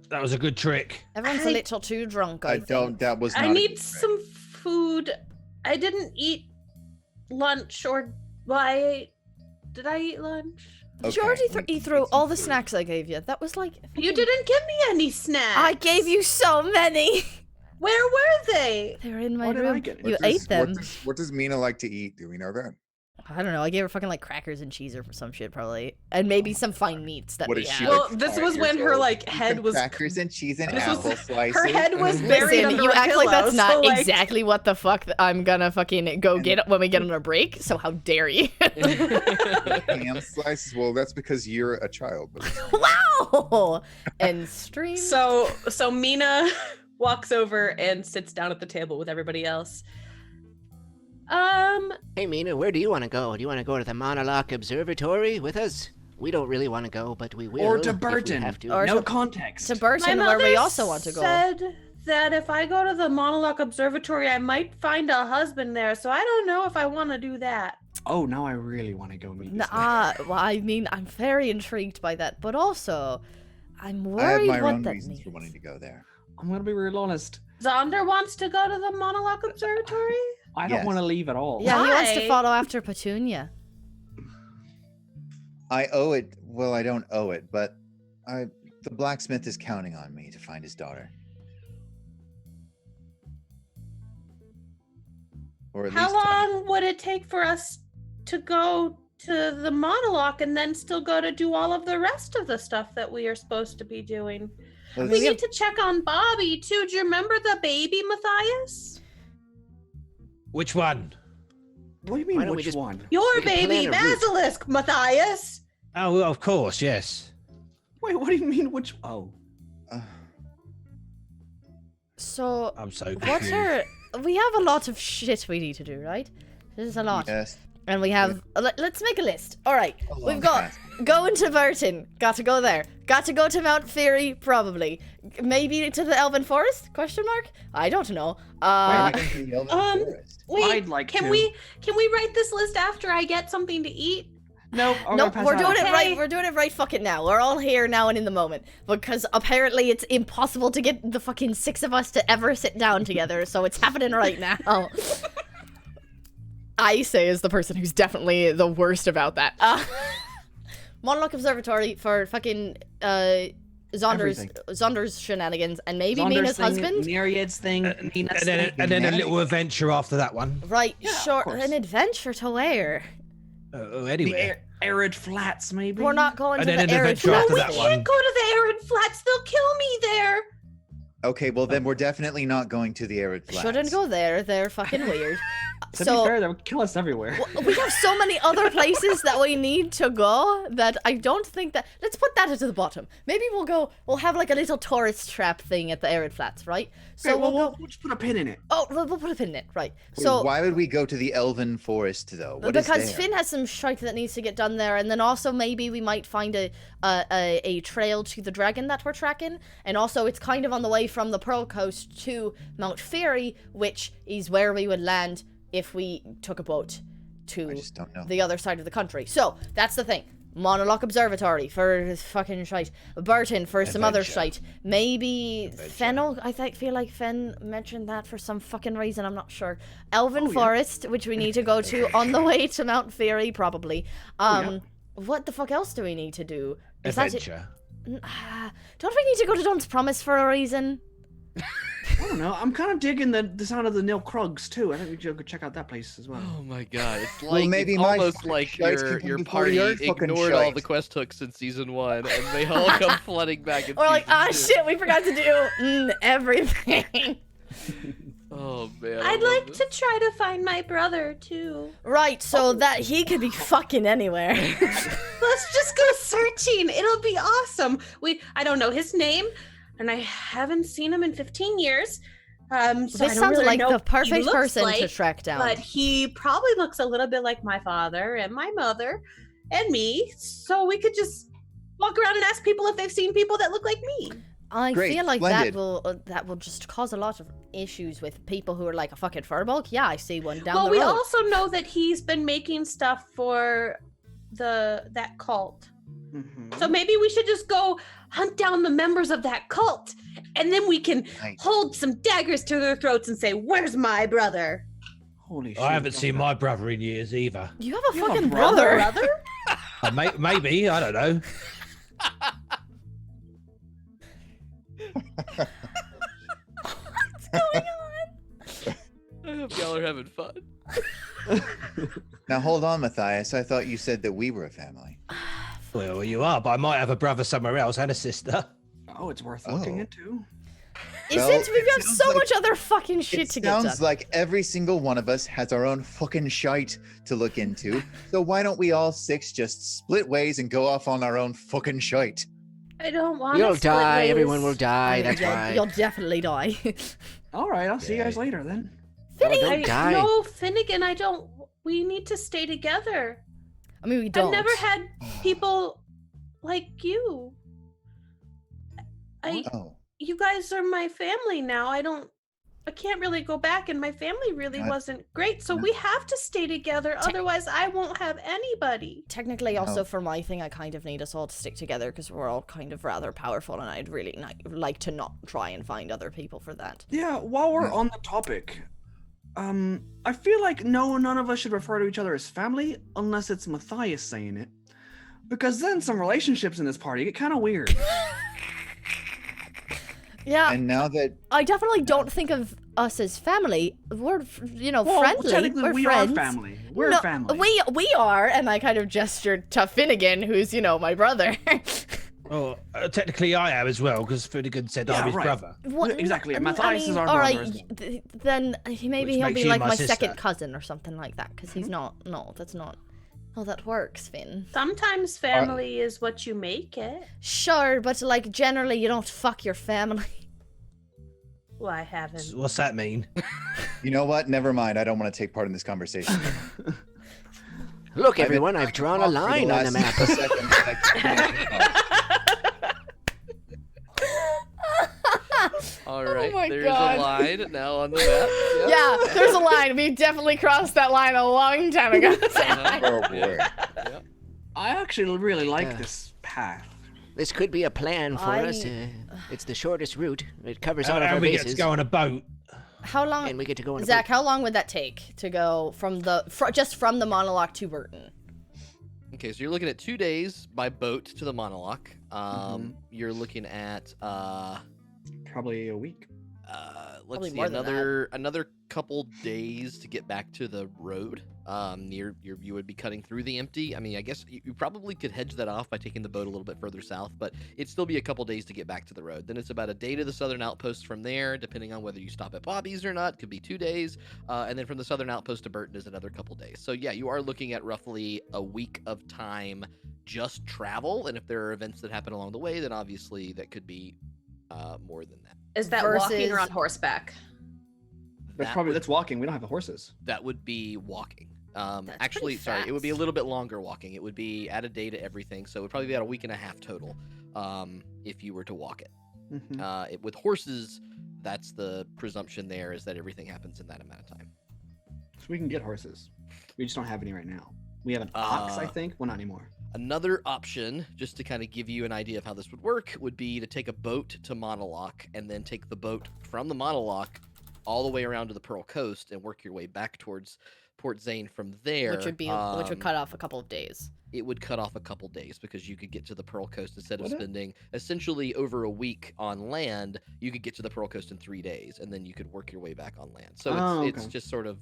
That was a good trick. Everyone's a little too drunk, I think. don't. That was. Not I a need good trick. some food. I didn't eat lunch, or why did I eat lunch? Did you Okay, already we eat can through get some all the food. snacks I gave you? That was like... You didn't give me any snacks. I gave you so many! Where were they? They were in my What did I room. get? You What does- ate them. What does Meena like to eat? Do we know that? I don't know. I gave her fucking like crackers and cheese or some shit probably, and maybe some fine meats that What we is she had. Well, like, this 5 was when years her old? like head was. Crackers and cheese and This was- apple slices. Her head was buried Listen, under you a act like that's pillow, not so, like- exactly what the fuck I'm gonna fucking go get when we get on a break. So how dare you? Ham slices. Well, that's because you're a child. But Wow! And stream. So Meena walks over and sits down at the table with everybody else. Hey, Meena, where do you want to go? Do you want to go to the Monarch Observatory with us? We don't really want to go, but we will. Or to if we Burton. have to. Or No to- context. to My Burton, mother where we also want to go. said that if I go to the Monologue Observatory, I might find a husband there. So I don't know if I want to do that. Oh, now I really want to go meet this guy. Nah, well, I mean, I'm very intrigued by that, but also, I'm I have worried my what own that reasons means. for wanting to go there. I'm gonna be real honest. Zaunder wants to go to the Monologue Observatory? I don't Yes. want to leave at all. Yeah, he wants to Why? follow after Petunia. I owe it. Well, I don't owe it, but the blacksmith is counting on me to find his daughter. Or at How least long would it take for us to go to the monologue and then still go to do all of the rest of the stuff that we are supposed to be doing? let's- We need to check on Bobby too. Do you remember the baby, Matthias? Which one? What do you Why mean, don't we which just- one? Your We can baby, plan a route. Basilisk, Matthias. Oh, well, of course, yes. Wait, what do you mean, which? Oh. uh, So, I'm so what's confused. we have a lot of shit we need to do, right? This is a lot. yes. And we have, let's make a list. All right, A long we've got task. going to Burton, got to go there. Got to go to Mount Fury, probably. Maybe to the Elven Forest? Question mark? I don't know. Why don't we go to the Elven Forest? Wait, I'd like can to. we write this list after I get something to eat? Nope. Nope, we're doing it Okay. right. We're doing it right fucking now. We're all here now and in the moment. Because apparently it's impossible to get the fucking 6 of us to ever sit down together, so it's happening right now. I say as the person who's definitely the worst about that. Monologue Observatory for fucking Everything. Zonder's shenanigans and maybe Zaunder's Mina's thing, husband. Neriad's thing, Meena's thing. And then a little adventure after that one. Right, Yeah, of sure. course. An adventure to where? The Anyway. arid flats, maybe. We're not going And to then the an arid adventure No, after we flats. that can't one. go to the arid flats. They'll kill me there. Okay, well then we're definitely not going to the arid flats. Shouldn't go there. They're fucking weird. To So be fair, they would kill us everywhere. we have so many other places that we need to go that I don't think that. Let's put that at the bottom. Maybe we'll have like a little tourist trap thing at the arid flats, right? So Okay, well, we'll go. we'll just put a pin in it. Oh, we'll put a pin in it, right? Wait, So why would we go to the Elven Forest though? What is because there? Finn has some shite that needs to get done there, and then also maybe we might find a trail to the dragon that we're tracking, and also it's kind of on the way from the Pearl Coast to Mount Fury, which is where we would land if we took a boat to I just don't know. the other side of the country. So that's the thing. Monologue Observatory for fucking shite. Burton for some other shite. Maybe Fennel. Feel like Fen mentioned that for some fucking reason. I'm not sure. Elven Oh, yeah. Forest, which we need to go to on the way to Mount Fury, probably. yeah. What the fuck else do we need to do? Is that it? Adventure. Don't we need to go to Dawn's Promise for a reason? I don't know. I'm kind of digging the sound of the Nil Krugs too. I think we should go check out that place as well. Oh my god, it's Well, like maybe it's my almost fucking like shites your can your come before party your fucking ignored all shite. the quest hooks in season 1 and they all come flooding back in Or like, season 2. shit, we forgot to do everything. Oh man. I'd like to try to find my brother too. Right, so that he could be fucking anywhere. Let's just go searching. It'll be awesome. I don't know his name, and I haven't seen him in 15 years. So I This don't sounds really like know the what he perfect looks person to like, track down. But he probably looks a little bit like my father and my mother and me. So we could just walk around and ask people if they've seen people that look like me. I Great, feel like splendid. that will just cause a lot of issues with people who are like a fucking furbulk. Yeah, I see one down Well, the we road. also know that he's been making stuff for that cult. Mhm. So maybe we should just go hunt down the members of that cult, and then we can Nice. hold some daggers to their throats and say, "Where's my brother?" Holy shit. I haven't seen my brother in years either. You have a You have a fucking brother? brother. Maybe, I don't know. What's going on? I hope y'all are having fun. Now hold on, Matthias. I thought you said that we were a family. Well, you are, but I might have a brother somewhere else and a sister. Oh, it's worth looking Oh. into. Is Well, it? We've it got sounds so like- much other fucking shit It to get done. sounds like every single one of us has our own fucking shite to look into. So why don't we all 6 just split ways and go off on our own fucking shite? I don't want. You'll die. Everyone will die. That's you'll, why. You'll definitely die. All right, I'll see you guys Yeah. later then. Finny, don't die. No, Finnegan, I don't. We need to stay together. I mean, we don't. I've never had people like you. Oh, You guys are my family now. I don't. I can't really go back, and my family really God. wasn't great, so we have to stay together. Otherwise, I won't have anybody. Technically, also for my thing, I kind of need us all to stick together because we're all kind of rather powerful, and I'd really like to not try and find other people for that. Yeah, while we're on the topic, I feel like none of us should refer to each other as family unless it's Matthias saying it. Because then some relationships in this party get kind of weird. Yeah, And now that I definitely don't think of us as family. We're, Well, friendly. technically We're we friends. are family. We're No, family. We are, and I kind of gestured to Finnegan, who's, my brother. Oh, technically I am as well, because Finnegan said Yeah, I'm his right. brother. What? Exactly, I Matthias is our all brother right, as well. then maybe Which he'll makes be you like my my sister. second cousin or something like that, because he's not. No, that's not. Oh, that works, Finn. Sometimes family is what you make it. Sure, but like generally, you don't fuck your family. Well, I haven't. What's that mean? you know what? Never mind. I don't want to take part in this conversation. Look, I've been everyone, I've drawn a for the line on the last map. second that I All right, my there's God. a line now on the map. Yep. Yeah, there's a line. We definitely crossed that line a long time ago. Uh-huh. Oh boy. Yep. I actually really like Yeah. this path. This could be a plan for us. It's the shortest route. It covers all of our And we get to bases. go on a boat. How long? And we get to go on a Zach, boat. how long would that take to go from just from the monologue to Burton? Okay, so you're looking at 2 days by boat to the monologue. You're looking at Probably a week. let's Probably see, more than another couple days to get back to the road. You would be cutting through the empty. I mean, I guess you probably could hedge that off by taking the boat a little bit further south, but it'd still be a couple days to get back to the road. Then it's about a day to the southern outpost from there, depending on whether you stop at Bobby's or not. Could be 2 days, and then from the southern outpost to Burton is another couple days. So yeah, you are looking at roughly a week of time just travel, and if there are events that happen along the way, then obviously that could be more than that. Is that walking or Versus- on horseback? That's walking. We don't have the horses. That would be walking. That's Actually, pretty sorry, it would be a fast. little bit longer walking. It would be add a day to everything, so it would probably be about a week and a half total if you were to walk it. With horses, that's the presumption there is that everything happens in that amount of time. So we can get horses. We just don't have any right now. We have an ox, I think. Well, not anymore. Another option, just to kind of give you an idea of how this would work, would be to take a boat to Monoloch and then take the boat from the Monoloch all the way around to the Pearl Coast and work your way back towards Port Zane from there. Which would cut off a couple of days. It would cut off a couple days because you could get to the Pearl Coast instead of spending essentially over a week on land. You could get to the Pearl Coast in 3 days, and then you could work your way back on land. So it's just sort of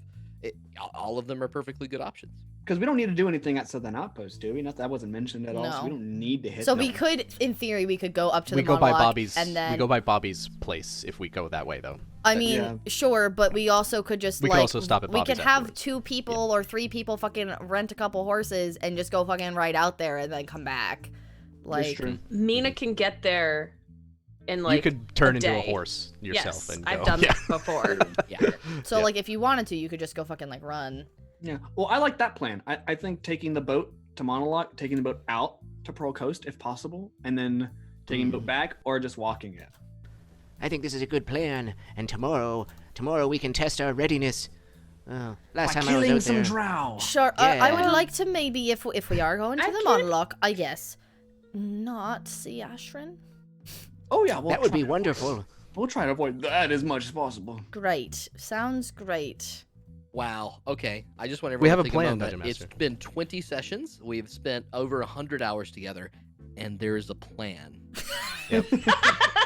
all of them are perfectly good options. Because we don't need to do anything at Southern Outpost, do we? That wasn't mentioned at all, so we No. don't need to hit So them. we could, in theory, we could go up to We the go by monologue Bobby's. and then We go by Bobby's place if we go that way, though. I mean, Yeah. sure, but we also could just We could also stop at we Bobby's could have afterwards. 2 people or 3 people fucking rent a couple horses and just go fucking right out there and then come back. Like, true. Meena can get there in like you could turn into a day. horse yourself Yes, and go. I've done Yeah. that before. Yeah. so Yeah. like if you wanted to, you could just go fucking like run. Yeah. Well, I like that plan. I think taking the boat to Monoloch, taking the boat out to Pearl Coast if possible, and then taking the boat back, or just walking it. I think this is a good plan. And tomorrow we can test our readiness. Oh, last By time I was killing out some there. drow. Sure, I would Yeah. like to maybe if we are going to I the can't- monologue, I guess, not see Ashrin. Oh yeah, we'll That would try be to- wonderful. We'll try to avoid that as much as possible. Great, sounds great. Wow. Okay. I just want everyone We have to a take plan, moment. Dungeon It's Master. been 20 sessions. We've spent over 100 hours together, and there's a plan.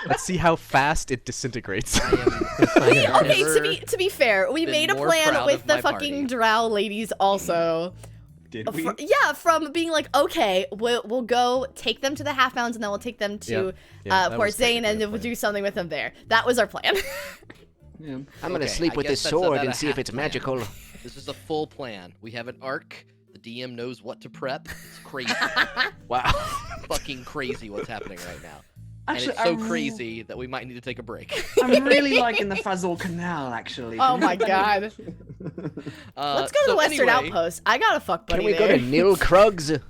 Let's see how fast it disintegrates. I am Okay, never- to be fair, we been made a more plan proud with of the my fucking party. drow ladies also. Did we? Yeah, from being like, okay, we'll go take them to the Half Mounds and then we'll take them to Yeah, that Port was Zane and technically then a we'll plan. do something with them there. That was our plan. Yeah. I'm gonna Okay, sleep I with guess this that's sword about and a see if half it's plan. magical. This is a full plan. We have an arc. The DM knows what to prep. It's crazy. Wow. Fucking crazy what's happening right now. Actually, and it's so I'm- crazy that we might need to take a break. I'm really liking the Fazul Canal, actually. Oh my god. Let's go to the Western anyway, Outpost. I got a fuck buddy Can we there. go to Nil Krugs?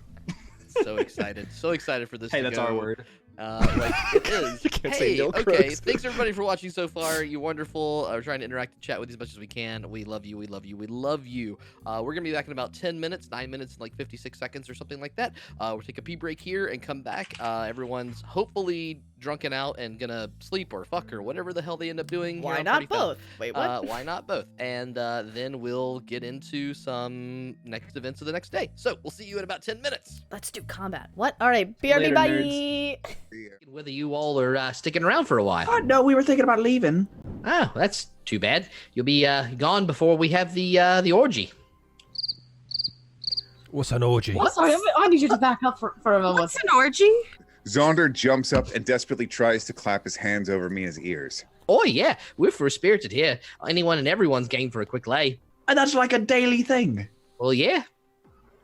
So excited. So excited for this Hey, to that's go. our word. Like it is. You can't say Hey, no, okay. Crooks. Thanks everybody for watching so far. You're wonderful. We're trying to interact and chat with you as much as we can. We love you. We love you. We love you. We're gonna be back in about 10 minutes, 9 minutes, and like 56 seconds or something like that. We'll take a pee break here and come back. Everyone's hopefully drunken out and gonna sleep or fuck or whatever the hell they end up doing. Why here on not Party Foul. both? Wait, what? Why not both? And then we'll get into some next events of the next day. So we'll see you in about 10 minutes. Let's do combat. What? All right. BRB, Later, bye. nerds. Whether you all are sticking around for a while. Oh, no, we were thinking about leaving. Oh, that's too bad. You'll be gone before we have the orgy. What's an orgy? What? Sorry, I need you to back up for a moment. What's an orgy? Zaunder jumps up and desperately tries to clap his hands over Mina's ears. Oh yeah, we're free-spirited here. Anyone and everyone's game for a quick lay. And that's like a daily thing. Well, yeah.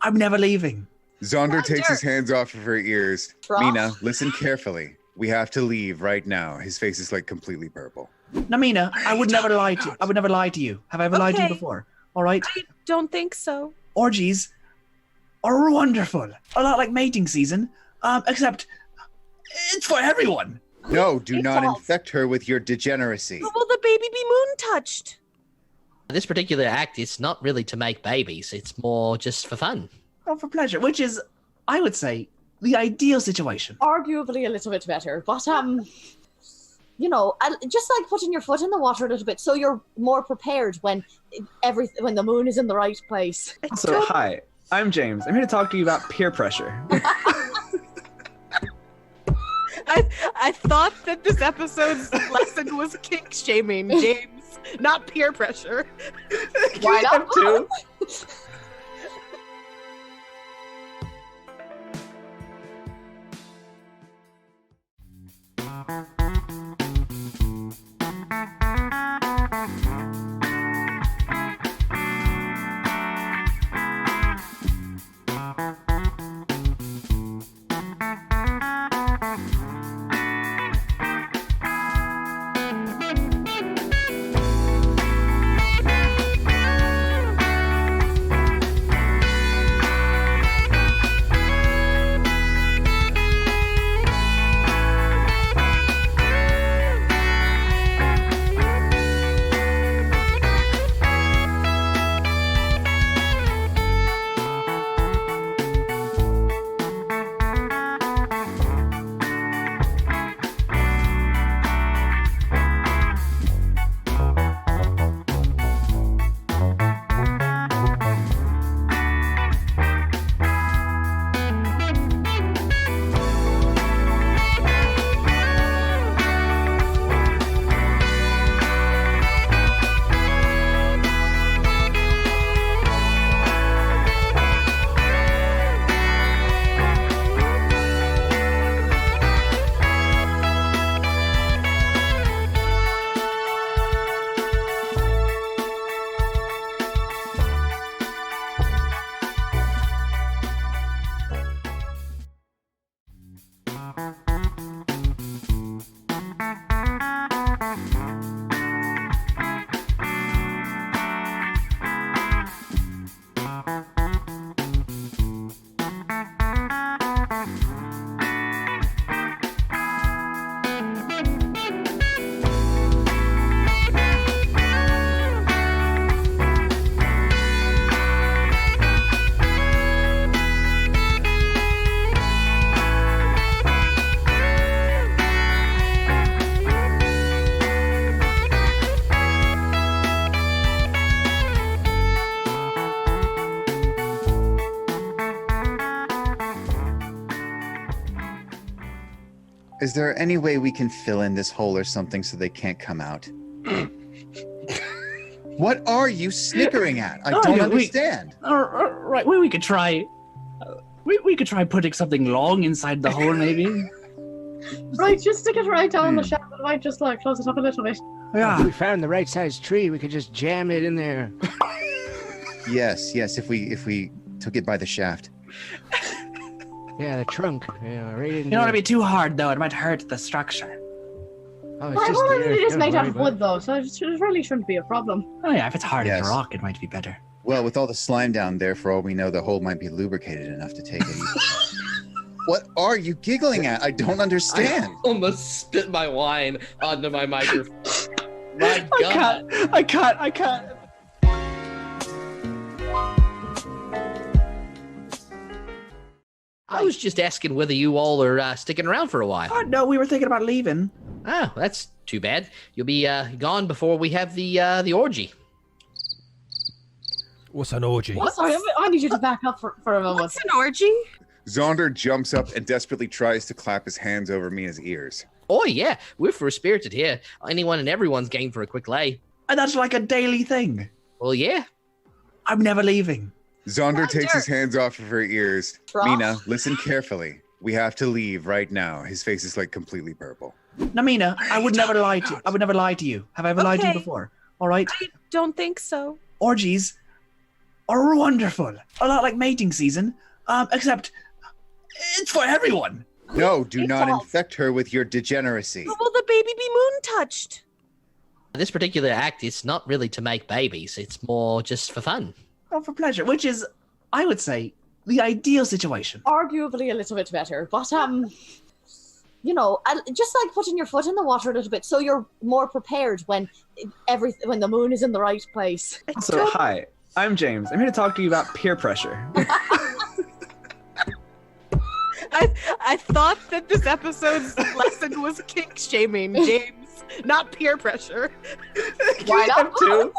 I'm never leaving. Zaunder takes his hands off of her ears. Trough. Mina, listen carefully. We have to leave right now. His face is like completely purple. Namina, I would never lie to you. I would never lie to you. Have I ever lied to you Okay. before? All right? I don't think so. Orgies are wonderful. A lot like mating season, except it's for everyone. No, do It's not false. infect her with your degeneracy. How will the baby be moon touched? This particular act is not really to make babies. It's more just for fun. Oh, for pleasure, which is, I would say, the ideal situation. Arguably a little bit better, but you know, just like putting your foot in the water a little bit, so you're more prepared when when the moon is in the right place. So, hi, I'm James. I'm here to talk to you about peer pressure. I thought that this episode's lesson was kink shaming, James, not peer pressure. Why not? Too? Is there any way we can fill in this hole or something so they can't come out? What are you snickering at? I don't understand. Right, we could try. We could try putting something long inside the hole, maybe. Right, just stick it right down the shaft. It might just like close it up a little bit. Yeah. If we found the right size tree, we could just jam it in there. Yes, if we took it by the shaft. Yeah, the trunk. Yeah, right in You don't want to be too hard, though. It might hurt the structure. Oh, Well, just it is don't made out worry of about wood, though, so it really shouldn't be a problem. Oh, yeah, if it's hard as Yes. a rock, it might be better. Well, with all the slime down there, for all we know, the hole might be lubricated enough to take it. What are you giggling at? I don't understand. I almost spit my wine onto my microphone. My God. I can't. I was just asking whether you all are sticking around for a while. Oh, no, we were thinking about leaving. Oh, that's too bad. You'll be gone before we have the orgy. What's an orgy? What? Sorry, I need you to back up for a moment. What's an orgy? Zaunder jumps up and desperately tries to clap his hands over Mina's ears. Oh, yeah. We're free-spirited here. Anyone and everyone's game for a quick lay. And that's like a daily thing. Well, yeah. I'm never leaving. Zaunder takes his hands off of her ears. Meena, listen carefully. We have to leave right now. His face is like completely purple. Now, Meena, I would never lie to you. I would never lie to you. Have I ever lied to you Okay. before? All right? I don't think so. Orgies are wonderful. A lot like mating season, except it's for everyone. No, do not infect her with your degeneracy. But will the baby be moon touched? This particular act is not really to make babies. It's more just for fun. Oh, for pleasure, which is, I would say, the ideal situation. Arguably a little bit better, but you know, just like putting your foot in the water a little bit, so you're more prepared when when the moon is in the right place. So, hi, I'm James. I'm here to talk to you about peer pressure. I thought that this episode's lesson was kink shaming, James, not peer pressure. Why not? Too?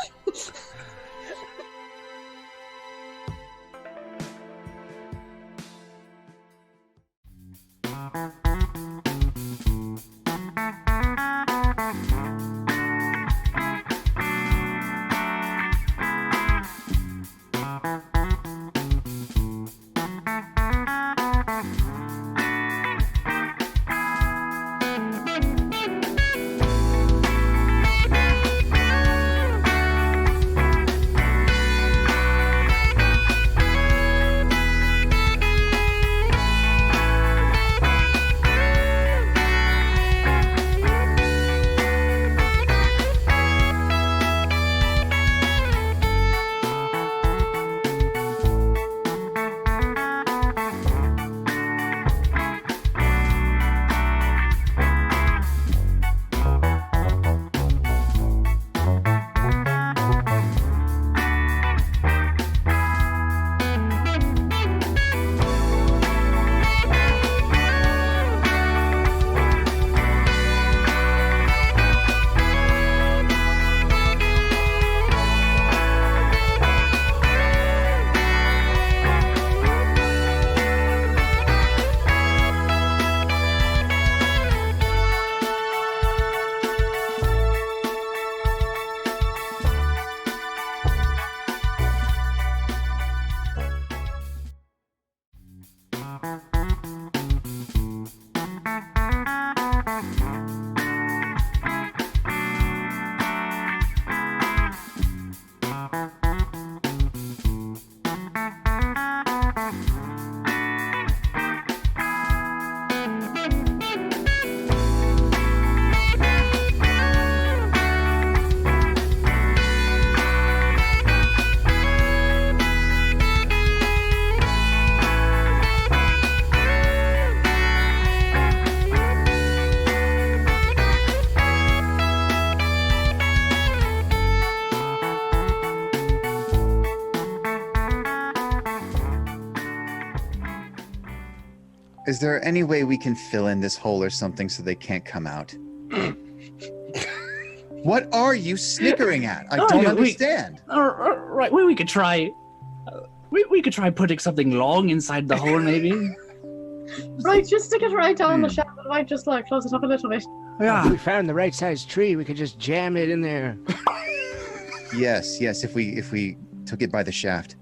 Is there any way we can fill in this hole or something so they can't come out? What are you snickering at? I don't understand. Right, we could try. We could try putting something long inside the hole, maybe. Right, just stick it right down the shaft. It might just like close it up a little bit. If we found the right size tree, we could just jam it in there. Yes, if we took it by the shaft.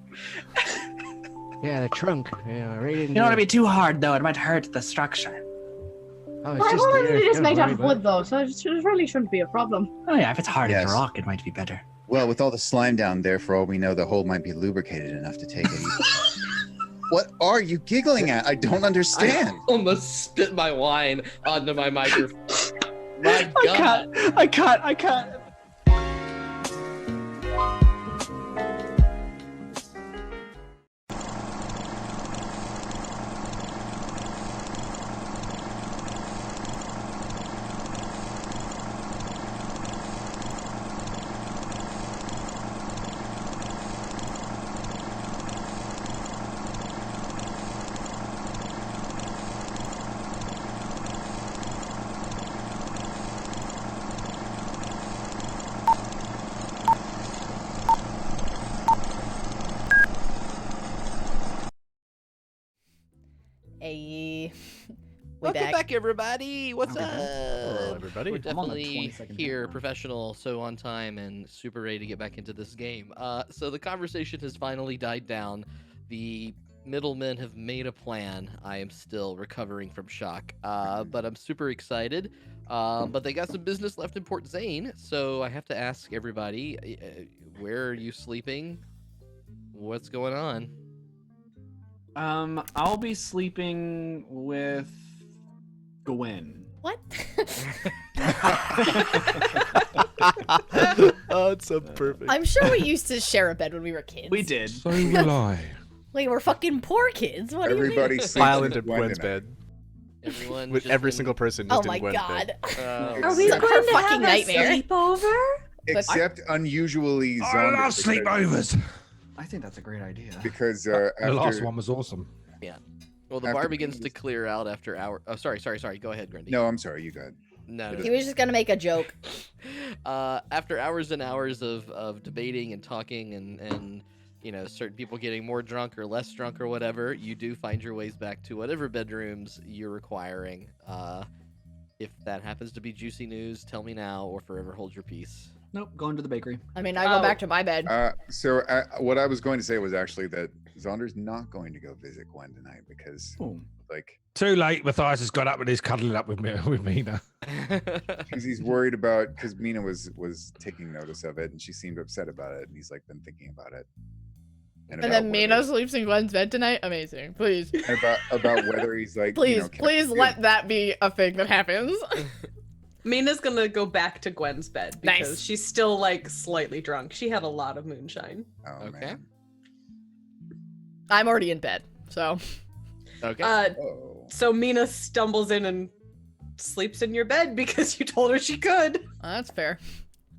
Yeah, the trunk. Yeah, right in You don't want to be too hard, though. It might hurt the structure. Oh, Well, well, it is made out of wood, though, so it really shouldn't be a problem. Oh yeah, if it's hard as Yes. a rock, it might be better. Well, with all the slime down there, for all we know, the hole might be lubricated enough to take it. What are you giggling at? I don't understand. I almost spit my wine onto my microphone. My God. I can't. Hey. Welcome back, everybody. What's Okay, up? Hello, everybody. We're I'm on the definitely 22nd here, countdown. professional, so on time, and super ready to get back into this game. So the conversation has finally died down. The middlemen have made a plan. I am still recovering from shock, but I'm super excited. But they got some business left in Port Zane, so I have to ask everybody, where are you sleeping? What's going on? I'll be sleeping with Gwen. What? Oh, it's so perfect. I'm sure we used to share a bed when we were kids. We did. So will I. Like, we're fucking poor kids. What do you Everybody mean? sleeps Pile with into Gwen Gwen's tonight. bed. Everyone With just every in- single person just Oh in my Gwen's god. bed. Are we It's a going to fucking have a nightmare. sleepover? Except unusually I Zaunder, love because- sleepovers. I think that's a great idea. because The last after one was awesome. Well, the After bar begins being- to clear out after hour. Oh, sorry. Go ahead, Grendy. no, I'm sorry, you got it. No. He was just gonna make a joke. After hours and hours of debating and talking and certain people getting more drunk or less drunk or whatever, you do find your ways back to whatever bedrooms you're requiring. If that happens to be juicy news, tell me now or forever hold your peace. Nope, going to the bakery. I mean, I go back to my bed. What I was going to say was actually that Zaunder's not going to go visit Gwen tonight because, like, Too late. Matthias has got up and he's cuddling up with me with Meena. because he's worried about because Meena was taking notice of it and she seemed upset about it and he's like been thinking about it. And then Meena sleeps in Gwen's bed tonight. Amazing. Please. about whether he's like Please, please let that be a thing that happens. Mina's gonna go back to Gwen's bed because Nice. she's still like slightly drunk. She had a lot of moonshine. Oh, Okay. man. I'm already in bed, so. Okay. Oh. So Mina stumbles in and sleeps in your bed because you told her she could. That's fair.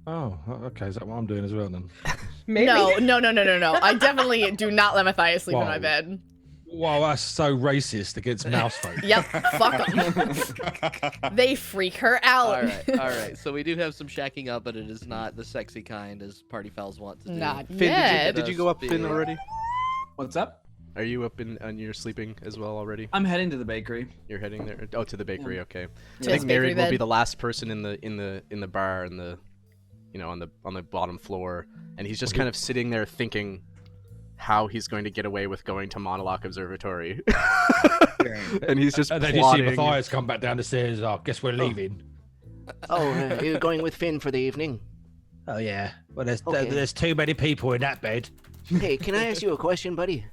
Oh, okay. Is that what I'm doing as well then? Maybe. No. I definitely do not let Matthias sleep in my Whoa. bed. Wow, that's so racist against mouse folk. Yep, fuck them. They freak her out. All right. So we do have some shacking up, but it is not the sexy kind as party fouls want to do. Not Finn, yet. did you go up in already? What's up? Are you up in and you're sleeping as well already? I'm heading to the bakery. You're heading there. Oh, to the bakery. Okay. To I his think bakery Neriad will be bed. the last person in the bar in the, on the bottom floor, and he's just kind of sitting there thinking how he's going to get away with going to Monologue Observatory. And he's just And then you see plotting. Matthias come back down the stairs. Oh, guess we're leaving. Oh, you're going with Finn for the evening? Oh yeah. Well, Okay. there's too many people in that bed. Hey, can I ask you a question, buddy?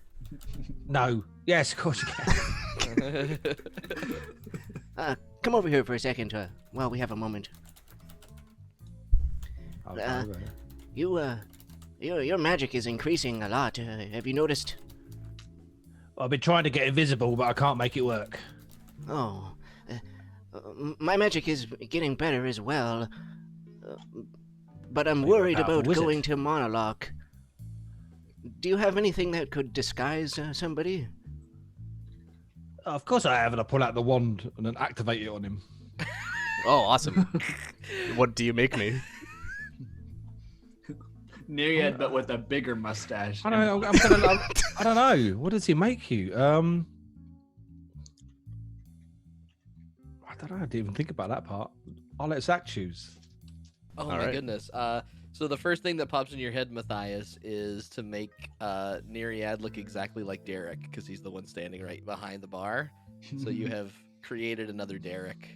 No. Yes, of course you can. Come over here for a second while we have a moment. Okay. Your magic is increasing a lot. Have you noticed? I've been trying to get invisible, but I can't make it work. Oh, my magic is getting better as well. But I'm You're a worried powerful about wizard. going to Monologue. Do you have anything that could disguise somebody? Of course I have, and I pull out the wand and then activate it on him. Oh, awesome. What do you make me? Neriad, but with a bigger mustache. I don't know. I don't know. What does he make you? I don't know. I didn't even think about that part. I'll let Zach choose. Oh All my right. goodness. So the first thing that pops in your head, Matthias, is to make Neriad look exactly like Derek, because he's the one standing right behind the bar. So you have created another Derek.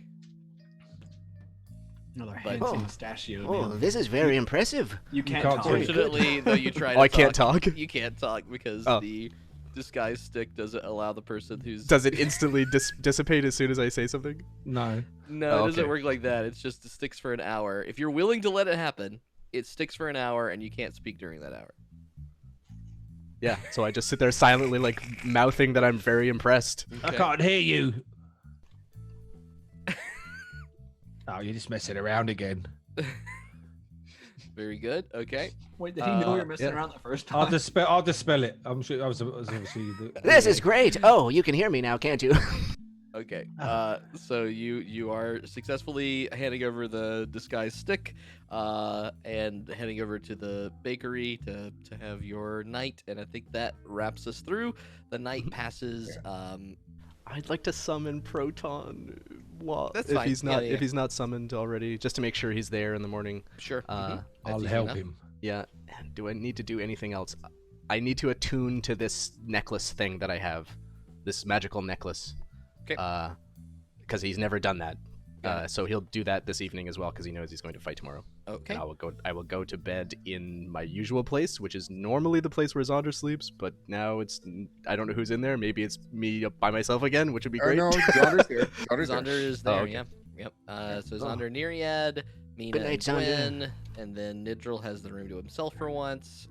Another But- fancy mustachio. Oh, man. this is very impressive. You can't can't talk. do it. Fortunately, though, you try to Oh, I can't talk? You can't talk because Oh. the disguise stick doesn't allow the person who's... Does it instantly dissipate as soon as I say something? No. No, Oh, it doesn't okay. work like that. It's just it sticks for an hour. If you're willing to let it happen, it sticks for an hour and you can't speak during that hour. Yeah, so I just sit there silently, like, mouthing that I'm very impressed. I Okay. can't hear you. Oh, you're just messing around again. Very good. Okay. Wait, did he know you're messing yeah. around the first I'll time? dispel it. I'm sure I was obviously. This is great. Oh, you can hear me now, can't you? Okay. So you are successfully handing over the disguise stick, and heading over to the bakery to have your night, and I think that wraps us through. The night passes I'd like to summon Proton. That's if fine. he's not Yeah. if he's not summoned already, just to make sure he's there in the morning. Sure. Uh, I'll easy help enough. him. Yeah. Do I need to do anything else? I need to attune to this necklace thing that I have, this magical necklace. Okay. Because he's never done that. Got So he'll do that this evening as well, because he knows he's going to fight tomorrow. Okay. And I will go to bed in my usual place, which is normally the place where Zaunder sleeps, but now I don't know who's in there. Maybe it's me by myself again, which would be great. No, Zaunder's here. Zaunder's Zaunder there. is there. okay. Yeah. Yep. So Zaunder, Neriad, Meena, Good night, and Zaunder. Gwen, and then Nidril has the room to himself for once.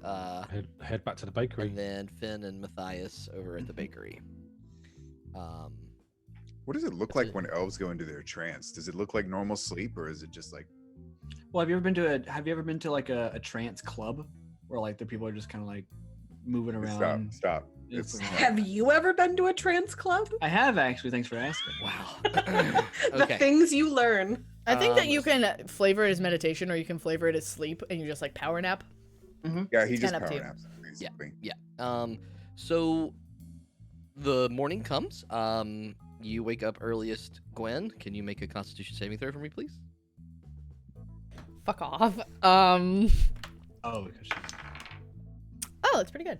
Head back to the bakery. And then Finn and Matthias over at the bakery. What does it look like when elves go into their trance? Does it look like normal sleep, or is it just like? Well, have you ever been to like a trance club where like the people are just kind of like moving around? Stop. It's- Have you ever been to a trance club? I have actually. Thanks for asking. Wow. The Okay. things you learn. I think that you can flavor it as meditation, or you can flavor it as sleep, and you just like power nap. Yeah, he It's just kinda up to power you. naps basically. So the morning comes. You wake up earliest. Gwen, can you make a Constitution saving throw for me, please? Fuck off. Oh, because Oh, that's pretty good.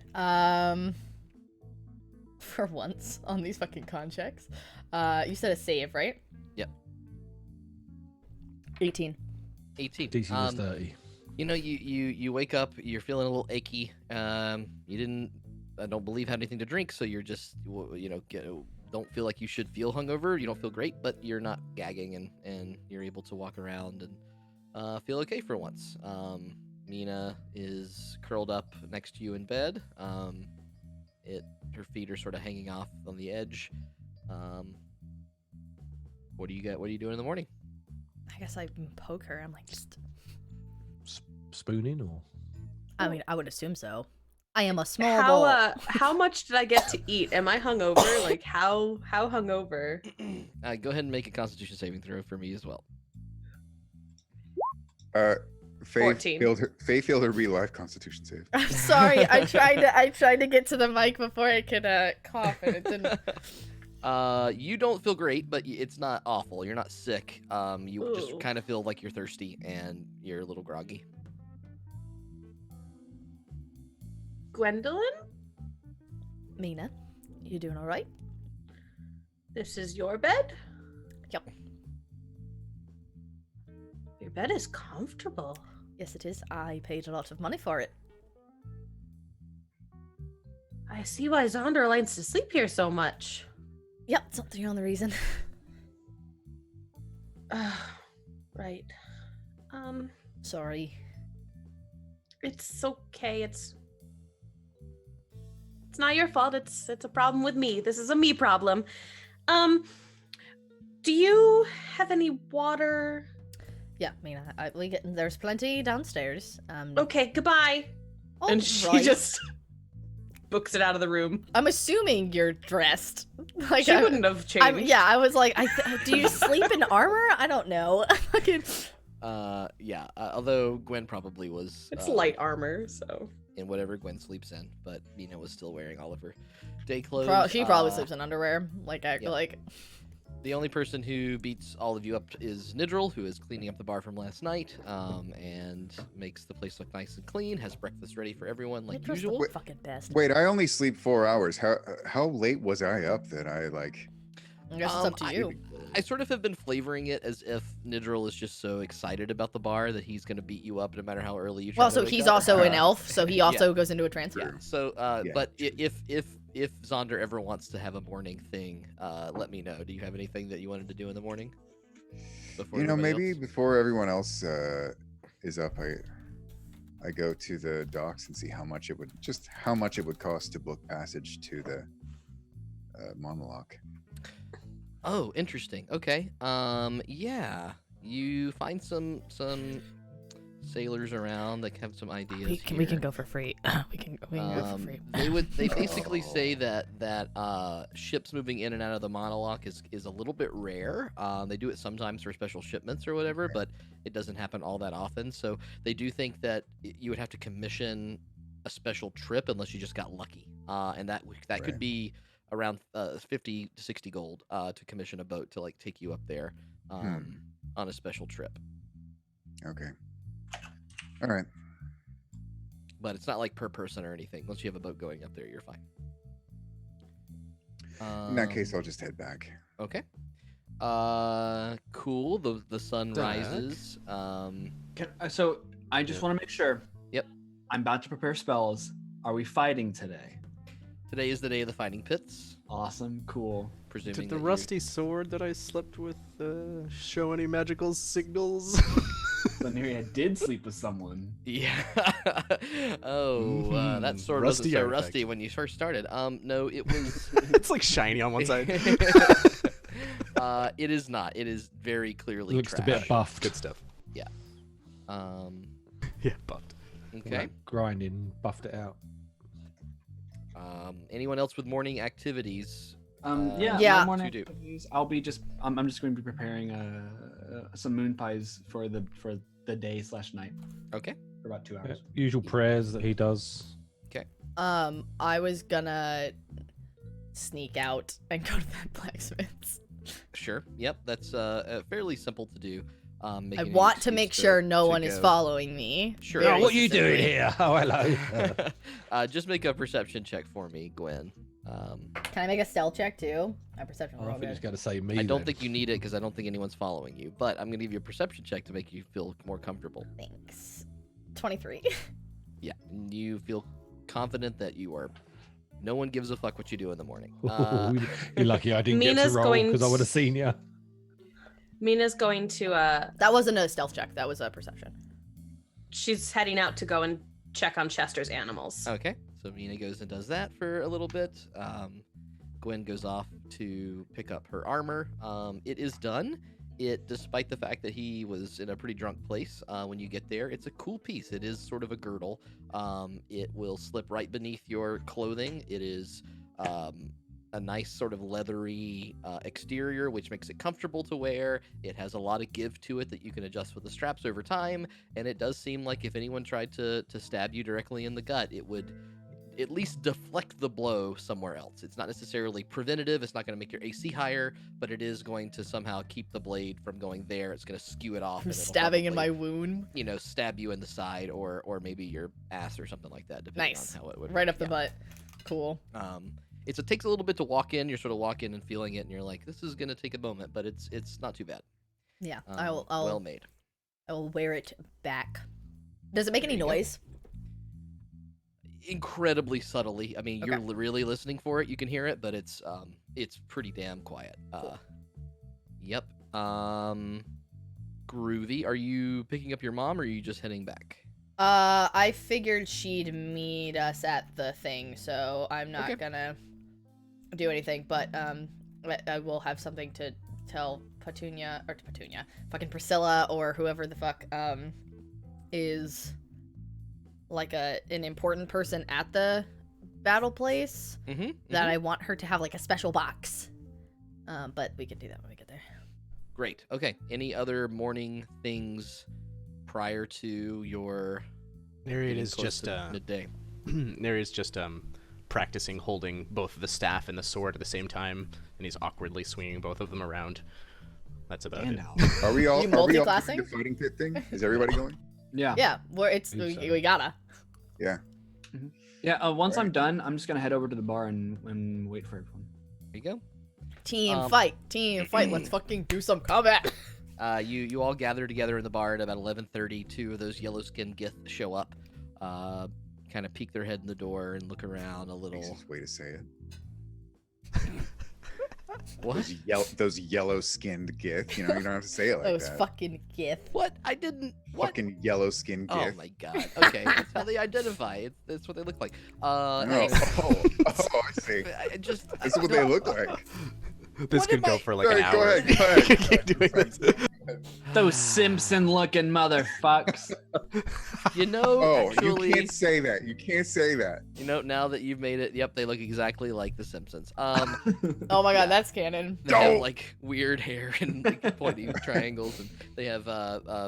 For once on these fucking con checks. You said a save, right? Yep. 18. 18. DC was 30. You know, you wake up, you're feeling a little achy. You didn't, I don't believe, had anything to drink, so you're just, don't feel like you should feel hungover. You don't feel great, but you're not gagging, and you're able to walk around and feel okay for once. Meena is curled up next to you in bed. Her feet are sort of hanging off on the edge. What do you get? What are you doing in the morning? I guess I poke her. I'm like, just. Spooning or? I mean, I would assume so. I am a small ball. How much did I get to eat? Am I hungover? Like how hungover? Go ahead and make a Constitution saving throw for me as well. Faye 14. failed her real life Constitution save. I'm sorry. I tried to get to the mic before I could cough, and it didn't. You don't feel great, but it's not awful. You're not sick. You just Ooh. kind of feel like you're thirsty and you're a little groggy. Gwendolyn, Meena, you doing all right? this is your bed? Yep. Your bed is comfortable. Yes, it is. I paid a lot of money for it. I see why Zaunder likes to sleep here so much. Yep, it's not the only reason. Right. Sorry. It's okay. It's not your fault. It's a problem with me. This is a me problem. Do you have any water? Yeah, Meena, there's plenty downstairs. Okay, goodbye. all And she right. just books it out of the room. I'm assuming you're dressed. Like She I- wouldn't have changed. Yeah, I was like, do you sleep in armor? I don't know. Fucking- Yeah. Although Gwen probably was. It's light armor, so. In whatever Gwen sleeps in, but Meena was still wearing all of her day clothes. she probably sleeps in underwear. Like I yeah. like. The only person who beats all of you up is Nidril, who is cleaning up the bar from last night, and makes the place look nice and clean. Has breakfast ready for everyone like Nidril's usual. the fucking best. Wait, I only sleep 4 hours. How late was I up that I like? I guess it's up to you. I sort of have been flavoring it as if Nidril is just so excited about the bar that he's going to beat you up no matter how early you try Well, to so wake he's up. also an elf, so he also Yeah. goes into a trance. Yeah. So, Yeah. but if Zaunder ever wants to have a morning thing, let me know. Do you have anything that you wanted to do in the morning? Before You know, everybody maybe else? before everyone else is up, I go to the docks and see how much it would cost to book passage to the monologue. Oh, interesting. Okay. Yeah. You find some sailors around that have some ideas. We can go for free. we can go for free. They basically say that ships moving in and out of the monologue is a little bit rare. They do it sometimes for special shipments or whatever, but it doesn't happen all that often. So they do think that you would have to commission a special trip unless you just got lucky. And that could Right. be around 50 to 60 gold to commission a boat to like take you up there on a special trip. Okay. All right. But it's not like per person or anything. Once you have a boat going up there, you're fine. In that case, I'll just head back. Okay. Cool. The sun rises. So I just want to make sure. Yep. I'm about to prepare spells. Are we fighting today? Today is the day of the fighting pits. Awesome. Cool. Presuming Did the that rusty sword that I slept with show any magical signals? So Neriad did sleep with someone. Yeah. That sword Rusty wasn't so artifact. rusty when you first started. No, it was. It's like shiny on one side. It is not. It is very clearly Looks trash. a bit buffed. Good stuff. Yeah. Yeah, buffed. Okay. Like grinding, buffed it out. Anyone else with morning activities? Yeah. My morning To do. activities, I'll be just. I'm just going to be preparing some moon pies for the day/night Okay. for about 2 Yeah, hours. usual prayers that he does. I was gonna sneak out and go to that blacksmith's. Sure. Yep. That's fairly simple to do. I Making an want to excuse make sure no to one is go. following me. Sure. Very what are you doing specifically. here? Oh, hello. Just make a perception check for me, Gwen. Can I make a stealth check too? My perception I roll think he's good. going to say me. I don't then. think you need it because I don't think anyone's following you. But I'm gonna give you a perception check to make you feel more comfortable. Thanks. 23. Yeah. And you feel confident that you are. No one gives a fuck what you do in the morning. You're lucky I didn't get Mina's to roll going because I would have to- seen you. Mina's going to That wasn't a stealth check. That was a perception. she's heading out to go and check on Chester's animals. Okay, so Meena goes and does that for a little bit. Gwen goes off to pick up her armor. It is done. Despite the fact that he was in a pretty drunk place, when you get there, it's a cool piece. It is sort of a girdle. It will slip right beneath your clothing. It is a nice sort of leathery exterior, which makes it comfortable to wear. It has a lot of give to it that you can adjust with the straps over time, and it does seem like if anyone tried to stab you directly in the gut, it would at least deflect the blow somewhere else. It's not necessarily preventative, it's not going to make your AC higher, but it is going to somehow keep the blade from going there. It's going to skew it off. From and it'll stabbing in probably, my wound. stab you in the side or maybe your ass or something like that, depending Nice. on how it would Right work. up the butt. Cool. It takes a little bit to walk in. You're sort of walking and feeling it, and you're like, "This is gonna take a moment," but it's not too bad. Yeah, Well I'll made. I will wear it back. Does it make any There you go. noise? Incredibly subtly. I mean, Okay. you're really listening for it. You can hear it, but it's pretty damn quiet. Cool. Yep. Groovy. Are you picking up your mom, or are you just heading back? I figured she'd meet us at the thing, so I'm not Okay. gonna do anything. But I will have something to tell fucking Priscilla or whoever the fuck is like an important person at the battle place Mm-hmm. that I want her to have like a special box. But we can do that when we get there. Great. Okay. Any other morning things prior to your Neriad getting is close just to midday? Neriad's just practicing holding both the staff and the sword at the same time, and he's awkwardly swinging both of them around. That's about it. Are we all You doing multi-classing? the fighting pit thing? Is everybody going? Yeah. Yeah, we so. we gotta. Yeah. Yeah. Once I'm done, I'm just gonna head over to the bar and wait for everyone. There you go. Team fight. Let's fucking do some combat. You all gather together in the bar at about 11:30. Two of those yellow-skinned gith show up, kind of peek their head in the door and look around a little. Easiest way to say it. What? Those yellow-skinned gith. You don't have to say it like Those that. fucking gith. What? I didn't. What? Fucking yellow-skinned Oh gith. my god. Okay, that's how they identify. That's what they look like. Anyway. I see. I just. This is what they look like. This What could am go I- for like an Go hour. ahead, go ahead. Keep doing this. Those Simpson-looking motherfucks. You know, Oh, actually, you can't say that. You can't say that. you know, now that you've made it, yep, they look exactly like the Simpsons. Oh my god, that's canon. They have Don't. like weird hair and like pointy triangles, and they have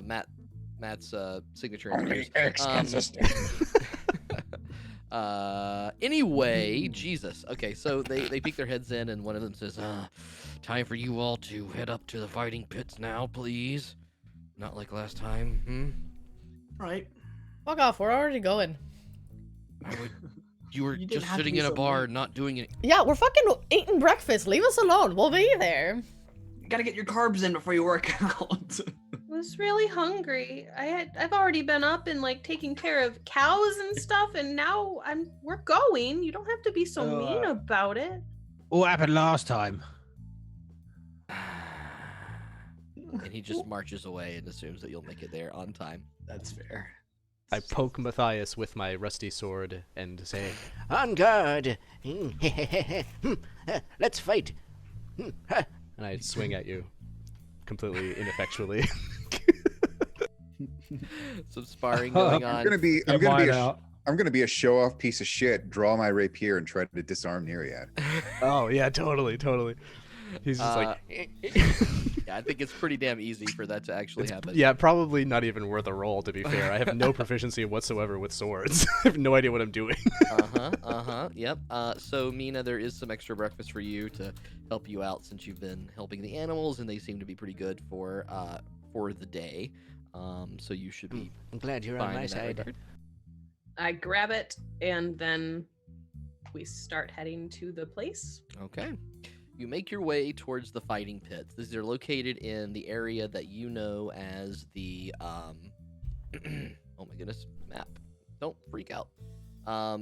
Matt's signature. Only images. X can sustain. Anyway, Jesus. Okay, so they peek their heads in, and one of them says, time for you all to head up to the fighting pits now, please. Not like last time, Right. Fuck off, we're already going. You were You didn't just have to sitting be in a so bar, mean. not doing it. Yeah, we're fucking eating breakfast. Leave us alone. We'll be there. You gotta get your carbs in before you work out. I was really hungry. I've already been up and like taking care of cows and stuff, and now we're going. You don't have to be so mean about it. What happened last time? And he just marches away and assumes that you'll make it there on time. That's fair. I poke Matthias with my rusty sword and say, On guard. Let's fight. and I swing at you, completely ineffectually. Some sparring going on. I'm gonna be a show-off piece of shit. Draw my rapier and try to disarm Neriad. Oh yeah, totally. He's just like, Yeah, I think it's pretty damn easy for that to actually happen. yeah, probably not even worth a roll, to be fair. I have no proficiency whatsoever with swords. I have no idea what I'm doing. Yep. So Meena, there is some extra breakfast for you to help you out since you've been helping the animals, and they seem to be pretty good for the day. So you should be. I'm glad you're fine on my in that side. regard. I grab it, and then we start heading to the place. Okay. You make your way towards the fighting pits. These are located in the area that you know as the oh my goodness, map. Don't freak out.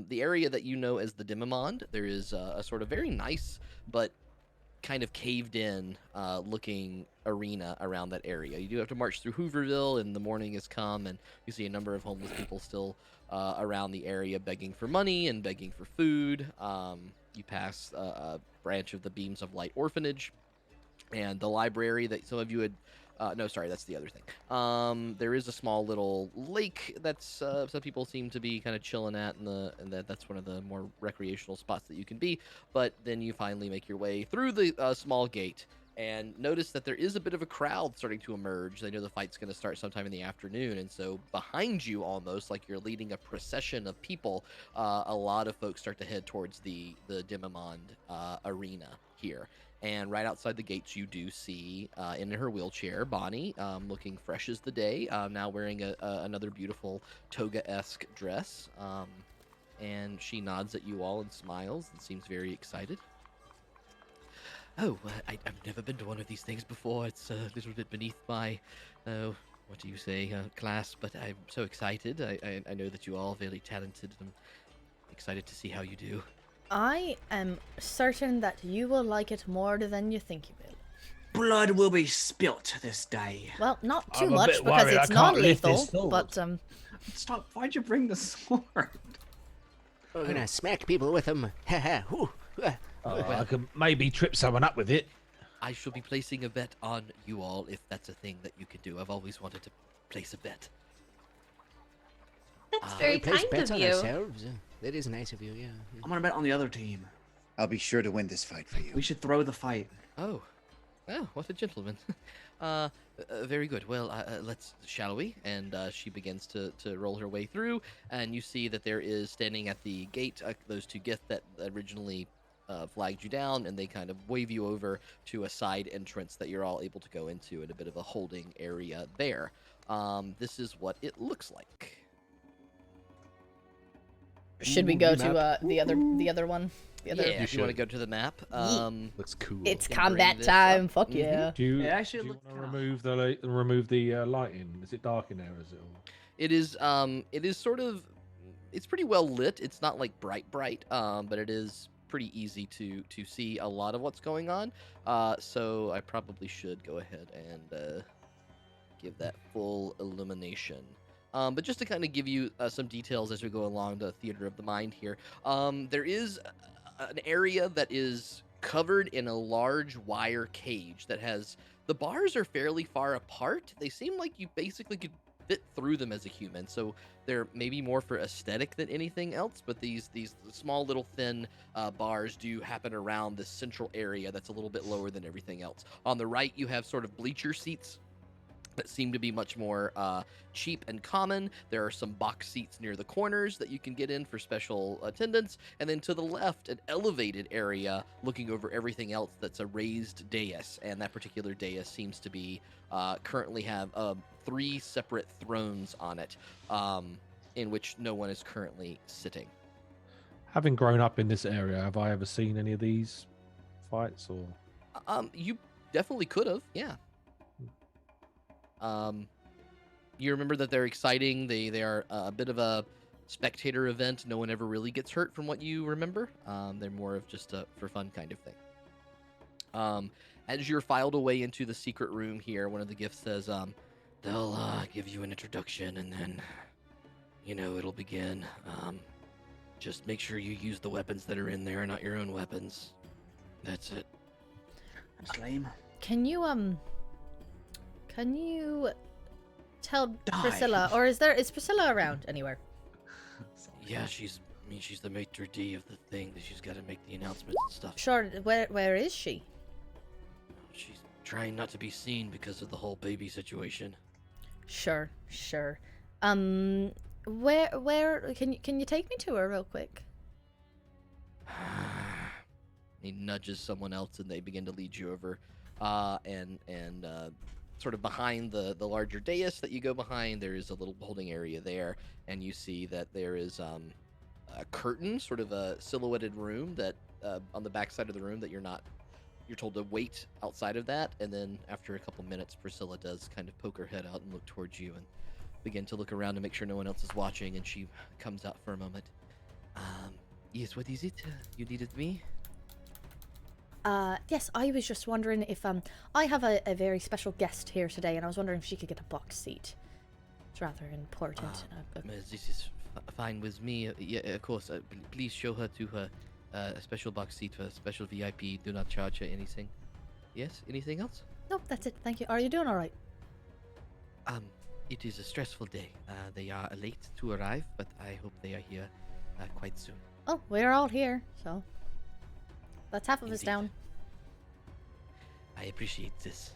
The area that you know as the Dimimond. There is a sort of very nice but kind of caved in looking arena around that area. You do have to march through Hooverville, and the morning has come, and you see a number of homeless people still around the area begging for money and begging for food. You pass a branch of the Beams of Light Orphanage and the library that some of you had no, sorry, that's the other thing. There is a small little lake that's some people seem to be kind of chilling at, and that's one of the more recreational spots that you can be. But then you finally make your way through the small gate and notice that there is a bit of a crowd starting to emerge. They know the fight's going to start sometime in the afternoon, and so behind you, almost like you're leading a procession of people, a lot of folks start to head towards the Dimimond arena here. And right outside the gates, you do see, in her wheelchair, Bonnie, looking fresh as the day, now wearing another beautiful toga-esque dress. And she nods at you all and smiles and seems very excited. Oh, I've never been to one of these things before. It's a little bit beneath my, what do you say, class, but I'm so excited. I know that you all are very talented, and I'm excited to see how you do. I am certain that you will like it more than you think you will. Blood will be spilt this day. Well, not too I'm a much bit because worried I it's can't lift this non-lethal, sword. but Stop! Why'd you bring the sword? We're gonna smack people with them. Ha ha. Whoo. I could maybe trip someone up with it. I shall be placing a bet on you all if that's a thing that you can do. I've always wanted to place a bet. That's very We place kind bets of on you. ourselves. That is nice of you, yeah. I'm gonna bet on the other team. I'll be sure to win this fight for you. We should throw the fight. Oh, what a gentleman. Very good. Well, shall we? And she begins to roll her way through, and you see that there is standing at the gate those two Gith that originally flagged you down, and they kind of wave you over to a side entrance that you're all able to go into in a bit of a holding area there. This is what it looks like. should we go to the other one? The other. Yeah, if you want to go to the map. Looks cool. It's can bring combat this time. up. Fuck yeah. Do you, Yeah, actually, do you look want to kinda- remove the lighting? Is it dark in there? Is it all? It is sort of, it's pretty well lit. It's not like bright, but it is pretty easy to see a lot of what's going on. So I probably should go ahead and give that full illumination. But just to kind of give you some details as we go along the theater of the mind here, there is an area that is covered in a large wire cage that has, the bars are fairly far apart. They seem like you basically could fit through them as a human, so they're maybe more for aesthetic than anything else, but these small little thin bars do happen around this central area that's a little bit lower than everything else. On the right, you have sort of bleacher seats that seem to be much more cheap and common. There are some box seats near the corners that you can get in for special attendance. And then to the left, an elevated area looking over everything else that's a raised dais. And that particular dais seems to be currently have 3 separate thrones on it, in which no one is currently sitting. Having grown up in this area, have I ever seen any of these fights? Or You definitely could have, yeah. You remember that they're exciting. They are a bit of a spectator event. No one ever really gets hurt from what you remember. They're more of just a for fun kind of thing. As you're filed away into the secret room here, one of the gifts says, they'll give you an introduction and then, it'll begin. Just make sure you use the weapons that are in there, not your own weapons. That's it. That's lame. Can you tell Die. Priscilla, or is Priscilla around anywhere? Yeah, she's the maitre d' of the thing. She's got to make the announcements and stuff. Sure. Where is she? She's trying not to be seen because of the whole baby situation. Sure. Where can you take me to her real quick? He nudges someone else, and they begin to lead you over, and sort of behind the larger dais that you go behind, there is a little holding area there, and you see that there is a curtain, sort of a silhouetted room that on the back side of the room that you're told to wait outside of that, and then after a couple minutes, Priscilla does kind of poke her head out and look towards you and begin to look around to make sure no one else is watching, and she comes out for a moment. Yes, what is it? You needed me? Yes, I was just wondering if I have a very special guest here today, and I was wondering if she could get a box seat. It's rather important. This is fine with me. Yeah, of course. Please show her to her a special box seat for a special VIP. Do not charge her anything. Yes? Anything else? Nope, that's it. Thank you. Are you doing all right? It is a stressful day. They are late to arrive, but I hope they are here quite soon. Oh, we're all here, so that's half of us Indeed. down. I appreciate this.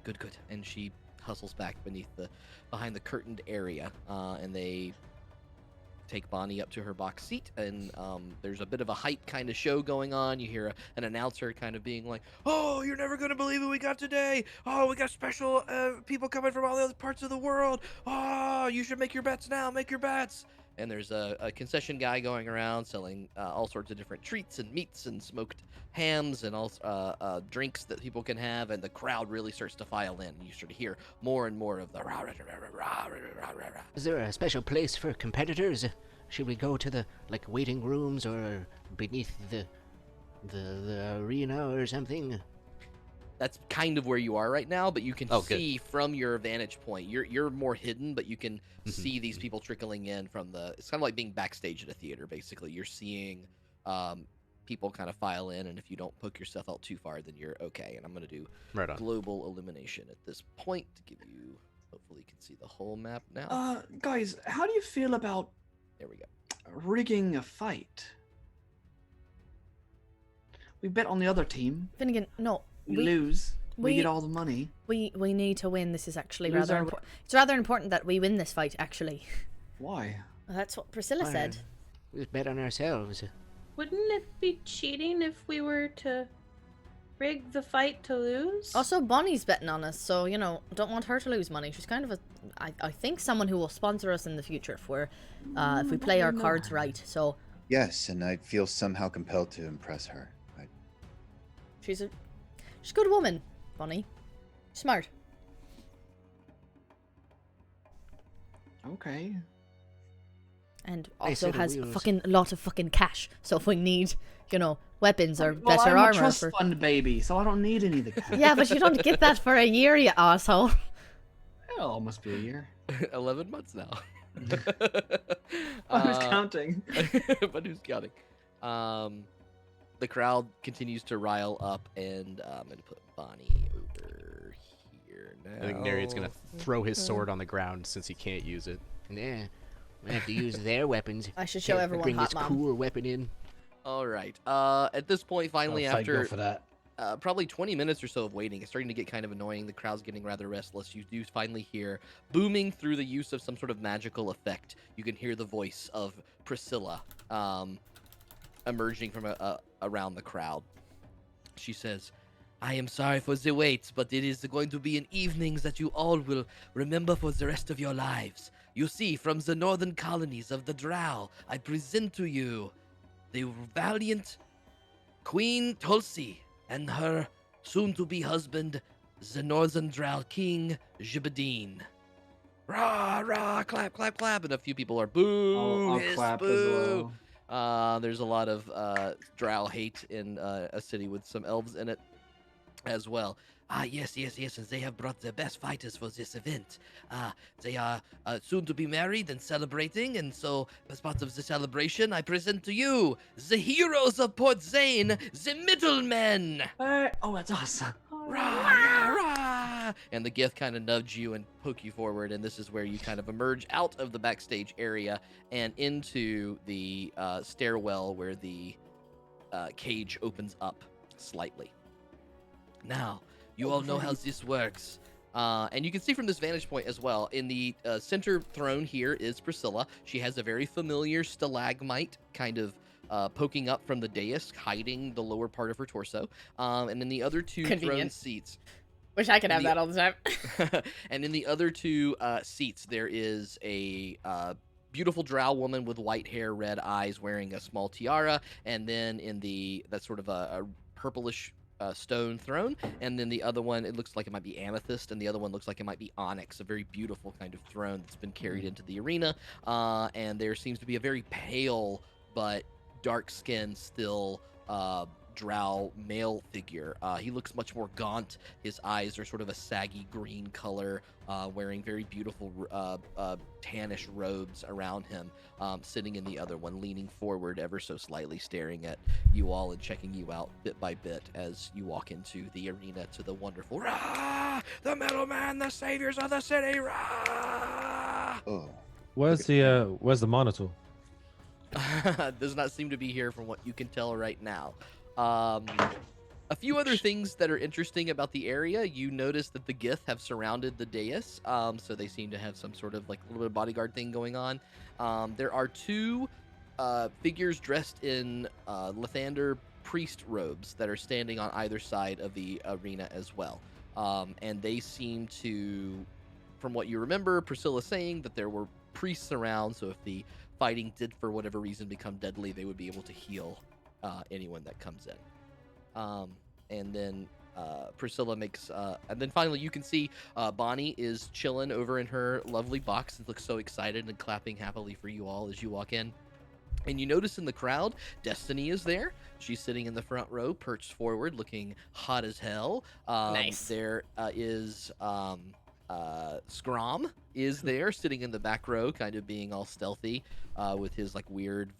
Good. And she hustles back behind the curtained area, and they take Bonnie up to her box seat, and there's a bit of a hype kind of show going on. You hear an announcer kind of being like, "Oh, you're never gonna believe what we got today! Oh, we got special people coming from all the other parts of the world! Oh, you should make your bets now! Make your bets!" And there's a concession guy going around selling all sorts of different treats and meats and smoked hams and all drinks that people can have, and the crowd really starts to file in. You sort of hear more and more of the rah, rah, rah, rah, rah, rah, rah. Is there a special place for competitors? Should we go to the waiting rooms or beneath the arena or something? That's kind of where you are right now, but you can Oh, see from your vantage point. You're more hidden, but you can see these people trickling in from it's kind of like being backstage at a theater, basically. You're seeing people kind of file in, and if you don't poke yourself out too far, then you're okay. And I'm going to do global elimination at this point to give you, hopefully you can see the whole map now. Guys, how do you feel about There we go. rigging a fight? We bet on the other team. Finnegan, no. We lose. We get all the money. We need to win. This is actually Lose rather our- important. It's rather important that we win this fight, actually. Why? Well, that's what Priscilla Why? said. We just bet on ourselves. Wouldn't it be cheating if we were to rig the fight to lose? Also, Bonnie's betting on us, so, don't want her to lose money. She's kind of I think someone who will sponsor us in the future if we play our cards right. So Yes, and I feel somehow compelled to impress her. she's a good woman, Bonnie. Smart. Okay. And Nice also set of has a wheels. fucking lot of fucking cash. So if we need, weapons or Well, better I'm armor a trust for... fund baby, so I don't need any of the cash. Yeah, but you don't get that for a year, you asshole. Well, almost be a year. 11 months now. Who's counting? But who's counting? The crowd continues to rile up, and I'm going to put Bonnie over here now. I think Neriad's gonna throw his sword on the ground since he can't use it. Yeah, we have to use their weapons. I should show Can't everyone bring Hot this Mom. cool weapon in. All right. At this point, finally, Thank after God for that. probably 20 minutes or so of waiting, it's starting to get kind of annoying. The crowd's getting rather restless. You do finally hear, booming through the use of some sort of magical effect, you can hear the voice of Priscilla emerging from around the crowd. She says, I am sorry for the wait, but it is going to be an evening that you all will remember for the rest of your lives. You see, from the northern colonies of the Drow, I present to you the valiant Queen Tulsi and her soon-to-be husband, the Northern Drow King, Jibadeen. Rah, rah, clap, clap, clap, and a few people are boo, I'll hiss, clap as boo. well. There's a lot of Drow hate in a city with some elves in it as well. Yes, and they have brought the best fighters for this event. They are soon to be married and celebrating, and so as part of the celebration, I present to you the heroes of Port Zane, the Middlemen. Oh, that's awesome. Rah, rah, rah. And the Gith kind of nudge you and poke you forward, and this is where you kind of emerge out of the backstage area and into the stairwell where the cage opens up slightly. Now, you all know how this works. And you can see from this vantage point as well, in the center throne here is Priscilla. She has a very familiar stalagmite kind of poking up from the dais, hiding the lower part of her torso. And in the other two throne seats... Wish I could have that all the time. And in the other two seats, there is a beautiful drow woman with white hair, red eyes, wearing a small tiara. And then in that's sort of a purplish stone throne, and then the other one, it looks like it might be amethyst, and the other one looks like it might be onyx, a very beautiful kind of throne that's been carried into the arena. And there seems to be a very pale but dark-skinned still drow male figure. He looks much more gaunt. His eyes are sort of a saggy green color, wearing very beautiful tannish robes around him, sitting in the other one, leaning forward ever so slightly, staring at you all and checking you out bit by bit as you walk into the arena to the wonderful Rah! The Middleman, the saviors of the city, Rah! Oh. Where's the monitor? Does not seem to be here from what you can tell right now. A few other things that are interesting about the area. You notice that the Gith have surrounded the dais, so they seem to have some sort of like a little bit of bodyguard thing going on. There are two figures dressed in Lathander priest robes that are standing on either side of the arena as well. And they seem to, from what you remember, Priscilla saying that there were priests around, so if the fighting did for whatever reason become deadly, they would be able to heal anyone that comes in. And then Priscilla makes, and then finally you can see Bonnie is chilling over in her lovely box and looks so excited and clapping happily for you all as you walk in. And you notice in the crowd, Destiny is there. She's sitting in the front row, perched forward, looking hot as hell. Nice. There is Scrom is there, sitting in the back row, kind of being all stealthy, with his like weird,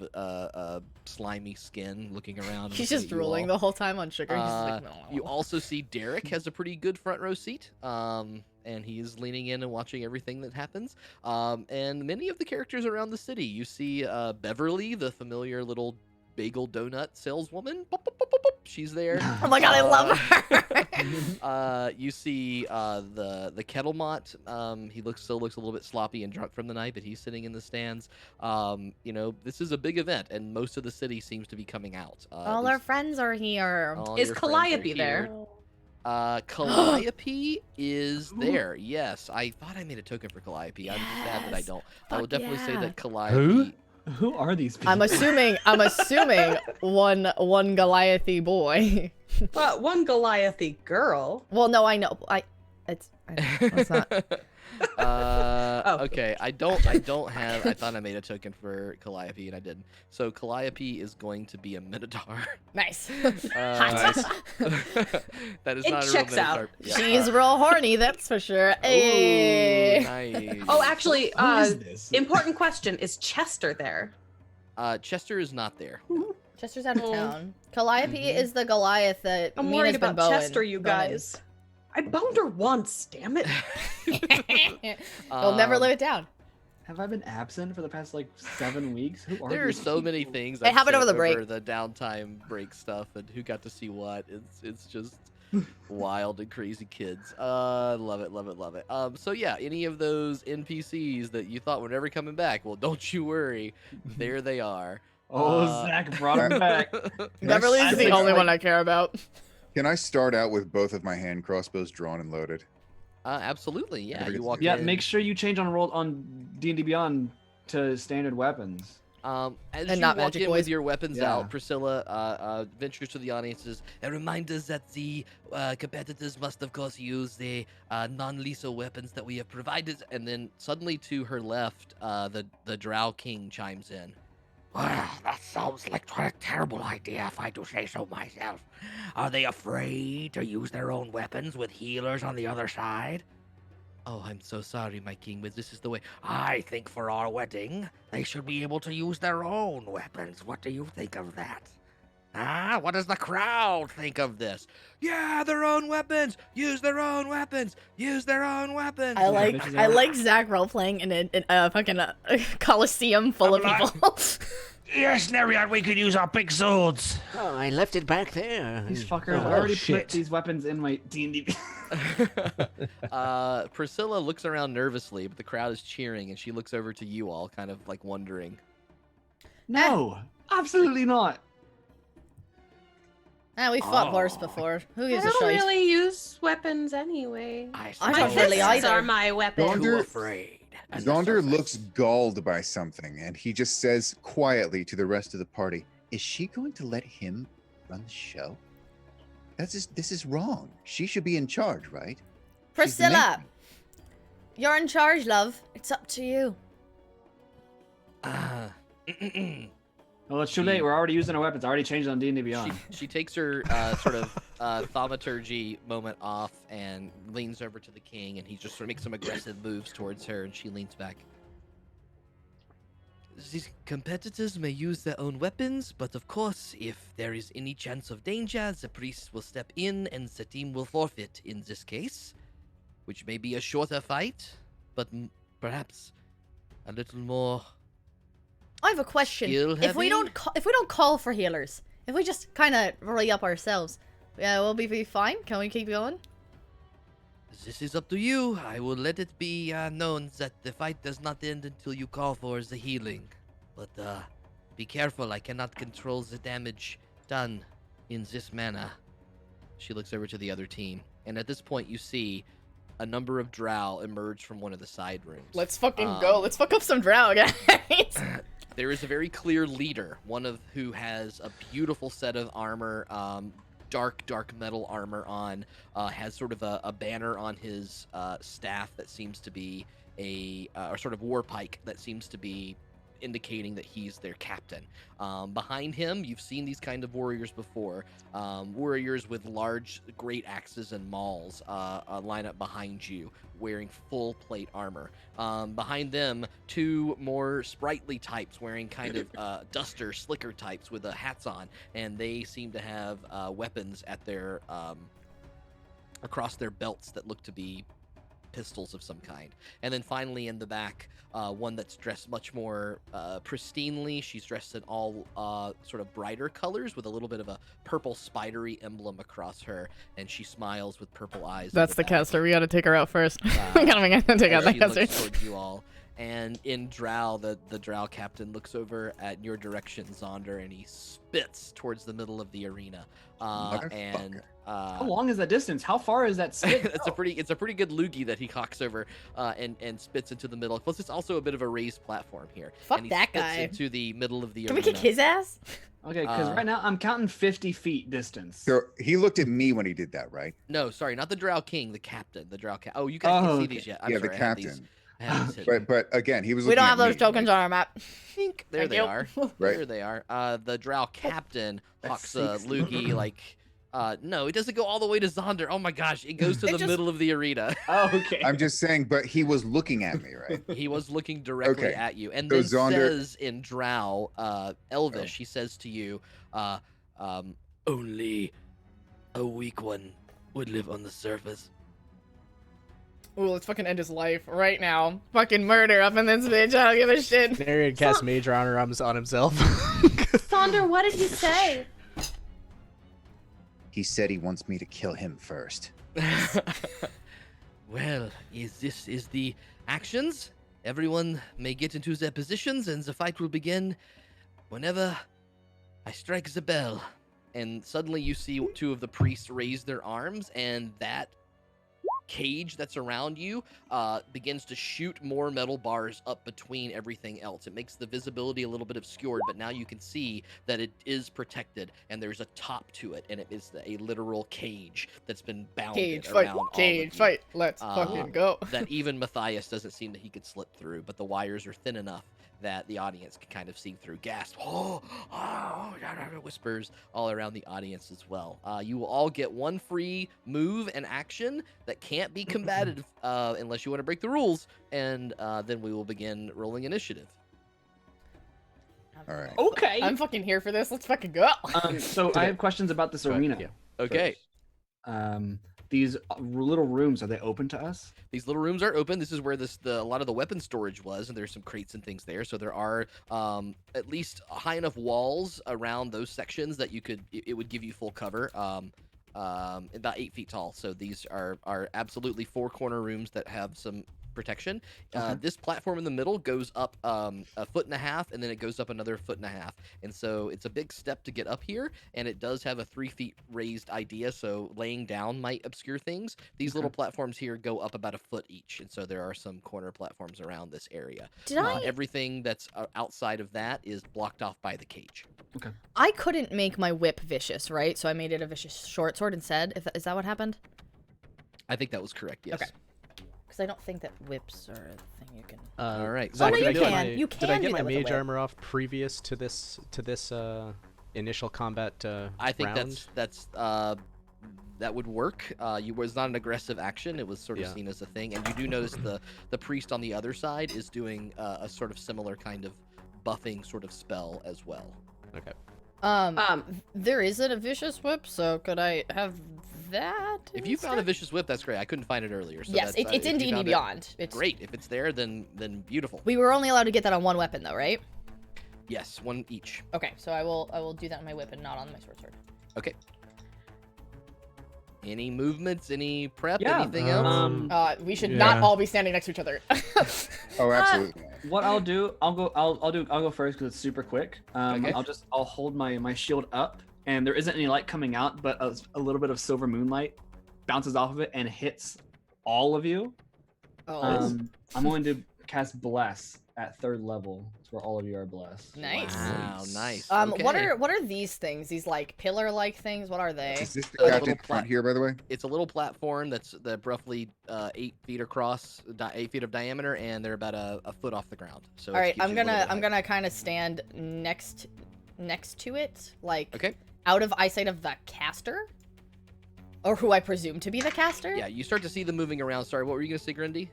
slimy skin, looking around. He's just drooling the whole time on sugar. He's just like, no. You also see Derek has a pretty good front row seat, and he's leaning in and watching everything that happens. And many of the characters around the city, you see Beverly, the familiar little bagel donut saleswoman. Boop, boop, boop, boop, boop. She's there. Oh my god, I love her. You see the Kettlemont. He still looks a little bit sloppy and drunk from the night, but he's sitting in the stands. You know, this is a big event, and most of the city seems to be coming out. All our friends are here. Is Calliope there? Calliope is there. Yes, I thought I made a token for Calliope. I'm sad that I don't. I will definitely say that Calliope. Who are these people? I'm assuming one Goliathy boy. But one Goliathy girl. Well, no, I know. It's not. Okay, I don't have. I thought I made a token for Calliope and I didn't. So Calliope is going to be a Minotaur. Nice. That is It not a real checks Minotaur. out. Yeah. She's real horny, that's for sure. Hey. Nice. Oh, actually, Who is this? important question: is Chester there? Chester is not there. Chester's out of town. Calliope is the Goliath that I'm Mina's worried been about boning. Chester, you guys. I boned her once. Damn it. You'll never live it down. Have I been absent for the past like 7 weeks? Who are There are these so many people? things. It I've happened said over the break. The downtime break stuff and who got to see what. It's just wild and crazy kids. Love it, love it, love it. So yeah, any of those NPCs that you thought were never coming back, well, don't you worry, there they are. Oh, Zach brought him back. Beverly is the only one I care about. Can I start out with both of my hand crossbows drawn and loaded? Absolutely, yeah. You walk Yeah, in. make sure you change on D&D Beyond to standard weapons. As And you not walk magic in boys. with your weapons Yeah. out, Priscilla ventures to the audiences and reminds us that the competitors must, of course, use the non-lethal weapons that we have provided. And then suddenly to her left, the Drow King chimes in. Well, that sounds like a terrible idea if I do say so myself. Are they afraid to use their own weapons with healers on the other side? Oh, I'm so sorry, my king, but this is the way. I think for our wedding, they should be able to use their own weapons. What do you think of that? Ah, what does the crowd think of this? Yeah, their own weapons. Use their own weapons. Use their own weapons. I like Zach role playing in a fucking coliseum full of people. Yes, Neriad, we could use our big swords. Oh, I left it back there. These fuckers Oh, already shit. put these weapons in my D&D. Priscilla looks around nervously, but the crowd is cheering, and she looks over to you all, kind of like wondering. No, absolutely not. We fought worse before. Who I gives a don't shite? really use weapons anyway. I My don't really fists either. are my weapons. Zaunder- Afraid. And the Zaunder surface. looks galled by something, and he just says quietly to the rest of the party, "Is she going to let him run the show? This is wrong. She should be in charge, right?" She's the Priscilla, matron. you're in charge, love. It's up to you. Well, it's too late. We're already using our weapons. I already changed on D&D Beyond. She takes her sort of thaumaturgy moment off and leans over to the king, and he just sort of makes some aggressive moves towards her, and she leans back. These competitors may use their own weapons, but of course, if there is any chance of danger, the priest will step in and the team will forfeit in this case, which may be a shorter fight, but perhaps a little more. I have a question. Skill If we heavy? don't call for healers, if we just kind of re-up ourselves, yeah, we'll be fine. Can we keep going? This is up to you. I will let it be known that the fight does not end until you call for the healing. But be careful, I cannot control the damage done in this manner. She looks over to the other team, and at this point you see a number of Drow emerge from one of the side rooms. Let's fucking go. Let's fuck up some Drow, guys. There is a very clear leader, one of who has a beautiful set of armor, dark metal armor on, has sort of a banner on his staff that seems to be or sort of war pike that seems to be indicating that he's their captain. Behind him, you've seen these kind of warriors before. Warriors with large great axes and mauls line up behind you, wearing full plate armor. Behind them, two more sprightly types wearing kind of duster, slicker types with hats on, and they seem to have weapons at their across their belts that look to be pistols of some kind. And then finally in the back, one that's dressed much more pristinely. She's dressed in all sort of brighter colors with a little bit of a purple spidery emblem across her, and she smiles with purple eyes. That's in the back. caster. We gotta take her out first. We gotta take out As the she looks caster. towards you all. And in Drow, the Drow captain looks over at your direction, Zaunder, and he spits towards the middle of the arena. And How long is that distance? How far is that spit? it's a pretty good loogie that he cocks over and spits into the middle. Plus, it's also a bit of a raised platform here. Fuck and he that spits guy. into the middle of the Can we arena. kick his ass? Okay, because right now I'm counting 50 feet distance. So he looked at me when he did that, right? No, sorry, not the Drow King, the captain. The Drow Oh, you guys can't see these yet. I'm Yeah, sorry, the I have these- captain. I have these hidden. But again, he was. We looking don't at have those me. tokens on our map. There Thank they you. are. Right. There they are. The Drow captain That's hawks a 6. loogie like. No, it doesn't go all the way to Zaunder. Oh my gosh, it goes to It the just- middle of the arena. Oh, okay. I'm just saying, but he was looking at me, right? He was looking directly Okay. at you, and So then Zaunder- says in Drow, Elvish, he says to you, only a weak one would live on the surface. Ooh, let's fucking end his life right now. Fucking murder up in this bitch. I don't give a shit. Neriad casts Major Honor on himself. Zaunder, what did he say? He said he wants me to kill him first. Well, this is the actions. Everyone may get into their positions, and the fight will begin whenever I strike the bell. And suddenly you see two of the priests raise their arms, and that cage that's around you begins to shoot more metal bars up between everything else. It makes the visibility a little bit obscured, but now you can see that it is protected, and there's a top to it, and it is a literal cage that's been bounded around all of you. Let's fucking go. That even Matthias doesn't seem that he could slip through, but the wires are thin enough that the audience can kind of see through. Gasp, whispers all around the audience as well. You will all get one free move and action that can't be combated unless you want to break the rules, and then we will begin rolling initiative. All right. Okay. I'm fucking here for this. Let's fucking go. So I have questions about this arena. Yeah. Okay. These little rooms, are they open to us? These little rooms are open. This is where a lot of the weapon storage was, and there's some crates and things there. So there are at least high enough walls around those sections that it would give you full cover. About 8 feet tall. So these are absolutely 4 corner rooms that have some protection. This platform in the middle goes up 1.5 feet, and then it goes up another 1.5 feet. And so it's a big step to get up here, and it does have a 3 feet raised idea, so laying down might obscure things. These little platforms here go up about 1 foot each, and so there are some corner platforms around this area. Everything that's outside of that is blocked off by the cage. Okay. I couldn't make my whip vicious, right? So I made it a vicious short sword instead. Is that what happened? I think that was correct, yes. Okay. Because I don't think that whips are a thing you can. All right. Oh, no, Did I you get can. my- You can Did I do get that my with a mage whip. armor off previous to this initial combat I think round? that would work. It was not an aggressive action. It was sort of seen as a thing. And you do notice the priest on the other side is doing a sort of similar kind of buffing sort of spell as well. Okay. There isn't a vicious whip, so could I have that? If you found a vicious whip, that's great. I couldn't find it earlier. So Yes, that's, it's in if you D&D found it, Beyond. It's great. If it's there, then beautiful. We were only allowed to get that on one weapon, though, right? Yes, one each. Okay, so I will do that on my whip and not on my sword. Okay. Any movements? Any prep? Yeah, Anything else? We should not all be standing next to each other. Oh, absolutely. What I'll do, I'll go first because it's super quick. Okay. I'll hold my shield up, and there isn't any light coming out, but a little bit of silver moonlight bounces off of it and hits all of you. I'm going to cast Bless at 3rd level. It's where all of you are blessed. Nice. Wow, nice. What Okay. are these things? These like pillar-like things? What are they? Is this the little captain front here, by the way? It's a little platform that's roughly 8 feet across, 8 feet of diameter, and they're about a foot off the ground. So All right, it gives I'm you a little bit of gonna height. kind of stand next to it, like Okay. out of eyesight of the caster, or who I presume to be the caster. Yeah, you start to see them moving around. Sorry, what were you gonna say, Grendy?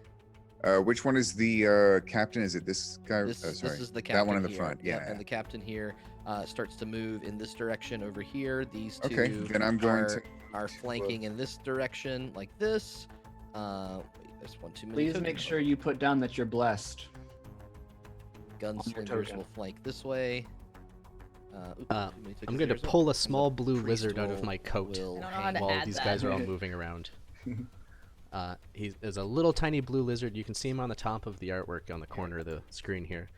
Which one is the captain? Is it this guy? This Sorry. is the captain. That one in the here. front. Yep, Yeah. and the captain here starts to move in this direction over here. These two Okay, then I'm going are flanking in this direction like this. Wait, there's one too many. Please tokens. make sure you put down that you're blessed. Gunslingers token. will flank this way. Oops, too many I'm tokens going to there. So pull a the small blue priest lizard out of will- my coat will I don't know how to while add these that. guys are all moving around. There's a little tiny blue lizard. You can see him on the top of the artwork on the corner of the screen here.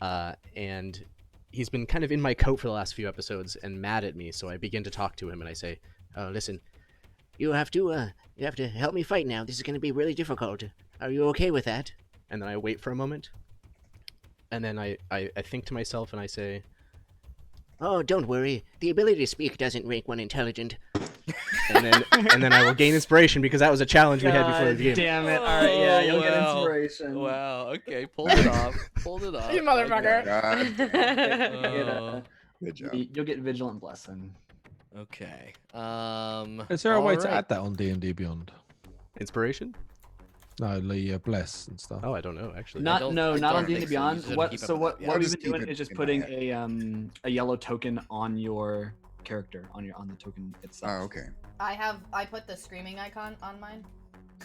And he's been kind of in my coat for the last few episodes and mad at me, so I begin to talk to him and I say, Oh, listen, you have to help me fight now. This is going to be really difficult. Are you okay with that? and then I wait for a moment. And then I think to myself and I say, Oh, don't worry. The ability to speak doesn't make one intelligent. and then I will gain inspiration because that was a challenge we had before the game. Damn it! All right, yeah, you'll get wow. inspiration. Wow. Okay, pulled it off. Pulled it off. You motherfucker. Good job. You'll get vigilant blessing. Okay. Is there a way to alright. add that on D&D Beyond? Inspiration? No, the bless and stuff. Oh, I don't know actually. Not don't- no, I not don't on D&D think so. You Beyond. just have to What keep up so with what that, what yeah. we've Just been doing keep it is just in putting my a yellow token on your character on the token itself. Oh, okay. I put the screaming icon on mine.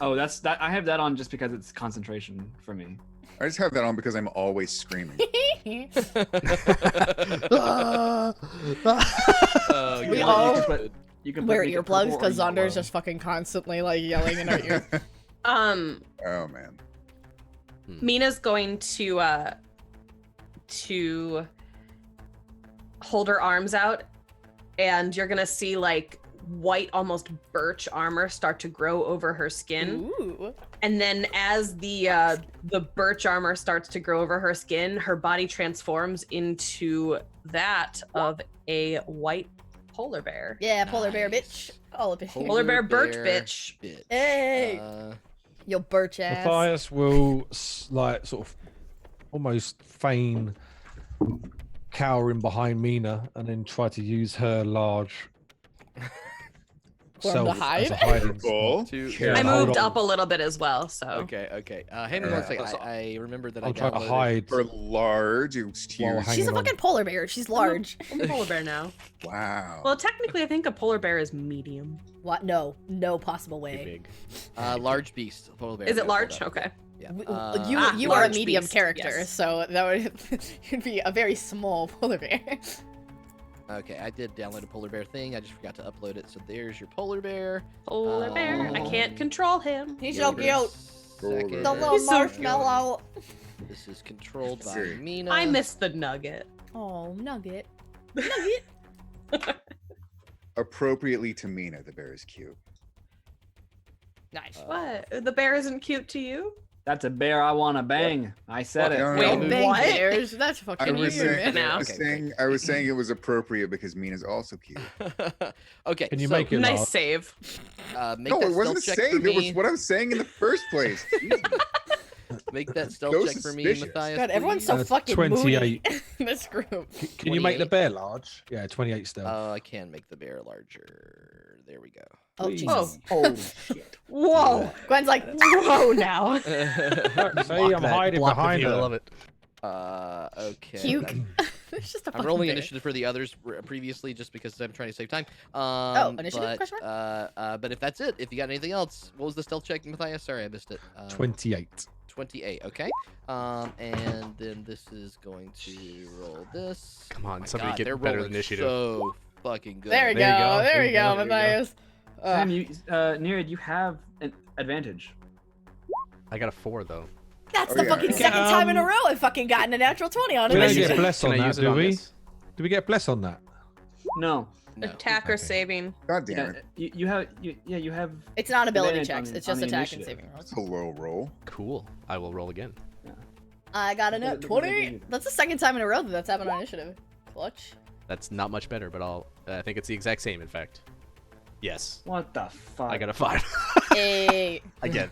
Oh, that's that. I have that on just because it's concentration for me. I just have that on because I'm always screaming. We all You can wear make it earplugs purple or because Zaunder yellow. is just fucking constantly like yelling in our ear. Oh man. Mina's going to hold her arms out, and you're gonna see like white, almost birch armor start to grow over her skin. Ooh. And then as the birch armor starts to grow over her skin, her body transforms into that of a white polar bear. Yeah, polar bear Nice. bitch. All of it. Polar bear birch bitch. Hey. Uh, Yo, birch ass. Matthias will like sort of almost feign cowering behind Meena and then try to use her large For him self to as hide? a hiding Cool. spot. to, I hold moved on. up a little bit as well, so. Okay. Hang on one second. I remembered that I'm I trying to downloaded- hide. For large, it was While huge. hanging She's a on. fucking polar bear. She's large. I'm a polar bear now. Wow. Well, technically, I think a polar bear is medium. What? No. No possible Too way. big. large beast. Polar bear. Is yeah, it large? hold up. Okay. Yeah. You are a large medium beast, character, yes. so that would you'd be a very small polar bear. Okay, I did download a polar bear thing. I just forgot to upload it. So there's your polar bear. Polar bear. I can't control him. He's Give so it a cute. second. The little He's so cute. marshmallow. This is controlled by Siri. Meena. I missed the nugget. Oh, nugget. Nugget. Appropriately to Meena, the bear is cute. Nice. What? The bear isn't cute to you? That's a bear I want to bang. I said it. No, no, Wait, no. Bang what? bears. That's I fucking was weird, saying, man. now. I was Okay, saying, I was saying it was appropriate because Mina's also cute. Okay. Can you so, make it Nice large? save. Make No, that it wasn't stealth check saying. for It was me. what I was saying in the first place. Jesus. Make that stealth So check for me, suspicious. Matthias. God, everyone's so please. fucking 28. moody in this group. Can you make the 28? bear large? Yeah, 28 stealth. I can make the bear larger. There we go. Oh, Please. Jesus. Holy shit. Whoa. Gwen's like, whoa now. See, I'm hiding behind I her. love it. Okay. Puke. It's just a I'm fucking rolling bear. initiative for the others previously just because I'm trying to save time. Initiative, But, question but if that's it, if you got anything else, what was the stealth check, Matthias? Sorry, I missed it. 28. 28. Okay. And then this is going to roll this. Come on, My somebody God, get they're better rolling initiative. So fucking good. There we There you go. go. There we There you go, go. Matthias. Sam, you, Neriad, you have an advantage. I got a 4 though. That's Oh, the yeah. fucking second time in a row I've fucking gotten a natural 20 on We don't initiative. get bless Can on I that, use it do on we? this? Do we get bless on that? No. No. Attacker Okay. saving. God damn Yeah, it. you have. You have. It's not ability Advantage checks. on- It's just on the attack and initiative. saving rolls. It's a low roll. Cool. I will roll again. I got a Look nat at 20. you. That's the second time in a row that that's happened on initiative. Clutch. That's not much better, but I think it's the exact same, in fact. Yes. What the fuck? I got a 5. Hey. Again.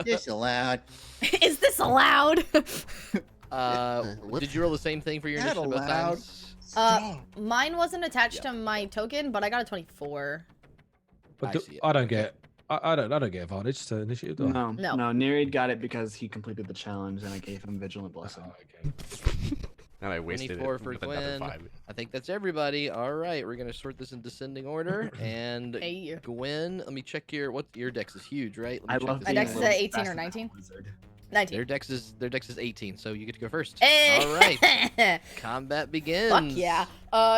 Disallowed. Is this allowed? Did you roll the same thing for your Not initiative both allowed. times? Mine wasn't attached to my token, but I got a 24. But I do- see it. I don't get. I don't get advantage to initiative. Do I? No, No. no. Neriad got it because he completed the challenge, and I gave him Vigilant Blessing. Oh, okay. And I wasted it 24 for with another Gwen. 5. I think that's everybody. All right, we're gonna sort this in descending order. And Hey. Gwen, let me check what your dex is huge, right? Let me I check love this My being dex a is out. at little 18 or faster than 19? a wizard. 19. Their dex is 18, so you get to go first. Hey. All right, combat begins. Fuck yeah.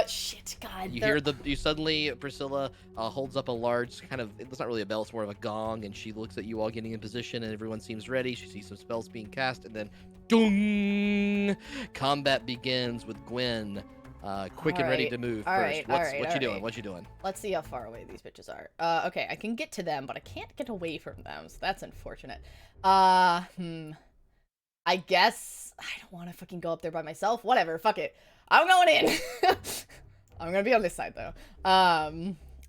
Shit, God. You they're- hear you suddenly Priscilla holds up a large kind of, it's not really a bell, it's more of a gong, and she looks at you all getting in position, and everyone seems ready. She sees some spells being cast, and then dung! Combat begins with Gwen, quick and ready Alright, to move alright, first. alright, What you doing? alright. What you doing? Let's see how far away these bitches are. Okay, I can get to them, but I can't get away from them, so that's unfortunate. I guess I don't want to fucking go up there by myself. Whatever, fuck it. I'm going in. I'm gonna be on this side though.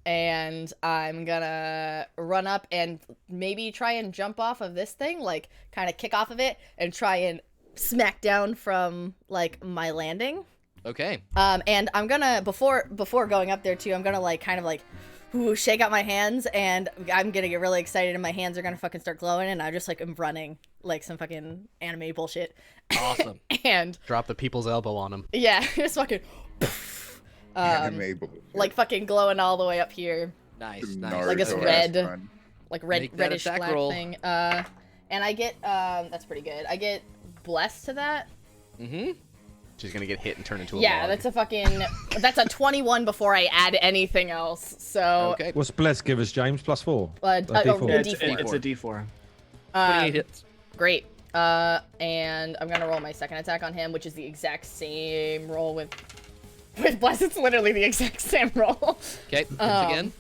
And I'm gonna run up and maybe try and jump off of this thing, like kind of kick off of it and try and smack down from like my landing. Okay. And I'm gonna before going up there too, I'm gonna like kind of like shake out my hands, and I'm gonna get really excited, and my hands are gonna fucking start glowing, and I just like am running like some fucking anime bullshit. Awesome. And Drop the people's elbow on him. yeah, just fucking Anime bullshit. like fucking glowing all the way up here. Nice, Naruto nice. Like it's ass red. run. like Make that reddish attack black roll. thing. And I get that's pretty good. I get blessed to that. Mm-hmm. She's gonna get hit and turn into a Yeah, log. that's a fucking that's a 21 before I add anything else. So Okay. What's bless give us, James? +4. D4. It's a D4. 28 hits. Great. And I'm gonna roll my second attack on him, which is the exact same roll with bless. It's literally the exact same roll. Okay. Once again.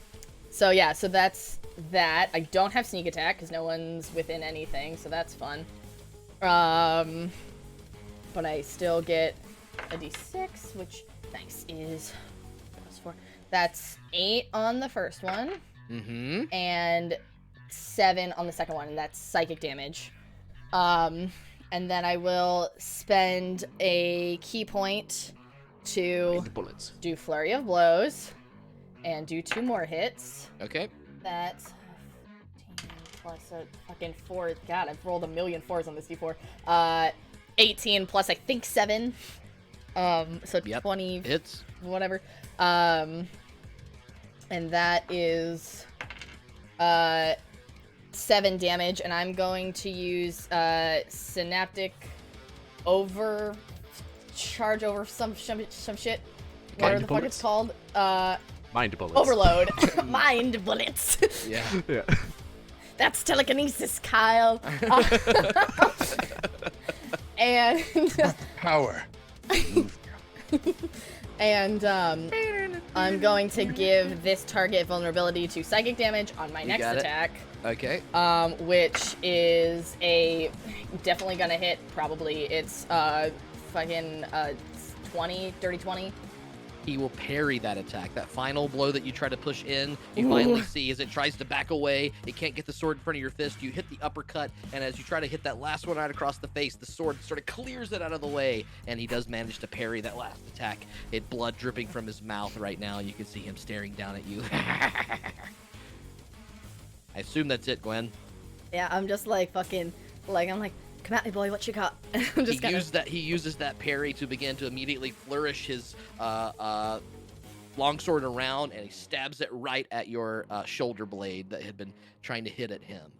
So yeah, so that's that. I don't have sneak attack because no one's within anything, so that's fun. But I still get a d6, which nice is +4. That's 8 on the first one, and 7 on the second one, and that's psychic damage. And then I will spend a key point to bullets. do flurry of blows and do 2 more hits. Okay. That's 15 plus a fucking 4. God, I've rolled a million 4s on this d4. 18 plus I think 7. So 20 hits. Whatever. And that is 7 damage, and I'm going to use synaptic charge over some shit. Whatever the fuck it's called. Mind bullets. Overload. Mind bullets. Yeah. Yeah. That's telekinesis, Kyle. And Power. and I'm going to give this target vulnerability to psychic damage on my next got it. attack. Okay. Which is definitely gonna hit. Probably it's fucking 20, dirty 20. He will parry that attack. That final blow that you try to push in, you finally see as it tries to back away. It can't get the sword in front of your fist. You hit the uppercut, and as you try to hit that last one right across the face, the sword sort of clears it out of the way, and he does manage to parry that last attack. It blood dripping from his mouth right now. You can see him staring down at you. I assume that's it, Gwen. Yeah, I'm just like fucking I'm like, come at me, boy. What you got? I'm just He uses that parry to begin to immediately flourish his longsword around, and he stabs it right at your shoulder blade that had been trying to hit at him.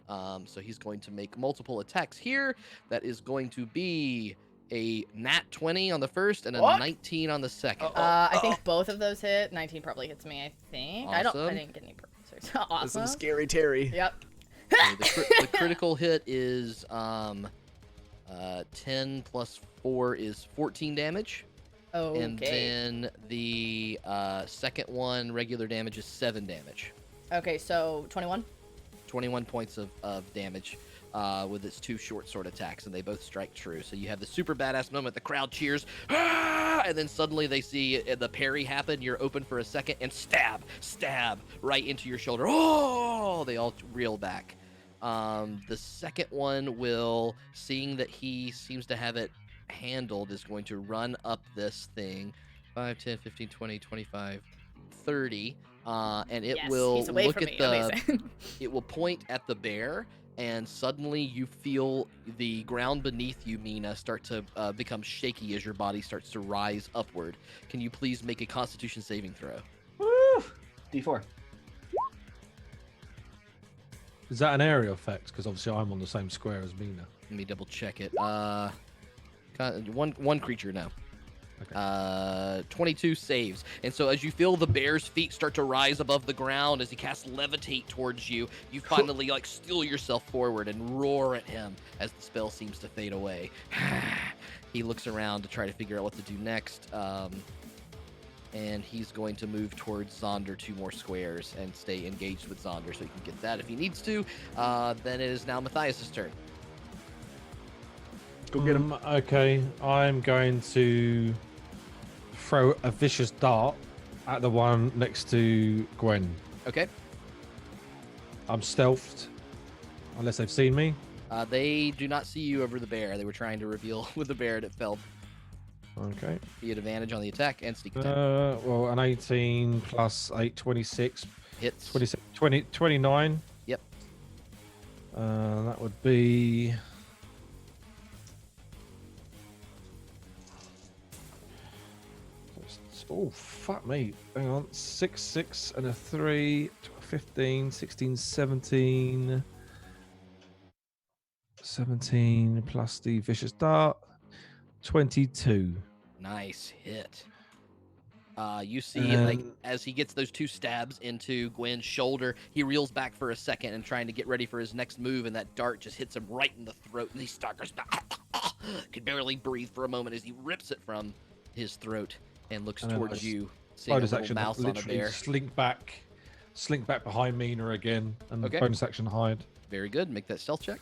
So he's going to make multiple attacks here. That is going to be a nat 20 on the first and a 19 on the second. I think both of those hit. 19 probably hits me. I think. I Awesome. didn't get any purposes. Awesome. This is scary Terry. Yep. The critical hit is 10 plus 4 is 14 damage. Okay. And then the second one, regular damage, is 7 damage. Okay, so 21? 21 points of damage with its 2 short sword attacks, and they both strike true. So you have the super badass moment. The crowd cheers, "Ah!" And then suddenly they see the parry happen. You're open for a second, and stab right into your shoulder. Oh! They all reel back. The second one will, seeing that he seems to have it handled, is going to run up this thing 5, 10, 15, 20, 25, 30, and it will he's away look from at me. the Amazing. it will point at the bear, and suddenly you feel the ground beneath you, Meena, start to become shaky as your body starts to rise upward. Can you please make a Constitution saving throw? Woo! D4. Is that an area effect? Because obviously I'm on the same square as Meena. Let me double check it. One creature now. Okay. 22 saves. And so as you feel the bear's feet start to rise above the ground, as he casts levitate towards you, you finally steel yourself forward and roar at him as the spell seems to fade away. He looks around to try to figure out what to do next. And he's going to move towards Zaunder 2 more squares and stay engaged with Zaunder so he can get that if he needs to. Then it is now Matthias' turn. Go get him. Okay, I'm going to throw a vicious dart at the one next to Gwen. Okay. I'm stealthed, unless they've seen me. They do not see you over the bear. They were trying to reveal with the bear and it fell. Okay. You had advantage on the attack and sneak attack. Well, an 18 plus 8, 26. Hits. 29. Yep. That would be... Oh, fuck me. Hang on. 6, 6, and a 3, 15, 16, 17. 17 plus the vicious dart. 22. Nice hit. You see, like, And- as he gets those 2 stabs into Gwen's shoulder, he reels back for a second and trying to get ready for his next move, and that dart just hits him right in the throat, and he staggers back. Could barely breathe for a moment as he rips it from his throat and looks And then towards as you, seeing a Bonus little action, mouse on a literally bear. slink back behind Meena again, and Okay. bonus action hide. Very good. Make that stealth check.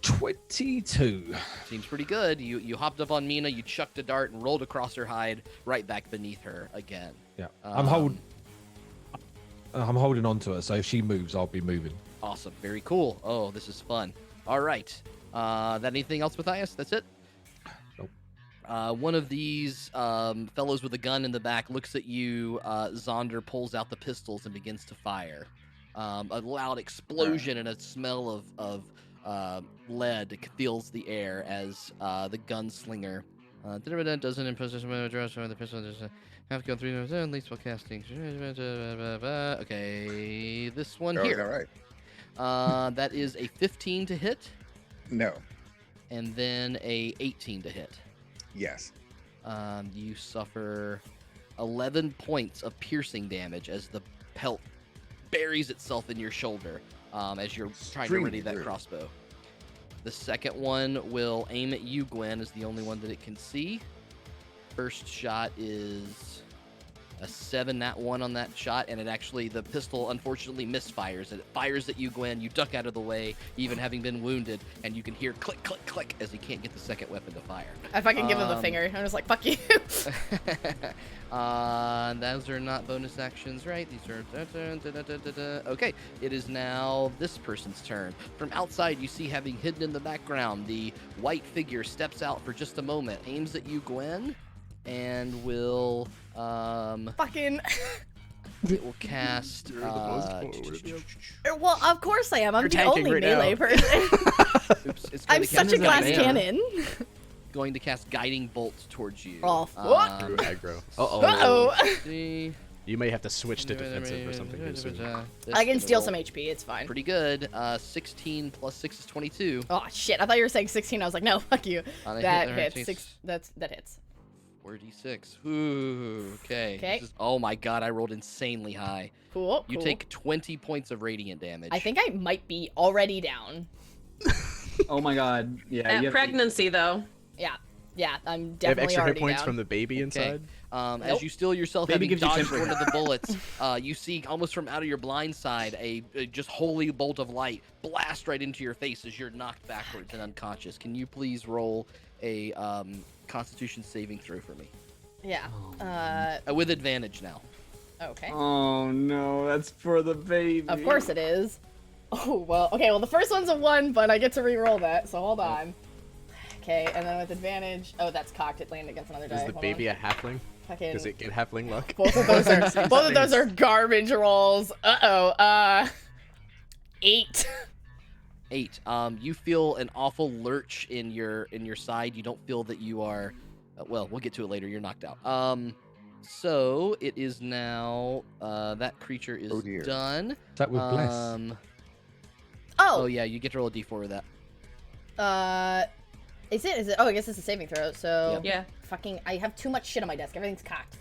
22. Seems pretty good. You hopped up on Meena, you chucked a dart and rolled across her hide right back beneath her again. Yeah, Um, I'm holding on to her, so if she moves, I'll be moving. Awesome. Very cool. Oh, this is fun. All right. That anything else, Matthias? That's it? Nope. One of these fellows with a gun in the back looks at you. Zaunder pulls out the pistols and begins to fire. A loud explosion and a smell of lead fills the air as the gunslinger doesn't impose the pistol. Have to go through at least while casting. Okay, this one Oh, is here. that right? That is a 15 to hit, No. and then a 18 to hit. Yes. You suffer 11 points of piercing damage as the pelt buries itself in your shoulder as you're trying to ready that crossbow. The second one will aim at you, Gwen, is the only one that it can see. First shot is a 7, nat 1 on that shot, and it actually, the pistol unfortunately misfires. It fires at you, Gwen. You duck out of the way, even having been wounded, and you can hear click, click, click as he can't get the second weapon to fire. I fucking give him the finger. I'm just like, fuck you. Those are not bonus actions, right? These are... Okay, it is now this person's turn. From outside, you see, having hidden in the background, the white figure steps out for just a moment, aims at you, Gwen, and will... Fucking... It will cast... Well, of course I am. I'm You're the tanking only right melee now. person. Oops, it's I'm going to such a cast glass guiding- cannon. Going to cast Guiding Bolt towards you. Oh, fuck. Aggro. Uh-oh. Uh-oh. See. You may have to switch to defensive or something here soon. This I can gonna steal roll some HP. It's fine. Pretty good. 16 plus 6 is 22. Oh, shit. I thought you were saying 16. I was like, no, fuck you. On a That hit, hits. That hits. 46. Ooh, okay. Okay. Oh my god, I rolled insanely high. Cool. You cool. take 20 points of radiant damage. I think I might be already down. Oh my god. Yeah. At you have- pregnancy, though. Yeah, I'm You have definitely extra hit already points down. from the baby inside? As Nope. you steal yourself, Baby having gives you dodged temporary one of the bullets, you see almost from out of your blind side a just holy bolt of light blast right into your face as you're knocked backwards and unconscious. Can you please roll a Constitution saving throw for me? Yeah. With advantage now. Okay. Oh no, that's for the baby. Of course it is. Oh, well, okay, well, the first one's a 1, but I get to re-roll that, so hold on. Okay, and then with advantage... Oh, that's cocked. It landed against another die. Is the Hold baby on. a halfling? Fucking... Does it get halfling luck? Both of those are garbage rolls. Uh-oh. 8. 8. You feel an awful lurch in your side. You don't feel that you are... well, we'll get to it later. You're knocked out. So it is now... that creature is done. Is that with bless? Oh, yeah, you get to roll a d4 with that. Is it? Oh, I guess it's a saving throw, so... Yeah. Fucking... I have too much shit on my desk. Everything's cocked.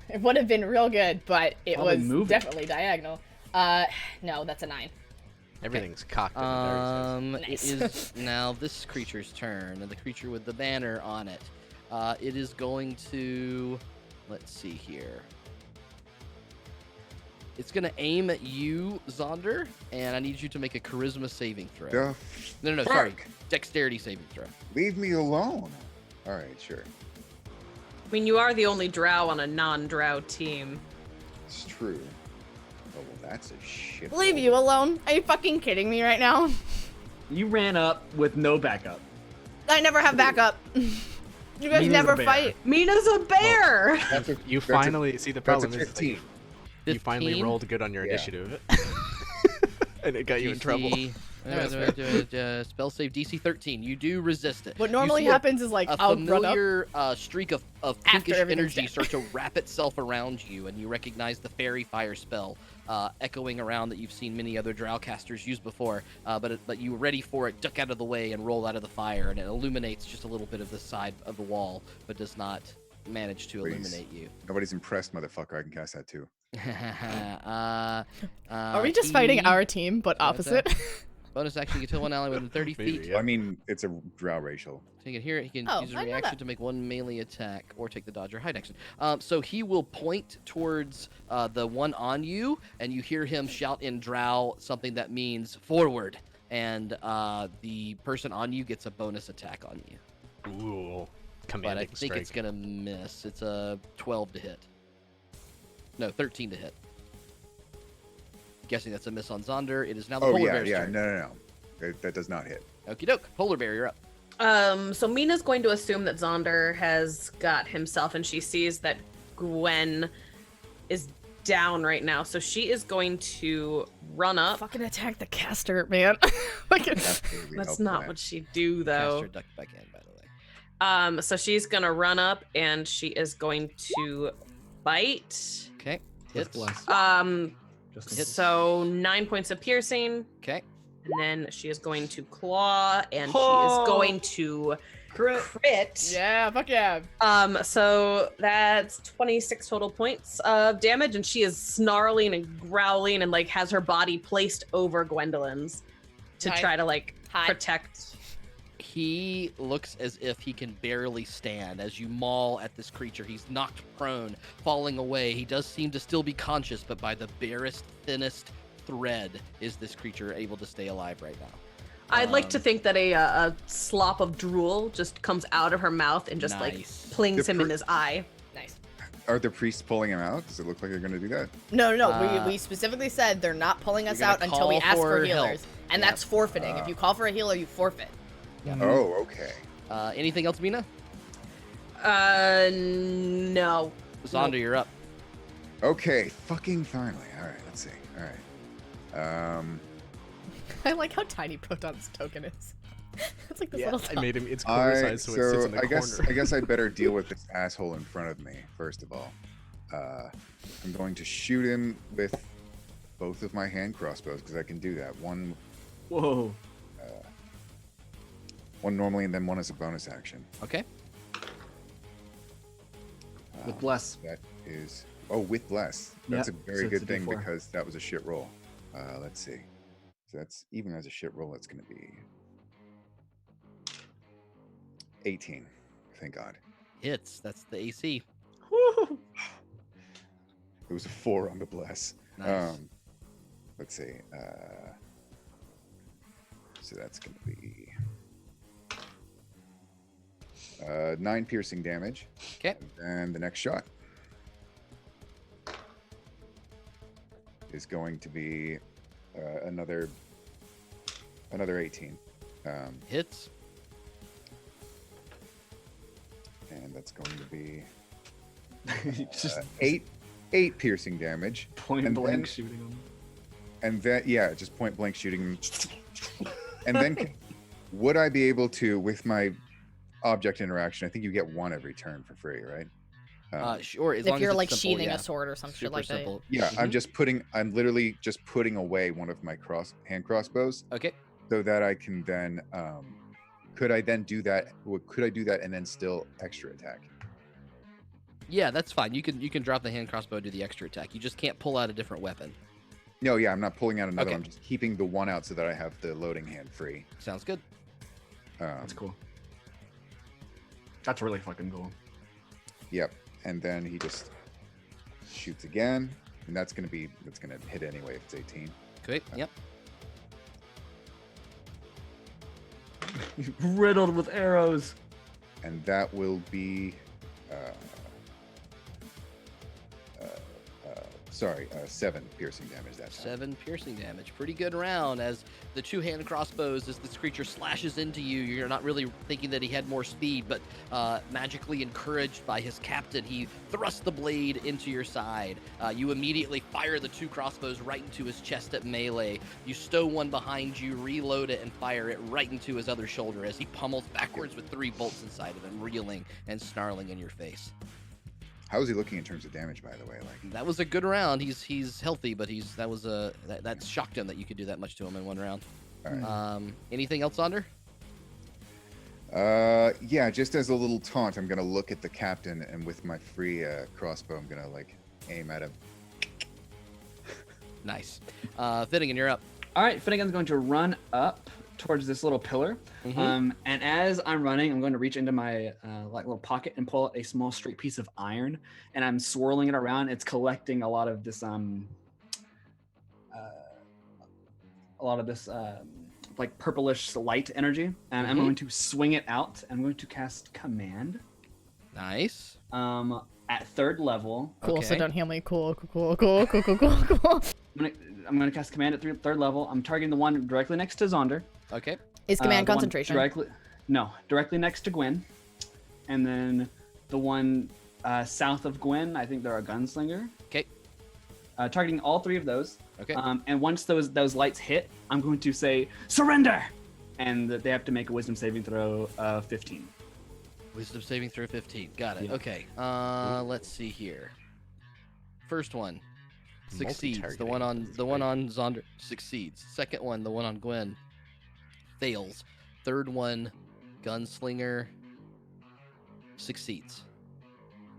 It would have been real good, but it Probably was moving. definitely diagonal. No, that's a 9. Everything's cocked. In the Nice. It is now this creature's turn, and the creature with the banner on it. It is going to... Let's see here. It's going to aim at you, Zaunder, and I need you to make a charisma saving throw. The No, fuck? sorry. Dexterity saving throw. Leave me alone. All right, sure. I mean, you are the only Drow on a non-Drow team. It's true. Oh, well, that's a shit. Leave you alone? Are you fucking kidding me right now? You ran up with no backup. I never have backup. You guys Mina's never a bear. fight. Mina's a bear! That's a, You that's a- finally see the that's a problem is 15. you finally 15? rolled good on your Yeah. initiative, and it got you in trouble. DC Spell save DC 13. You do resist it. What You normally see happens is like a I'll run up. familiar streak of pinkish everything's energy dead. start to wrap itself around you, and you recognize the fairy fire spell echoing around that you've seen many other drow casters use before. But you ready for it, duck out of the way, and roll out of the fire, and it illuminates just a little bit of the side of the wall, but does not manage to Please. illuminate you. Nobody's impressed, motherfucker. I can cast that too. Are we just fighting our team, but opposite? Bonus action, you can kill one ally within 30 feet. Yeah. I mean, it's a drow racial. So you can hear it. He can Oh, use a I know reaction that. to make one melee attack or take the dodge or hide action. So he will point towards the one on you, and you hear him shout in Drow something that means forward. And the person on you gets a bonus attack on you. Ooh. But Commanding I think strike. it's going to miss. It's a 12 to hit. No, 13 to hit. Guessing that's a miss on Zaunder. It is now the Oh, polar yeah, bear's yeah. turn. No. That does not hit. Okie doke. Polar bear, you're up. So Meena's going to assume that Zaunder has got himself, and she sees that Gwen is down right now. So she is going to run up. Fucking attack the caster, man. Absolutely That's help not that. what she do though. Caster ducked back in, by the way. So she's gonna run up and she is going to bite. Okay. Just Hits. bless. Just in case. So 9 points of piercing, Okay. and then she is going to claw, and she is going to crit. Yeah, fuck yeah. So that's 26 total points of damage, and she is snarling and growling and like has her body placed over Gwendolyn's to Hi. try to like Hi. protect. He looks as if he can barely stand as you maul at this creature. He's knocked prone, falling away. He does seem to still be conscious, but by the barest, thinnest thread is this creature able to stay alive right now. I'd like to think that a slop of drool just comes out of her mouth and just like Nice. plings The him in his eye. Nice. Are the priests pulling him out? Does it look like they're going to do that? No. Uh, We specifically said they're not pulling us you're gonna out until we call ask for for healers. help. And Yep. that's forfeiting. If you call for a healer, you forfeit. Oh, okay. Anything else, Meena? No. Zaunder, you're up. Okay, fucking finally. All right, let's see. All right. I like how tiny Proton's token is. It's like this Yeah, little I dot. made him. It's quarter size, so it sits in the I guess corner. I guess I'd better deal with this asshole in front of me first of all. I'm going to shoot him with both of my hand crossbows because I can do that. One normally, and then one as a bonus action. Okay. With bless. That is with bless. That's a very so it's good a thing D4. because that was a shit roll. Let's see. So that's even as a shit roll. It's going to be 18. Thank God. Hits. That's the AC. It was a 4 on the bless. Nice. Let's see. So that's going to be 9 piercing damage. Okay. And the next shot is going to be another 18. Hits. And that's going to be Just 8 piercing damage. point and blank then- shooting him. And then, just point blank shooting him. And then, would I be able to, with my object interaction, I think you get 1 every turn for free, right? Sure. As If long you're as it's like simple, sheathing yeah. a sword or some shit Super like that. simple. Yeah, I'm literally just putting away one of my hand crossbows Okay. so that I can then, could I then do that? Could I do that and then still extra attack? Yeah, that's fine. You can drop the hand crossbow and do the extra attack. You just can't pull out a different weapon. No, yeah, I'm not pulling out another Okay. one. I'm just keeping the one out so that I have the loading hand free. Sounds good. That's cool. That's really fucking cool. Yep. And then he just shoots again. And that's gonna hit anyway if it's 18. Great. Yep. Riddled with arrows. And that will be Sorry, 7 piercing damage that time. 7 piercing damage. Pretty good round as the 2-hand crossbows, as this creature slashes into you. You're not really thinking that he had more speed, but magically encouraged by his captain, he thrusts the blade into your side. You immediately fire the 2 crossbows right into his chest at melee. You stow one behind you, reload it, and fire it right into his other shoulder as he pummels backwards with 3 bolts inside of him, reeling and snarling in your face. How is he looking in terms of damage, by the way? Like, that was a good round. He's healthy, but that shocked him that you could do that much to him in one round. all right. Anything else, Zaunder? Yeah, just as a little taunt, I'm gonna look at the captain, and with my free crossbow, I'm gonna like aim at him. Nice. Finnegan, you're up. All right, Finnegan's going to run up towards this little pillar. Mhm. And as I'm running, I'm going to reach into my like little pocket and pull out a small straight piece of iron, and I'm swirling it around. It's collecting a lot of this like purplish light energy, and I'm Mhm. going to swing it out. I'm going to cast command Nice. at 3rd level. Cool, so Okay. don't heal me. Cool. I'm gonna cast command at 3rd level. I'm targeting the one directly next to Zaunder. Okay. Is command The one concentration? directly next to Gwen, and then the one south of Gwen. I think they're a gunslinger. Okay. Targeting all 3 of those. Okay. And once those lights hit, I'm going to say surrender, and they have to make a Wisdom saving throw of 15. Wisdom saving throw 15. Got it. Yeah. Okay. Let's see here. First one succeeds. The Multi-targeting one on Zaunder succeeds. Second one, the one on Gwen, fails. Third one, gunslinger, succeeds.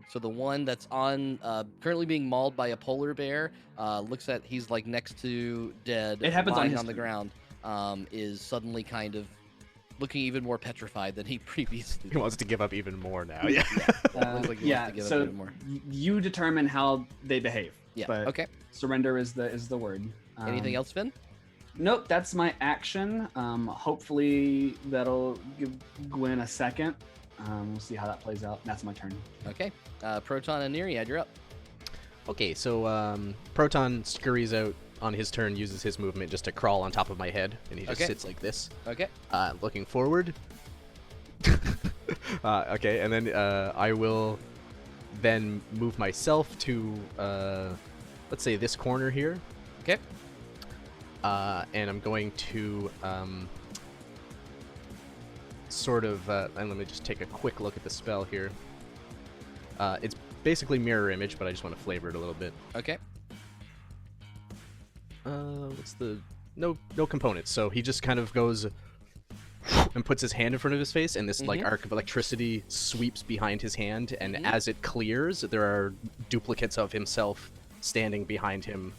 So the one that's on currently being mauled by a polar bear looks at, he's like next to dead, It happens on lying his on the turn. ground, is suddenly kind of looking even more petrified than he previously He wants to give up even more now. Yeah. Looks like he wants to give up So even more. you determine how they behave. Yeah. But Okay. surrender is the word. Anything else, Finn? Nope, that's my action. Hopefully that'll give Gwen a second. We'll see how that plays out. That's my turn. Okay. Proton and Neriad, you're up. Okay, so Proton scurries out on his turn, uses his movement just to crawl on top of my head, and he just Okay. sits like this, Okay. looking forward. Okay, and then I will then move myself to, let's say, this corner here. Okay. And I'm going to sort of, and let me just take a quick look at the spell here. It's basically mirror image, but I just want to flavor it a little bit. Okay. What's the no components? So he just kind of goes and puts his hand in front of his face, and this like arc of electricity sweeps behind his hand, and as it clears, there are duplicates of himself standing behind him,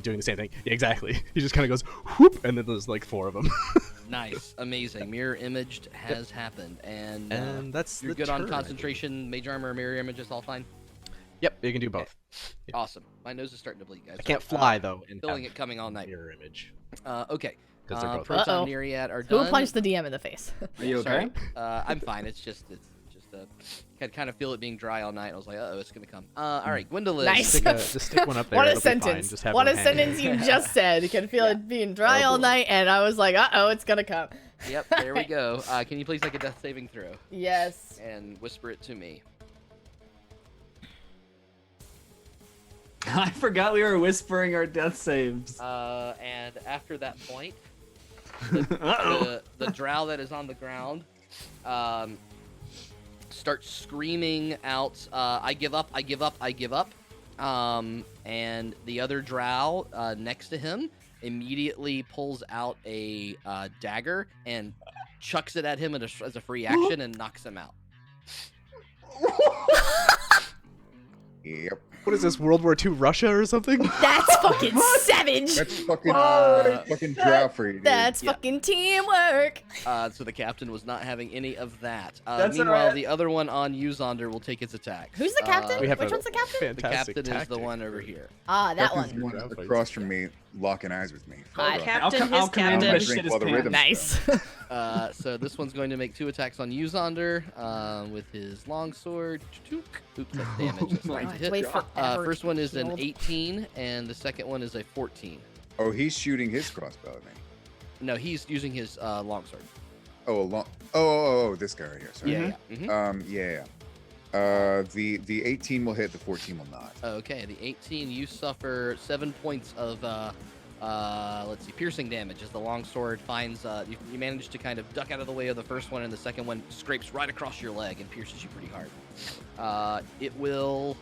doing the same thing. Yeah, exactly. He just kind of goes whoop, and then there's like 4 of them. Nice. Amazing. Mirror imaged has happened, and that's you're the good on turn, I concentration, mage armor, mirror image is all fine. Yep, you can do both. Yeah. Awesome. My nose is starting to bleed, guys. I can't fly though. And Feeling have it coming all night. mirror image. Okay. 'Cause they're both- Proton Uh-oh. Neriad are Who done. punched the DM in the face? Are you okay? Sorry. I'm fine. It's just I kind of feel it being dry all night. I was like, uh-oh, it's gonna come. All right, Gwendolyn. Nice. Just stick one up there. What a it'll be fine. sentence. Just have What one a hanging. sentence you just said. You can feel it being dry Oh, all boy. night, and I was like, uh-oh, it's gonna come. Yep, there we go. Can you please make a death saving throw Yes. and whisper it to me? I forgot we were whispering our death saves. And after that point, Uh-oh. the drow that is on the ground starts screaming out, I give up, I give up, I give up. And the other drow next to him immediately pulls out a dagger and chucks it at him as a free action and knocks him out. Yep. What is this, World War II Russia or something? That's fucking savage. That's fucking Uh, fucking drow for you, dude. That's Yeah. fucking teamwork. So the captain was not having any of that. That's Meanwhile, alright. the other one on you, Zaunder, will take its attack. Who's the captain? We have Which a one's the captain? The fantastic captain is the tactic. one over here. Ah, that Captain's one. the one across from me. locking eyes with me. Hi. Hold on. Captain, his I'll command I'm him gonna to captain. shit drink his while the pants. rhythm's Nice. So this one's going to make 2 attacks on you, Zaunder, with his longsword. Oops, that's damage. That's not to hit. Wait forever First one is an healed. 18, and the second one is a 14. Oh, he's shooting his crossbow at me. No, he's using his longsword. Oh, oh, this guy right here. Sorry. Yeah, yeah. Yeah. The 18 will hit. The 14 will not. Okay, the 18, you suffer 7 points of let's see, piercing damage as the longsword finds you manage to kind of duck out of the way of the first one, and the second one scrapes right across your leg and pierces you pretty hard. It will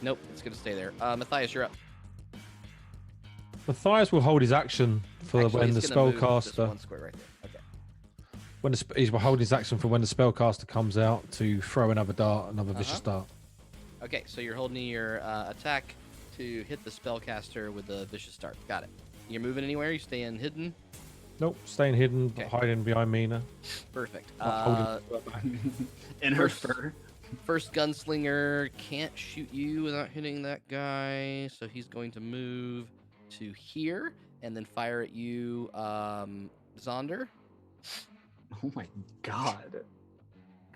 nope, it's gonna stay there. Matthias, you're up. Matthias will hold his action for Actually, when the it's gonna move this spellcaster. one square right there. Okay. When he's holding his action for when the spellcaster comes out to throw another dart, another vicious dart. Okay, so you're holding your attack to hit the spellcaster with the vicious dart. Got it. You're moving anywhere? You staying hidden? Nope, staying hidden, Okay. hiding behind Meena. Perfect. Not holding In her First- fur. First gunslinger can't shoot you without hitting that guy, so he's going to move to here and then fire at you, Zaunder. Oh my god.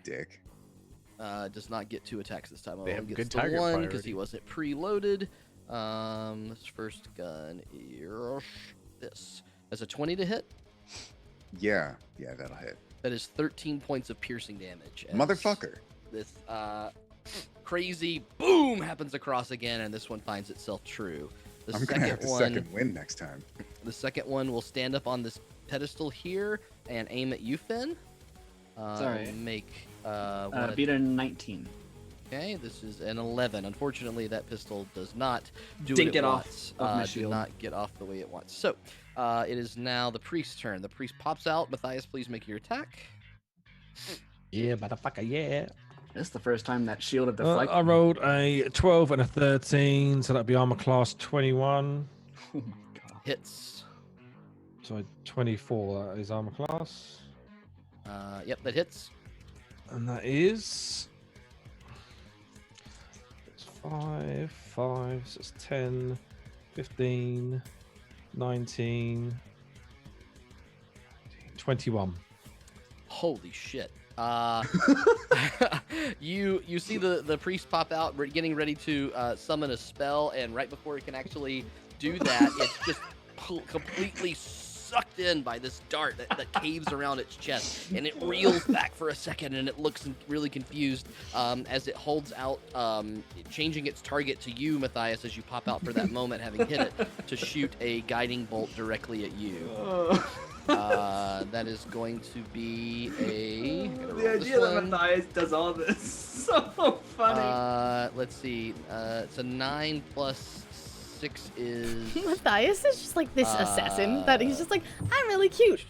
Dick. Does not get 2 attacks this time. They Only have gets good the target one because priority. he wasn't preloaded. This first gun is this. That's a 20 to hit. Yeah, that'll hit. That is 13 points of piercing damage. as Motherfucker. This crazy boom happens across again, and this one finds itself true. The I'm gonna have the second win next time. The second one will stand up on this pedestal here and aim at you, Finn. Sorry. Make one Beat a 19. Okay, this is an 11. Unfortunately, that pistol does not do Didn't what get it off wants. of my Did shield. not get off the way it wants. So, it is now the priest's turn. The priest pops out. Matthias, please make your attack. Yeah, motherfucker, yeah. This is the first time that shield of deflect. I rolled a 12 and a 13, so that'd be armor class 21. Oh my god. Hits. So 24 that is armor class. Yep, that hits. And that is... It's 5, so it's 10, 15, 19, 21. Holy shit. You see the priest pop out, getting ready to summon a spell, and right before he can actually do that, it's just completely sucked in by this dart that caves around its chest, and it reels back for a second, and it looks really confused as it holds out, changing its target to you, Matthias, as you pop out for that moment, having hit it, to shoot a guiding bolt directly at you. That is going to be a... The idea that Matthias does all this is so funny. Let's see. It's a 9 plus 6 is... Matthias is just like this assassin that he's just like, I'm really cute.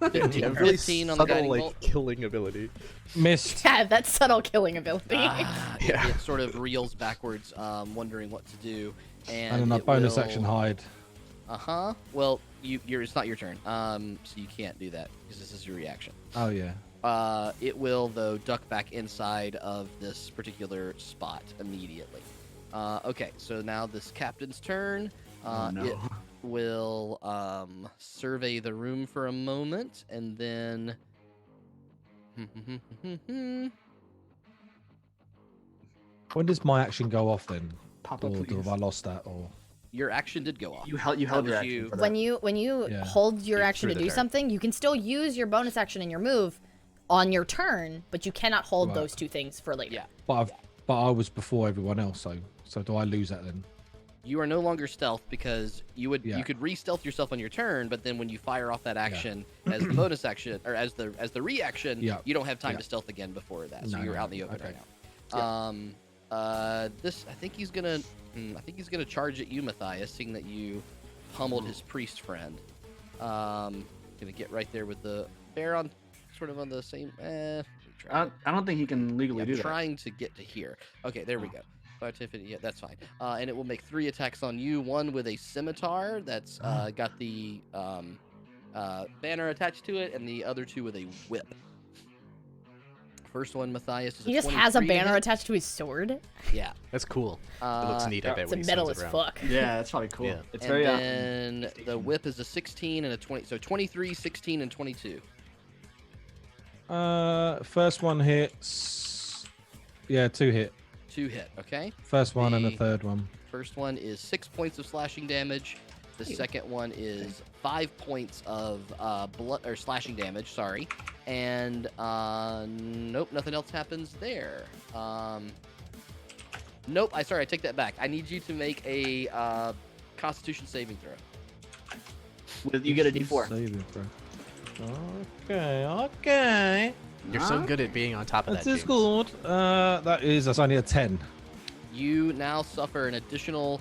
15, Yeah, really 15 on the subtle, guiding like, bolt. killing ability. Missed. Yeah, that subtle killing ability. It sort of reels backwards, wondering what to do. And then a it bonus will- action hide. Well, it's not your turn. So you can't do that because this is your reaction. Oh, yeah. It will, though, duck back inside of this particular spot immediately. Okay, so now this captain's turn. Oh, no. It will survey the room for a moment, and then... When does my action go off then? Papa, Or please. have I lost that? Or Your action did go off. You held That your was action you. for that. When you Yeah. hold your You action threw to the do dart. something, you can still use your bonus action and your move on your turn, but you cannot hold Right. those two things for later. Yeah. but I was before everyone else, so do I lose that then? You are no longer stealth because you Yeah. could re-stealth yourself on your turn, but then when you fire off that action as the bonus action or as the reaction, Yeah. you don't have time Yeah. to stealth again before that. So No, you're no, out in the no. open Okay. right now. This I think he's gonna charge at you, Matthias, seeing that you pummeled his priest friend. Gonna get right there with the bear on sort of on the same. I don't think he can legally I'm do that. trying to get to here. Okay, there we go. 5, 10, 15, yeah, that's fine. And it will make 3 attacks on you. One with a scimitar that's got the banner attached to it, and the other 2 with a whip. first one, Matthias, is He a just has a 23 to banner hit. attached to his sword. Yeah. That's cool. It looks neat. I bet It's when he metal sends as it around. fuck. Yeah, that's probably cool. Yeah. It's And very. then the whip is a 16 and a 20. So 23, 16, and 22. First one hits. Yeah, 2 hit. 2 hit. Okay. First one and the The- third one. First one is 6 points of slashing damage. The second one is 5 points of blood or slashing damage. Sorry, and nope, nothing else happens there. Nope. I take that back. I need you to make a Constitution saving throw. You get a D4. Saving throw. Okay. You're so good at being on top of That that. is James. good. That's only a 10. You now suffer an additional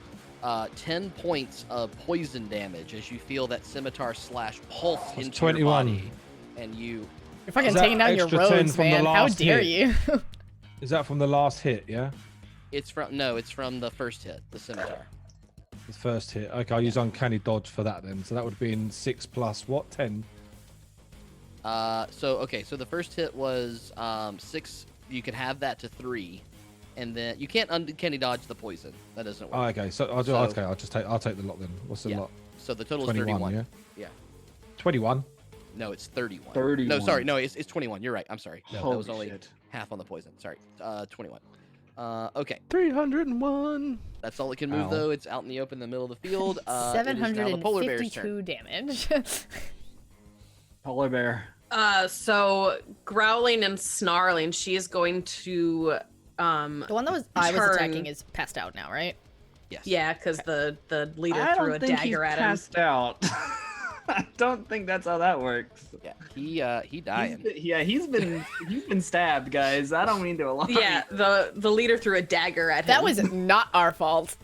10 points of poison damage as you feel that scimitar slash pulse That's into 21. your body, and you. You're fucking Is that taking down your extra 10 roads, from the man. How last dare hit? you? Is that from the last hit? Yeah. It's from the first hit, the scimitar. The first hit. Okay, I'll use uncanny dodge for that then. So that would have been 6 plus what? 10. So the first hit was 6. You can have that to 3, and then you can't uncanny dodge the poison. That doesn't work. Oh, okay. So I'll do. So- Okay, I'll take the lot then. What's the Yeah. lot? So the total is 21. 31. Yeah. Yeah. 21. No, it's 31. 31. No, sorry. No, it's 21. You're right. I'm sorry. No, that Holy was only shit. half on the poison. Sorry. 21. Okay. 301. That's all it can move Ow. though. It's out in the open in the middle of the field. It is now the polar bear's turn. 752 damage. Polar bear. So growling and snarling, she is going to The one that I was Turn. attacking is passed out now, right? Yes. yeah, because the leader I threw don't a think he's dagger at him. passed out. I don't think that's how that works. Yeah. He dying. He's been stabbed, guys. I don't mean to alarm. Yeah, the leader threw a dagger at him. That was not our fault.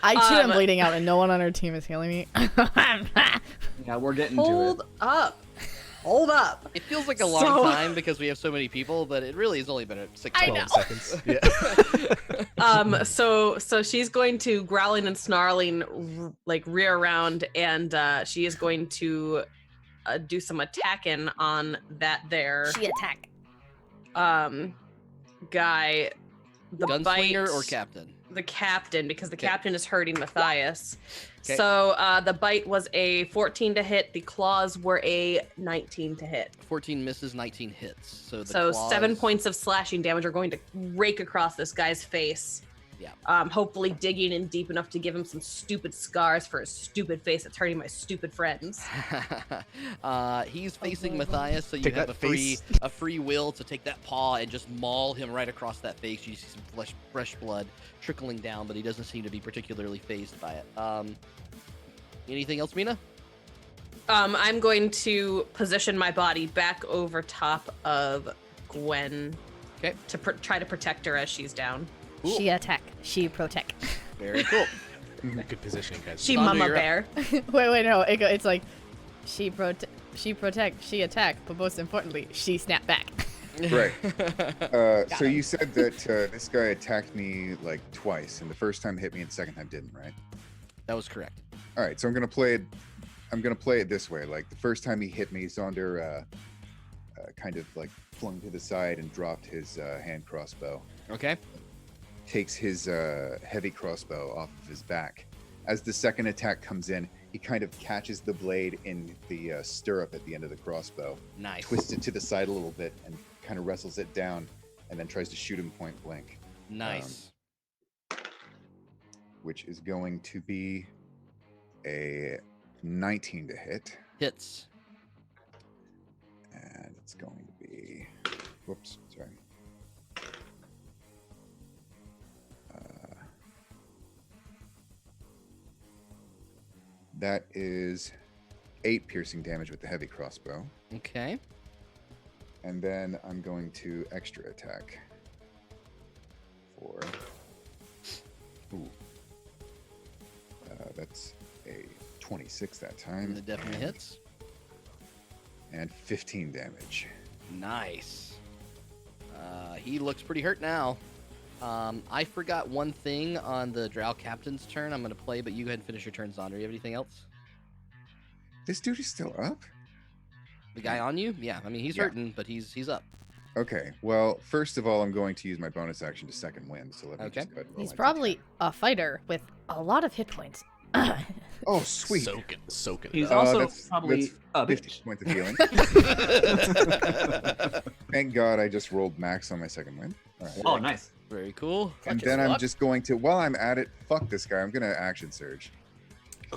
I too am bleeding out, and no one on our team is healing me. Yeah, we're getting to Hold up. Hold up. It feels like a long time because we have so many people, but it really has only been 12 seconds. Yeah. So she's going to growling and snarling like rear around, and she is going to do some attacking on that there She attack. guy. The Gunslinger bite, or captain? The captain, because the Okay. captain is hurting Matthias. Okay. So the bite was a 14 to hit. The claws were a 19 to hit. 14 misses, 19 hits. So the So claws, 7 points of slashing damage are going to rake across this guy's face. Yeah. Hopefully digging in deep enough to give him some stupid scars for his stupid face that's hurting my stupid friends. He's facing Matthias, so you Take have that a free will to take that paw and just maul him right across that face. You see some fresh blood trickling down, but he doesn't seem to be particularly fazed by it. Anything else, Meena? I'm going to position my body back over top of Gwen. Okay. To try to protect her as she's down. Cool. She attack. She protect. Very cool. Good positioning, guys. She Zaunder, mama you're bear. wait, no. It's like she protect. She attack. But most importantly, she snap back. Right. So you said that this guy attacked me like twice, and the first time hit me, and the second time didn't, right? That was correct. All right. So I'm gonna play it this way. Like the first time he hit me, Zaunder kind of like flung to the side and dropped his hand crossbow. Okay. Takes his heavy crossbow off of his back. As the second attack comes in, he kind of catches the blade in the stirrup at the end of the crossbow, Nice. twists it to the side a little bit, and kind of wrestles it down, and then tries to shoot him point blank. Nice. Which is going to be a 19 to hit, Hits. and it's going to be, whoops, sorry. That is 8 piercing damage with the heavy crossbow. Okay. And then I'm going to extra attack for. Ooh. That's a 26 that time. And the definitely hits. And 15 damage. Nice. He looks pretty hurt now. I forgot one thing on the Drow captain's turn. I'm going to play, but you go ahead and finish your turn, Zaunder. You have anything else? This dude is still up? The guy on you? Yeah. I mean, he's Yeah. hurting, but he's up. Okay. Well, first of all, I'm going to use my bonus action to second wind. So let me Okay. just go ahead and roll He's my probably a fighter with a lot of hit points. D10. Oh, sweet. Soaking. He's it up. also that's probably a 50 bitch. points of healing. Thank God I just rolled max on my second wind. All right. Oh, nice. Very cool. And Clutch then his I'm luck. just going to, while I'm at it, fuck this guy. I'm going to action surge.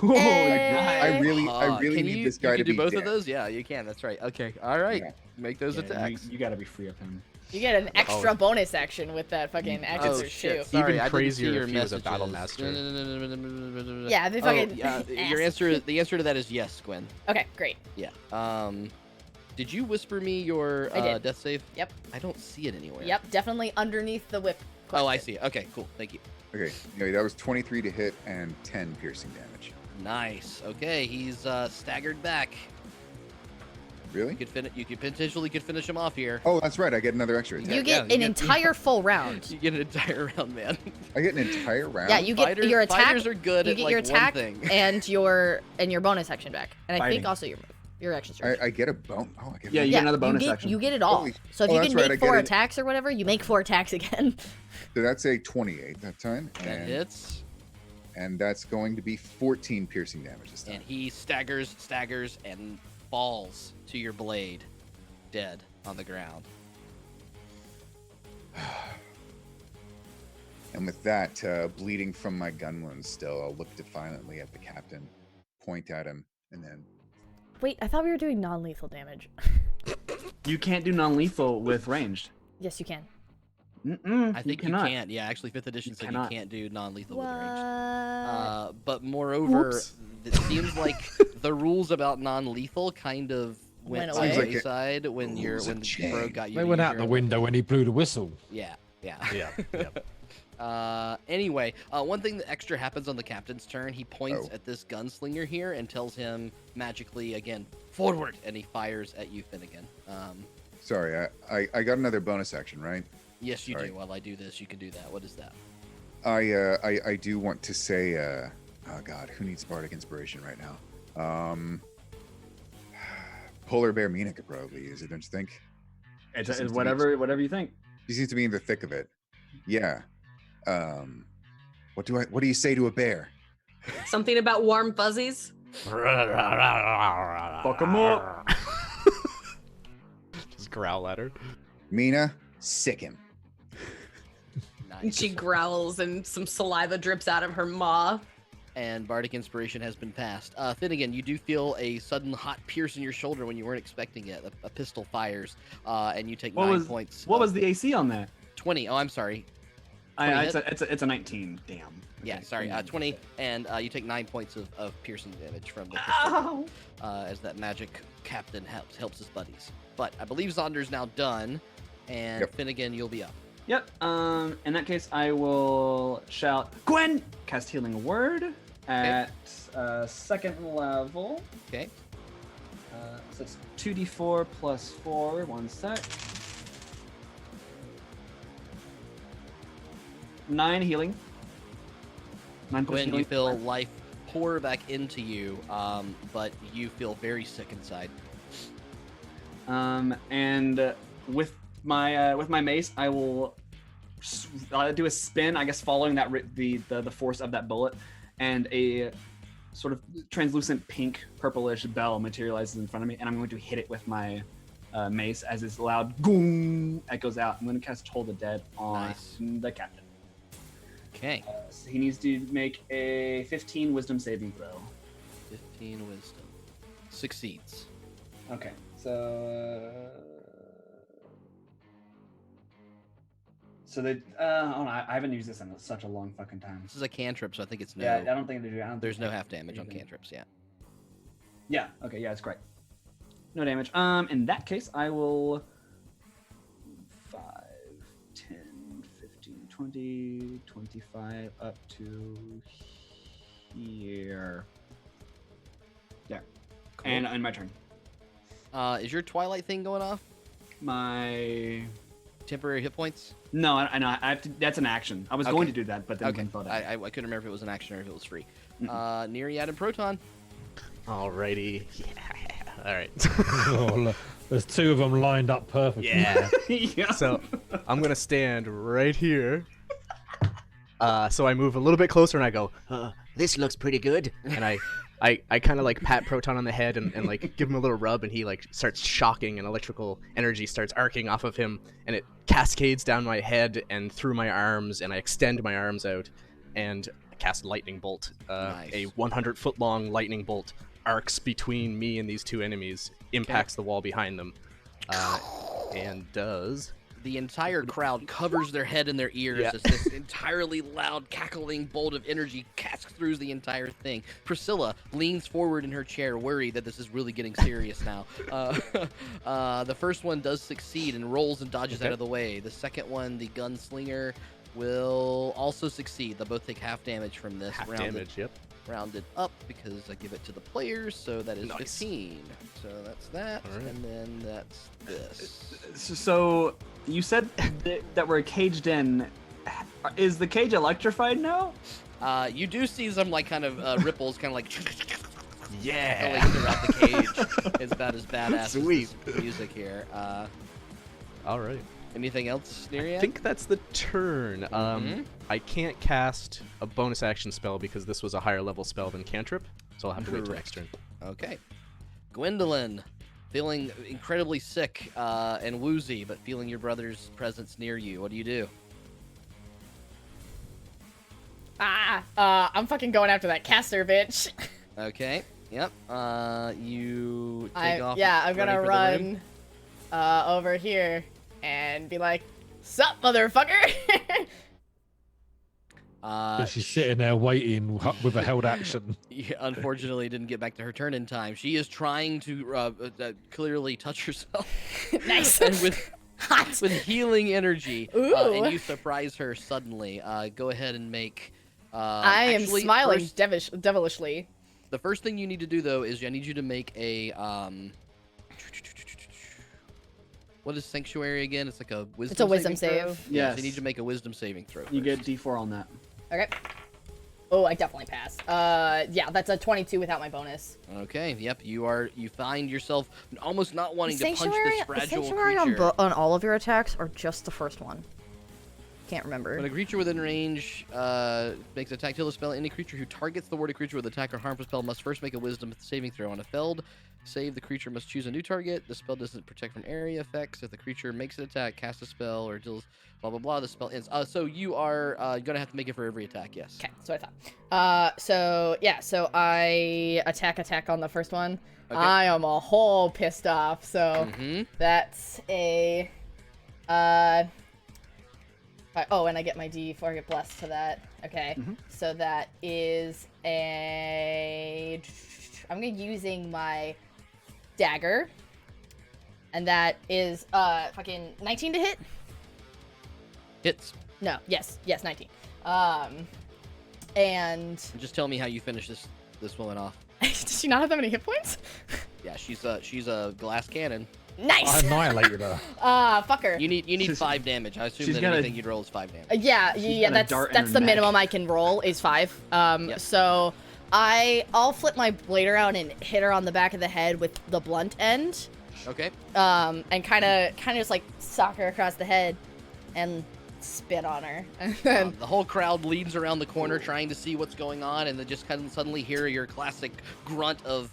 Oh, I really Can need you, this guy you to can be do both dead. of those? Yeah, you can. That's right. Okay. All right. Yeah. Make those attacks. You gotta be free of him. You get an extra bonus action with that fucking action Oh, surge shit. too. Sorry, Even I didn't see crazier your if he was a messages. battle master. Yeah, they Oh, fucking. the answer to that is yes, Gwen. Okay, great. Yeah. Did you whisper me your I did. death save? Yep. I don't see it anywhere. Yep, definitely underneath the whip. Oh, I question. see it. Okay, cool. Thank you. Okay, no, that was 23 to hit and 10 piercing damage. Nice. Okay, he's staggered back. Really? You could potentially finish him off here. Oh, that's right. I get another extra attack. You get an entire full round. You get an entire round, man. I get an entire round. Yeah, you get your attack. Fighters are good You at get like your attack one thing. and your bonus action back, and I think Fighting. also your action surge. I get a bone. Oh, I get. Yeah, one. you get another bonus you get, action. You get it all. Holy- So if oh, you that's can right, make I get 4 it. attacks or whatever, you make 4 attacks again. So that's a 28 that time, That and, hits, and that's going to be 14 piercing damage this time. and he staggers, and falls to your blade, dead on the ground. And with that, bleeding from my gun wounds still, I'll look defiantly at the captain, point at him, and then Wait, I thought we were doing non-lethal damage. You can't do non-lethal with ranged. Yes, you can. I think you cannot. can't. Yeah, actually, 5th edition said you cannot. can't do non-lethal What? with ranged. But moreover, Whoops. it seems like the rules about non-lethal kind of went Went by away. the Seems like it- wayside when rules have the changed. bro got you. They to went use out the your- window when he blew the whistle. Yeah. Yeah. Anyway, one thing that extra happens on the captain's turn, he points Oh. at this gunslinger here and tells him magically again, forward, and he fires at you, Finnegan. sorry, I got another bonus action, right? Yes, you Sorry. do. While I do this, you can do that. What is that? I do want to say, oh God, who needs bardic inspiration right now? Polar Bear Meena could probably use it, don't you think? It's Just seems to be- whatever you think. She seems to be in the thick of it. Yeah. What do you say to a bear? Something about warm fuzzies. Fuck him up. Just growl at her. Meena, sick him. And Nice. she growls and some saliva drips out of her maw. And bardic inspiration has been passed. Finnegan, you do feel a sudden hot pierce in your shoulder when you weren't expecting it. A pistol fires, and you take What 9 was points. What of- was the AC on that? 20? Oh, I'm sorry. 20 It's a 19. Damn. Yeah, Okay, sorry. 20. 20, and you take 9 points of piercing damage from the pistol, Ow! as that magic captain helps his buddies. But I believe Zaunder's now done, and Yep. Finnegan, you'll be up. Yep. In that case, I will shout, Gwen! Cast Healing Word at second level. Okay. So it's 2d4 plus 4. One sec. 9 healing. 9 plus Gwen, healing. you feel life pour back into you, but you feel very sick inside. And with my mace, I will do a spin, I guess, following that the force of that bullet, and a sort of translucent pink purplish bell materializes in front of me, and I'm going to hit it with my mace as this loud boom echoes out. I'm going to cast Toll the Dead on Nice. the captain. Okay. So he needs to make a 15 Wisdom saving throw. 15 wisdom. Succeeds. Okay, so they. Oh no, I haven't used this in such a long fucking time. This is a cantrip, so I think it's no. Yeah, I don't think they do. I don't There's think no half damage on anything. cantrips, yeah. Yeah. Okay. Yeah, it's great. No damage. In that case, I will 5, 10, 15, 20, 25 up to here. There. Cool. And my turn. Is your Twilight thing going off? My Temporary hit points? no, I know. I have to. That's an action. I was Okay. going to do that, but then Okay. fell down. I couldn't remember if it was an action or if it was free. Neriad and Proton. Alrighty. Yeah. All right. Oh, There's two of them lined up perfectly. Yeah. Yeah. So I'm gonna stand right here. So I move a little bit closer and I go, This looks pretty good. and I kind of like pat Proton on the head and like give him a little rub, and he like starts shocking, and electrical energy starts arcing off of him, and it cascades down my head and through my arms, and I extend my arms out and cast lightning bolt. Nice. A 100-foot long lightning bolt arcs between me and these two enemies, impacts the wall behind them, and does. The entire crowd covers their head and their ears Yeah. as this entirely loud, cackling bolt of energy casks through the entire thing. Priscilla leans forward in her chair, worried that this is really getting serious now. The first one does succeed and rolls and dodges out of the way. The second one, the gunslinger, will also succeed. They'll both take half damage from this. Half damage, yep. Rounded up because I give it to the players, so that is Nice. 15. So that's that, All right. and then that's this. So you said that we're caged in. Is the cage electrified now? You do see some like kind of ripples, kind of like Yeah. going throughout the cage. It's about as badass Sweet. as this music here. All right. Anything else, Neriad? I think that's the turn. I can't cast a bonus action spell because this was a higher level spell than cantrip, so I'll have to wait till next turn. Okay. Gwendolyn, feeling incredibly sick and woozy, but feeling your brother's presence near you. What do you do? I'm fucking going after that caster bitch. Okay. Yep. You take off. I'm gonna running for the room. run over here and be like, "Sup, motherfucker!" She's sitting there waiting with a held action. Yeah, unfortunately, didn't get back to her turn in time. She is trying to clearly touch herself. Nice. And with healing energy, Ooh. and you surprise her suddenly. Go ahead and make. I am actually, smiling first- devilishly. The first thing you need to do, though, is I need you to make a what is sanctuary again? It's like a wisdom. It's a wisdom saving throw? save. Yeah, Yes. so you need to make a wisdom saving throw. You first. get D4 on that. Okay. Oh, I definitely pass. Yeah, that's a 22 without my bonus. Okay. Yep. You find yourself almost not wanting to punch this fragile sanctuary creature. on all of your attacks, or just the first one? Can't remember. When a creature within range makes an attack, till the spell, any creature who targets the warded creature with attack or harmful spell must first make a wisdom saving throw. On a failed save, the creature must choose a new target. The spell doesn't protect from area effects. If the creature makes an attack, casts a spell, or deals blah blah blah, the spell ends. So you are gonna have to make it for every attack. Yes. Okay, that's what I thought. So I attack on the first one. Okay. I am a whole pissed off. So that's a oh, and I get my D4, I get blessed to that. Okay, so that is a. I'm gonna using my dagger, and that is fucking 19 to hit. Hits. No, yes, 19. And Just tell me how you finish this woman off. does she not have that many hit points? Yeah, she's a glass cannon. I Nice. annihilated her. Fuck her. You need 5 damage. I assume she's that got a- anything you'd roll is 5 damage. Yeah, got a dart in that's her the neck. minimum I can roll is 5. So I'll flip my blade around and hit her on the back of the head with the blunt end. Okay. And kind of just like sock her across the head and spit on her. And then The whole crowd leans around the corner trying to see what's going on, and then just kind of suddenly hear your classic grunt of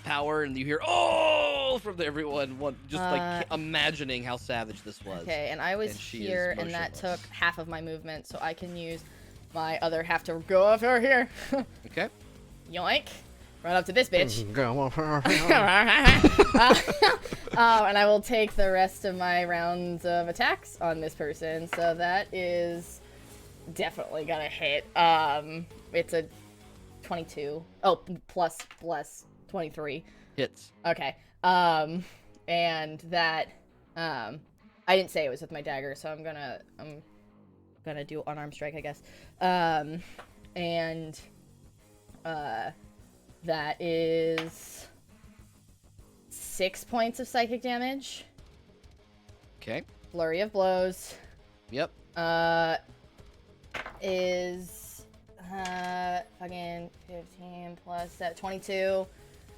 power, and you hear "oh" from everyone, like imagining how savage this was. okay, and I was And she is here, and that motionless. took half of my movement, so I can use my other half to go over here. Okay. Yoink! Run up to this bitch. Go over. And I will take the rest of my rounds of attacks on this person. So that is definitely gonna hit. It's a 22. Oh, plus 23. Hits. Okay. And that I didn't say it was with my dagger, so I'm gonna do unarmed strike, I guess. And that is 6 points of psychic damage. Okay. Flurry of blows Yep. is fucking 15 plus 22.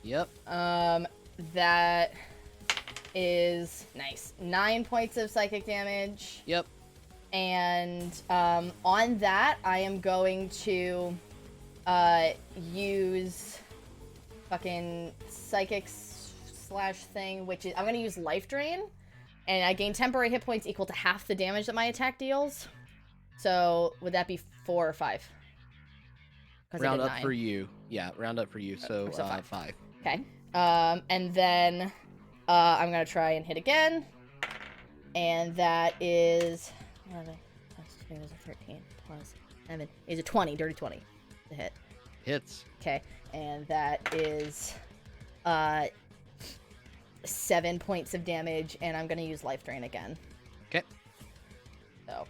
Yep. That is nice. 9 points of psychic damage. Yep. And on that, I am going to use fucking psychic slash thing, which is I'm gonna use life drain, and I gain temporary hit points equal to half the damage that my attack deals. So would that be 4 or 5? Round up for you. Yeah, round up for you. So, so 5. 5. Okay. And then I'm gonna try and hit again, and that is 11 plus 2 is a 13 plus 7 is a 20, dirty 20 to hit. Hits. Okay, and that is 7 points of damage, and I'm gonna use life drain again. Okay. So.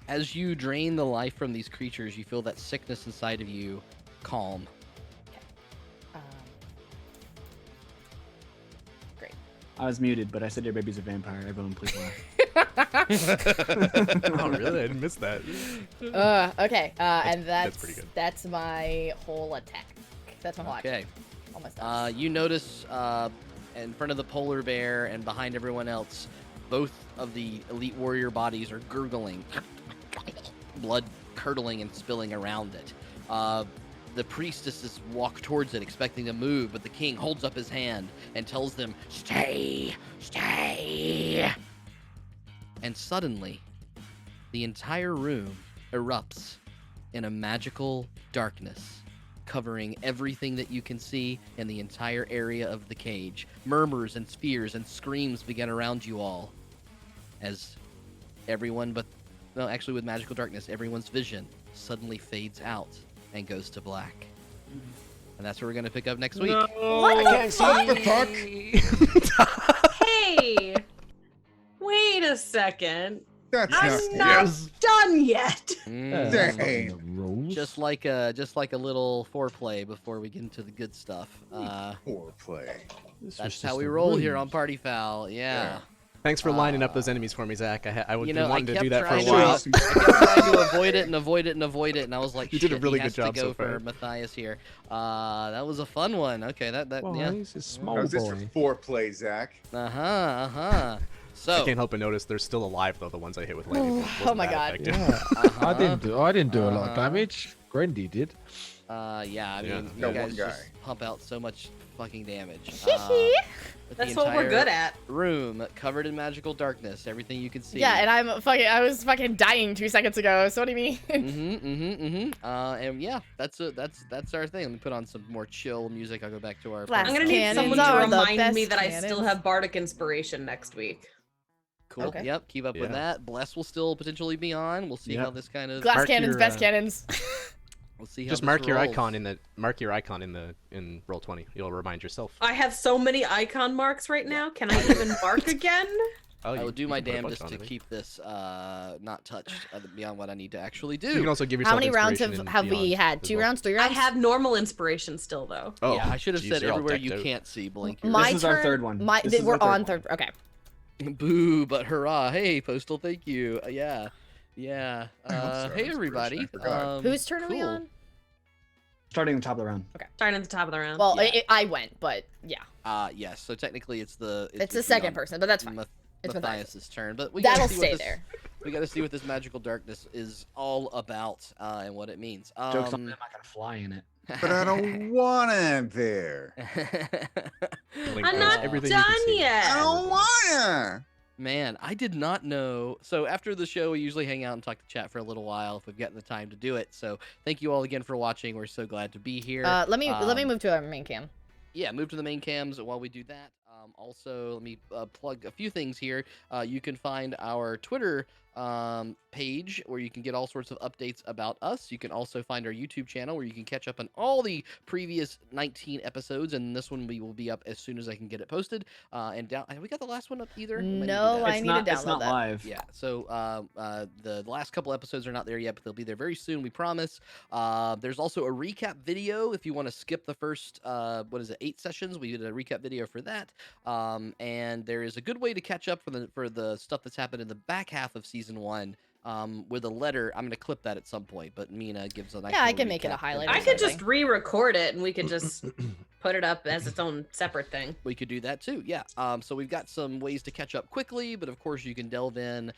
As you drain the life from these creatures, you feel that sickness inside of you calm. Great. I was muted, but I said your baby's a vampire. Everyone, please laugh. Oh, really? I didn't miss that. Okay. And that's pretty good. That's my whole attack. That's my whole action. Okay. Almost done. You notice in front of the polar bear and behind everyone else, both of the elite warrior bodies are gurgling, blood curdling and spilling around it. The priestesses walk towards it, expecting to move, but the king holds up his hand and tells them, "Stay! Stay!" And suddenly, the entire room erupts in a magical darkness, covering everything that you can see in the entire area of the cage. Murmurs and spears and screams begin around you all, as everyone actually with magical darkness, everyone's vision suddenly fades out and goes to black. And that's where we're going to pick up next week. No. What the fuck? Hey! Wait a second. That's I'm not not done yet. Dang. Just like a little foreplay before we get into the good stuff. Foreplay. That's how we roll here on Party Foul. Yeah. Thanks for lining up those enemies for me, Zach. I would been wanting to do that for a trying while. I kept trying to avoid it and avoid it and avoid it, and I was like, You did a shit, really he has good job to go so far. for Matthias here. That was a fun one. Okay, yeah. He's a small How's this boy. for foreplay, Zach? So I can't help but notice they're still alive though. The ones I hit with lightning. Oh my god. Yeah. I didn't do a lot of damage. Grendy did. Yeah, I mean, That you one guys guy. just pump out so much fucking damage. But That's the what we're good entire at. Room covered in magical darkness, everything you can see. Yeah, and I was fucking dying 2 seconds ago. So what do you mean? And yeah, that's our thing. Let me put on some more chill music. I'll go back to our. Blast I'm gonna need Cannons someone to are the remind best me that I still cannons. have bardic inspiration next week. Cool. Okay. Yep. Keep up with Yeah. that. Bless will still potentially be on. We'll see Yep. how this kind of. Glass Mark cannons, your, best cannons. We'll see how. Just this mark your rolls. icon in roll 20. You'll remind yourself. I have so many icon marks right now. Can I even mark again? Oh, I will do my you can put a bunch damnedest on to it. keep this not touched beyond what I need to actually do. You can also give yourself How many rounds inspiration have in we Beyond had? as 2 well. rounds? 3 I rounds? have normal inspiration still, though. Oh, Yeah, I should have geez, said you're all everywhere decked you out. can't see. Blink. Your My This is our turn- third one. My, This is we're our third on one. third. Okay. Boo, but hurrah! Hey, Postal, thank you. Yeah. sorry, Hey, everybody. I forgot. Whose turn are we cool. on? Starting at the top of the round. Starting at the top of the round. Well, Yeah. I went, but yeah. Yes. So technically, it's the It's the second person, but that's fine. It's Matthias's turn, but we That'll gotta see what stay this, there. We got to see what this magical darkness is all about and what it means. Joke's on them, I'm not gonna fly in it. But I don't want it there. Blink I'm does not everything you can done see. yet. I don't want Man, I did not know. So after the show, we usually hang out and talk to chat for a little while if we've gotten the time to do it. So thank you all again for watching. We're so glad to be here. Let me move to our main cam. Yeah, move to the main cams while we do that. Also, let me plug a few things here. You can find our Twitter page where you can get all sorts of updates about us. You can also find our YouTube channel where you can catch up on all the previous 19 episodes, and this one we will be up as soon as I can get it posted. And down. Have we got the last one up either? We might need to do No, that. I It's need not, to it's download not that. live. Yeah, so the last couple episodes are not there yet, but they'll be there very soon, we promise. There's also a recap video if you want to skip the first, 8 sessions. We did a recap video for that. And there is a good way to catch up for the stuff that's happened in the back half of season 1. With a letter. I'm gonna clip that at some point, but Meena gives a nice. Yeah, I little can make it a recap highlight of or I it. could just re-record it, and we could just put it up as its own separate thing. We could do that too, yeah. So we've got some ways to catch up quickly, but of course you can delve in.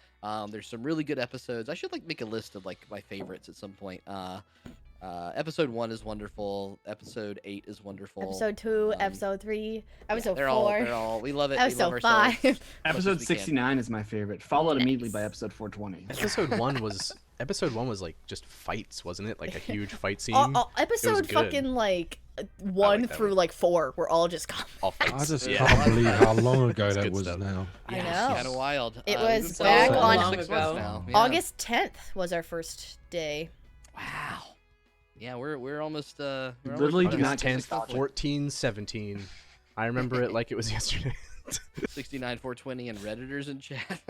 There's some really good episodes. I should make a list of my favorites at some point. Episode 1 is wonderful. Episode 8 is wonderful. Episode 2, Episode 3, Episode 4. They're all. We love it. Episode we love ourselves 5. Episode 69 is my favorite, followed immediately by episode 420. Episode 1 was just fights, wasn't it? Like a huge fight scene. Episode fucking 1 through 4 were all just all fights. I just can't believe how long ago that was stuff. now. I Yeah, know. it's kind of wild. It We've was been back so on long ago. Now. Yeah. August 10th was our first day. Wow. Yeah, we're almost Literally do not 10th, 14, 17. I remember it like it was yesterday. 69, 420, and Redditors in chat.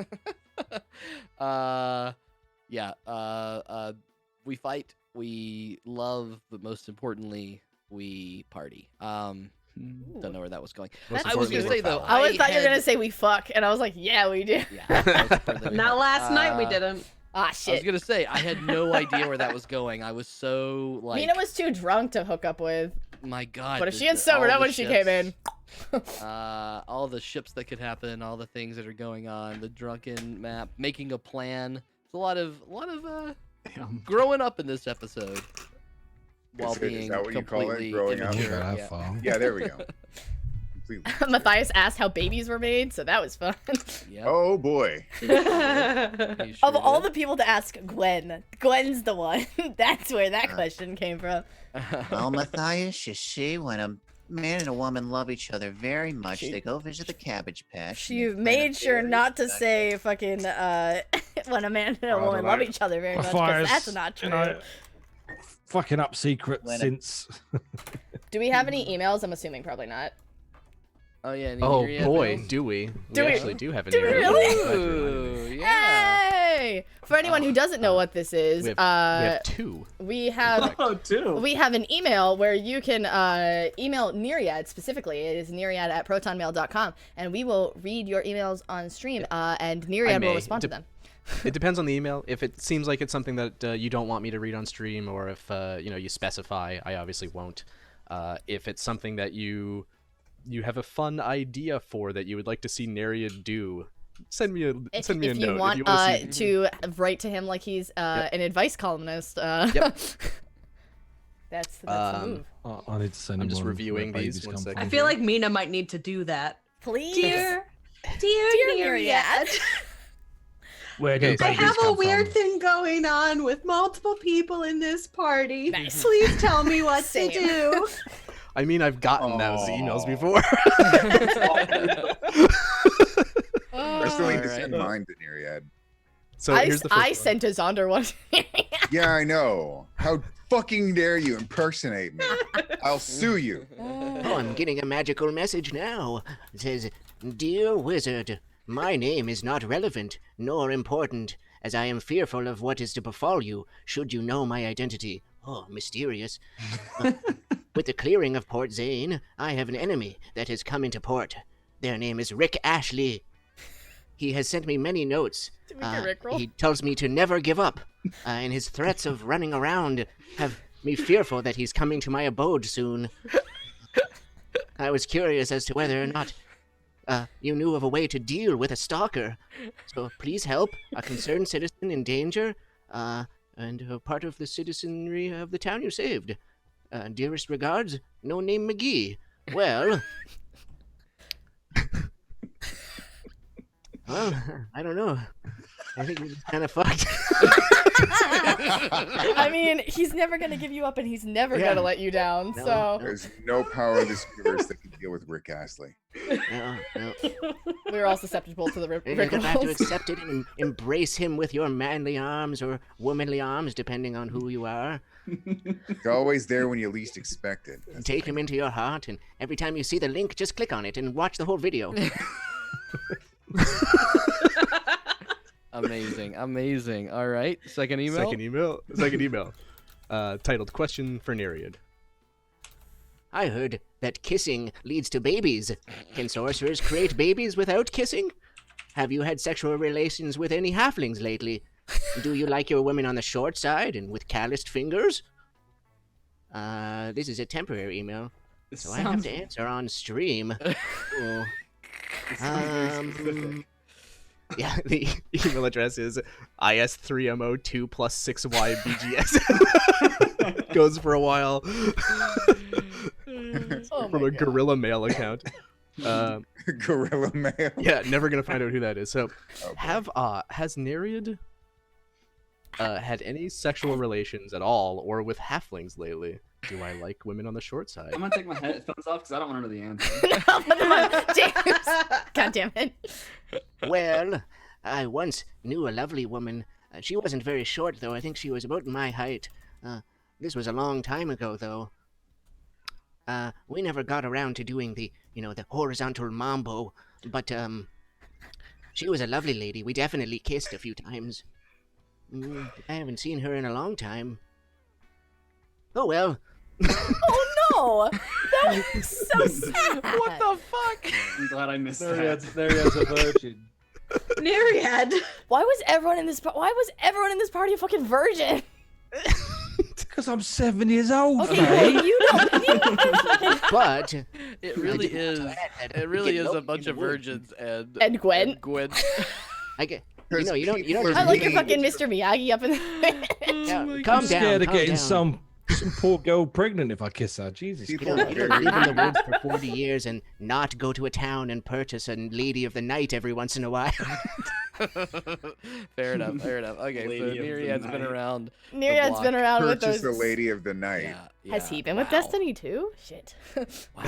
We fight, we love, but most importantly, we party. Don't know where that was going. I was gonna say though, I always thought you were gonna say we fuck, and I was like, yeah, we do. Yeah, Not last night we didn't. Ah, I was shit. gonna say I had no idea where that was going. I was so Meena was too drunk to hook up with. My God. But if she had sobered up when she came in. All the ships that could happen, all the things that are going on, the drunken map, making a plan. It's a lot of growing up in this episode. While being is that what you call it? completely Growing up? immature. Yeah, there we go. Matthias asked how babies were made, so that was fun. Yep. Oh boy. Of all the people to ask Gwen, Gwen's the one. That's where that question came from. Well, Matthias, you see, when a man and a woman love each other very much, they go visit the Cabbage Patch. She made sure not to say fucking when a man and a woman love each other very much, because that's not true. Fucking up secret since. Do we have any emails? I'm assuming probably not. Oh yeah. Oh Neriad boy, mails? do we? Do we we actually do have an Do we email. really? Ooh, yeah. Hey! For anyone who doesn't know what this is, We have two. We have we have an email where you can email Neriad specifically. It is neriad@protonmail.com, and we will read your emails on stream, and Neriad will respond to them. It depends on the email. If it seems like it's something that you don't want me to read on stream, or if you specify, I obviously won't. If it's something that you have a fun idea for that you would like to see Neriad do, send me a note. If you want to write to him like he's an advice columnist, that's the move. I need to send I'm him just one reviewing where these. babies One come second. I feel like Meena might need to do that. Please, Dear Neriad. Where do I babies have a come weird from? thing going on with multiple people in this party. Nice. Please tell me what to Same. do. I mean, I've gotten those emails before. I still need to send mine to Neriad. So here's the first I one. sent a Zaunder one. Yeah, I know. How fucking dare you impersonate me? I'll sue you. Oh, I'm getting a magical message now. It says, "Dear wizard, my name is not relevant nor important, as I am fearful of what is to befall you should you know my identity." Oh, mysterious. With the clearing of Port Zane, I have an enemy that has come into port. Their name is Rick Ashley. He has sent me many notes. Did we get Rickroll? He tells me to never give up, and his threats of running around have me fearful that he's coming to my abode soon. I was curious as to whether or not you knew of a way to deal with a stalker. So please help a concerned citizen in danger, and part of the citizenry of the town you saved. Dearest regards, No Name McGee. Well... Well, I don't know. I think he's kind of fucked. I mean, he's never gonna give you up, and he's never gonna let you down. No, so There's no power in this universe that can deal with Rick Astley. No. we're all susceptible to the You're gonna have to Rickrolls. accept it and embrace him with your manly arms or womanly arms, depending on who you are. He's always there when you least expect it. That's Take him into your heart, and every time you see the link, just click on it and watch the whole video. Amazing. All right, second email. Second email. Titled "Question for Neriad." I heard that kissing leads to babies. Can sorcerers create babies without kissing? Have you had sexual relations with any halflings lately? Do you like your women on the short side and with calloused fingers? This is a temporary email. So I have to answer on stream. Cool. Yeah, the email address is is3mo2 plus 6ybgs. Goes for a while. From a Gorilla Mail account. Gorilla Mail. Yeah, never gonna find out who that is. So, has Neriad had any sexual relations at all, or with halflings lately? Do I like women on the short side? I'm gonna take my headphones off because I don't want to know the answer. James. God damn it. Well, I once knew a lovely woman. She wasn't very short, though. I think she was about my height. This was a long time ago, though. We never got around to doing the horizontal mambo, but, she was a lovely lady. We definitely kissed a few times. I haven't seen her in a long time. Oh, well. Oh, no! That was so sad. What the fuck? I'm glad I missed that. Neriad's a virgin. Neriad. Why was everyone in this party a fucking virgin? Because I'm 7 years old, Okay, mate. you don't. But It really is. It really is a bunch of virgins And Gwen. Gwen. I get. You don't. I like your fucking Mr. Miyagi up in there. Yeah, calm I'm down. scared of calm getting down. some poor girl pregnant if I kiss her. Jesus You Christ. don't live in the woods for 40 years and not go to a town and purchase a lady of the night every once in a while. Fair enough. Okay, Lady so of the Neriad's been night. around. Nereid's been around with Purchase those. the lady of the night. Yeah, Has he been with wow. Destiny too? Shit. Wow.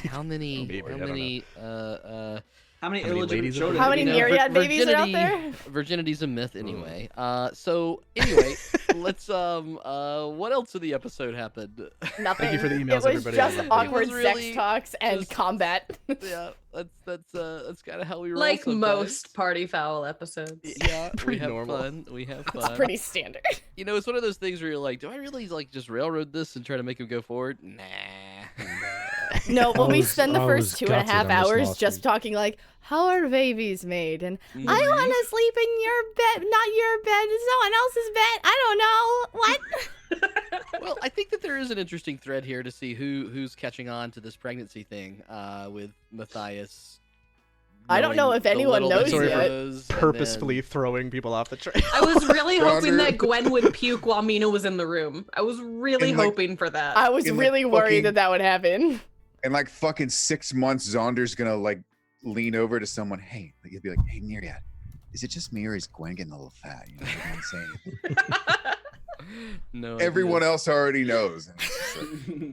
How many? Maybe, I how don't many? How many many illegitimate ladies are children? How do many you know? Nereid babies are out there? Virginity's a myth anyway. So anyway, let's what else in the episode happened? Nothing. Thank you for the emails, It was everybody. just I love awkward it. It was really sex talks and just- combat. Yeah, that's kind of how we roll. Like sometimes. most party foul episodes. Yeah, we Pretty have normal. fun. We have It's fun. pretty standard. You know, it's one of those things where you're like, do I really like just railroad this and try to make him go forward? Nah. No, when we was- spend the I first was 2.5 gutted on this hours last just week. talking like, how are babies made? And I Mhm. want to sleep in your bed, not your bed, someone else's bed. I don't know. What? Well, I think that there is an interesting thread here to see who's catching on to this pregnancy thing with Matthias. I don't know knowing if the anyone little that knows he yet. knows, and Purposefully throwing people off the train. I was really hoping Zaunder. that Gwen would puke while Meena was in the room. I was really And, like, hoping for that. I was In, like, really worried fucking- that that would happen. In like fucking 6 months, Zaunder's gonna like lean over to someone. Hey, you'll be like, hey, Neriad, is it just me or is Gwen getting a little fat? You know, you don't say anything. No Everyone idea. else already knows. And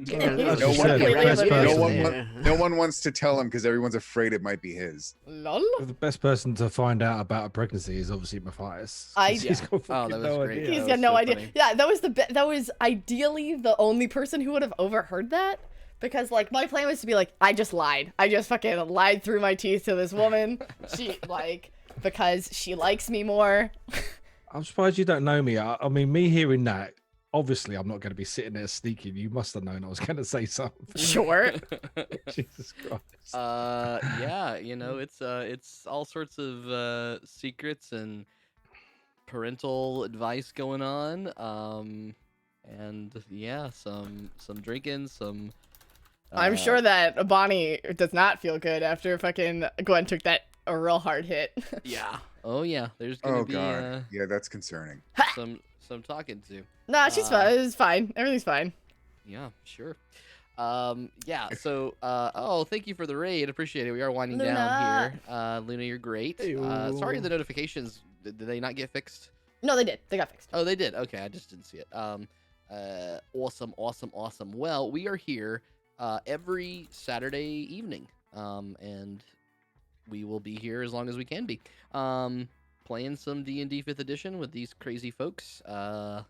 it's like, Yeah, As No you one- said, the Completely best oblivious. no person, one no one wants to tell him because everyone's afraid it might be his. Lol. the best person to find out about a pregnancy is obviously Matthias. 'cause I- he's got Oh, fucking that was no great. idea. He's that got was no so idea. funny. Yeah, that was that was ideally the only person who would have overheard that. Because like my plan was to be like, I just lied. I just fucking lied through my teeth to this woman. She like because she likes me more. I'm surprised you don't know me. I mean, me hearing that, obviously I'm not going to be sitting there sneaking. You must have known I was going to say something. Sure. Jesus Christ. Yeah, you know, it's all sorts of secrets and parental advice going on. And yeah, some drinking, some. I'm sure that Bonnie does not feel good after fucking Gwen took that a real hard hit. Yeah. Oh yeah. There's gonna Oh be god, yeah, that's concerning. some talking to. Nah, she's fine. It's fine. Everything's fine. Yeah, sure. Yeah. So, oh, thank you for the raid. Appreciate it. We are winding down Luna. here. Luna, you're great. Heyo. Sorry, the notifications. Did they not get fixed? No, they did. They got fixed. Oh, they did. Okay, I just didn't see it. Awesome. Well, we are here every Saturday evening, and we will be here as long as we can be. Playing some D&D 5th edition with these crazy folks.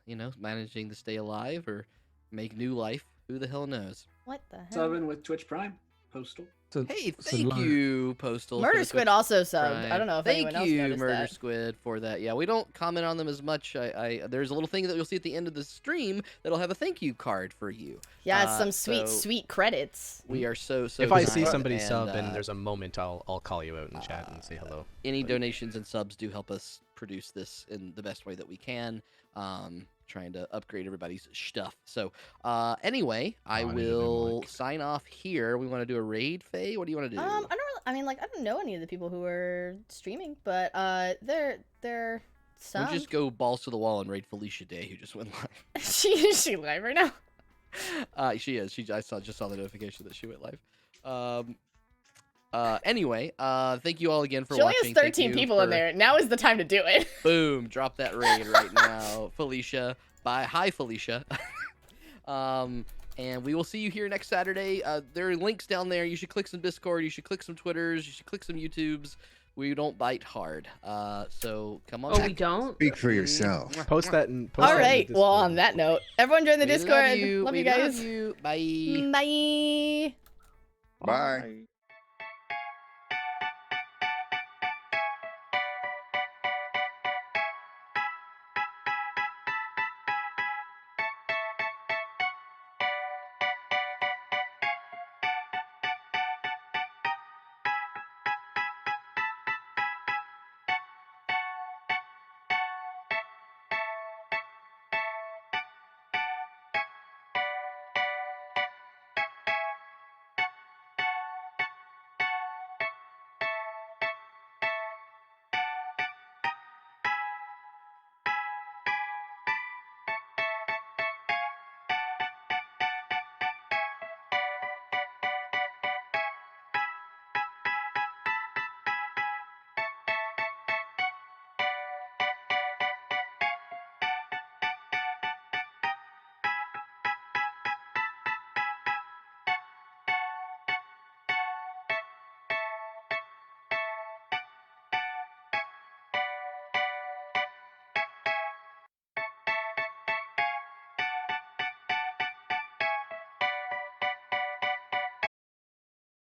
You know, managing to stay alive or make new life. Who the hell knows? What the hell? Subbing with Twitch Prime. Postal. Hey, It's a thank lie. you, Postal. for Murder the Squid Twitch also subbed. I Prime. don't know if Thank anyone else you, noticed Murder that. Squid, for that. Yeah, we don't comment on them as much. There's a little thing that you'll see at the end of the stream that'll have a thank you card for you. Yeah, some sweet, so sweet credits. We are so If I see kind, somebody and, sub and there's a moment, I'll call you out in chat and say hello. any donations and subs do help us produce this in the best way that we can. trying to upgrade everybody's stuff. So anyway, I I need a new will mic. sign off here. We want to do a raid, Faye? What do you want to do? I don't really, I mean, like, I don't know any of the people who are streaming, but they're some. We'll just go balls to the wall and raid Felicia Day, who just went live. Is she live right now? She is. I just saw the notification that she went live. Anyway, thank you all again for She only watching. has Thank 13 you people in for- there. Now is the time to do it. Boom! Drop that raid right now, Felicia. Bye. Hi, Felicia. And we will see you here next Saturday. There are links down there. You should click some Discord. You should click some Twitters. You should click some YouTubes. We don't bite hard. So come on. Oh, back. we don't? Speak for yourself. Post that in. Post All that in the right. Well, on Discord. that note, everyone join the We Discord. Love you. Love We you guys. Love you. Bye. Bye. Bye.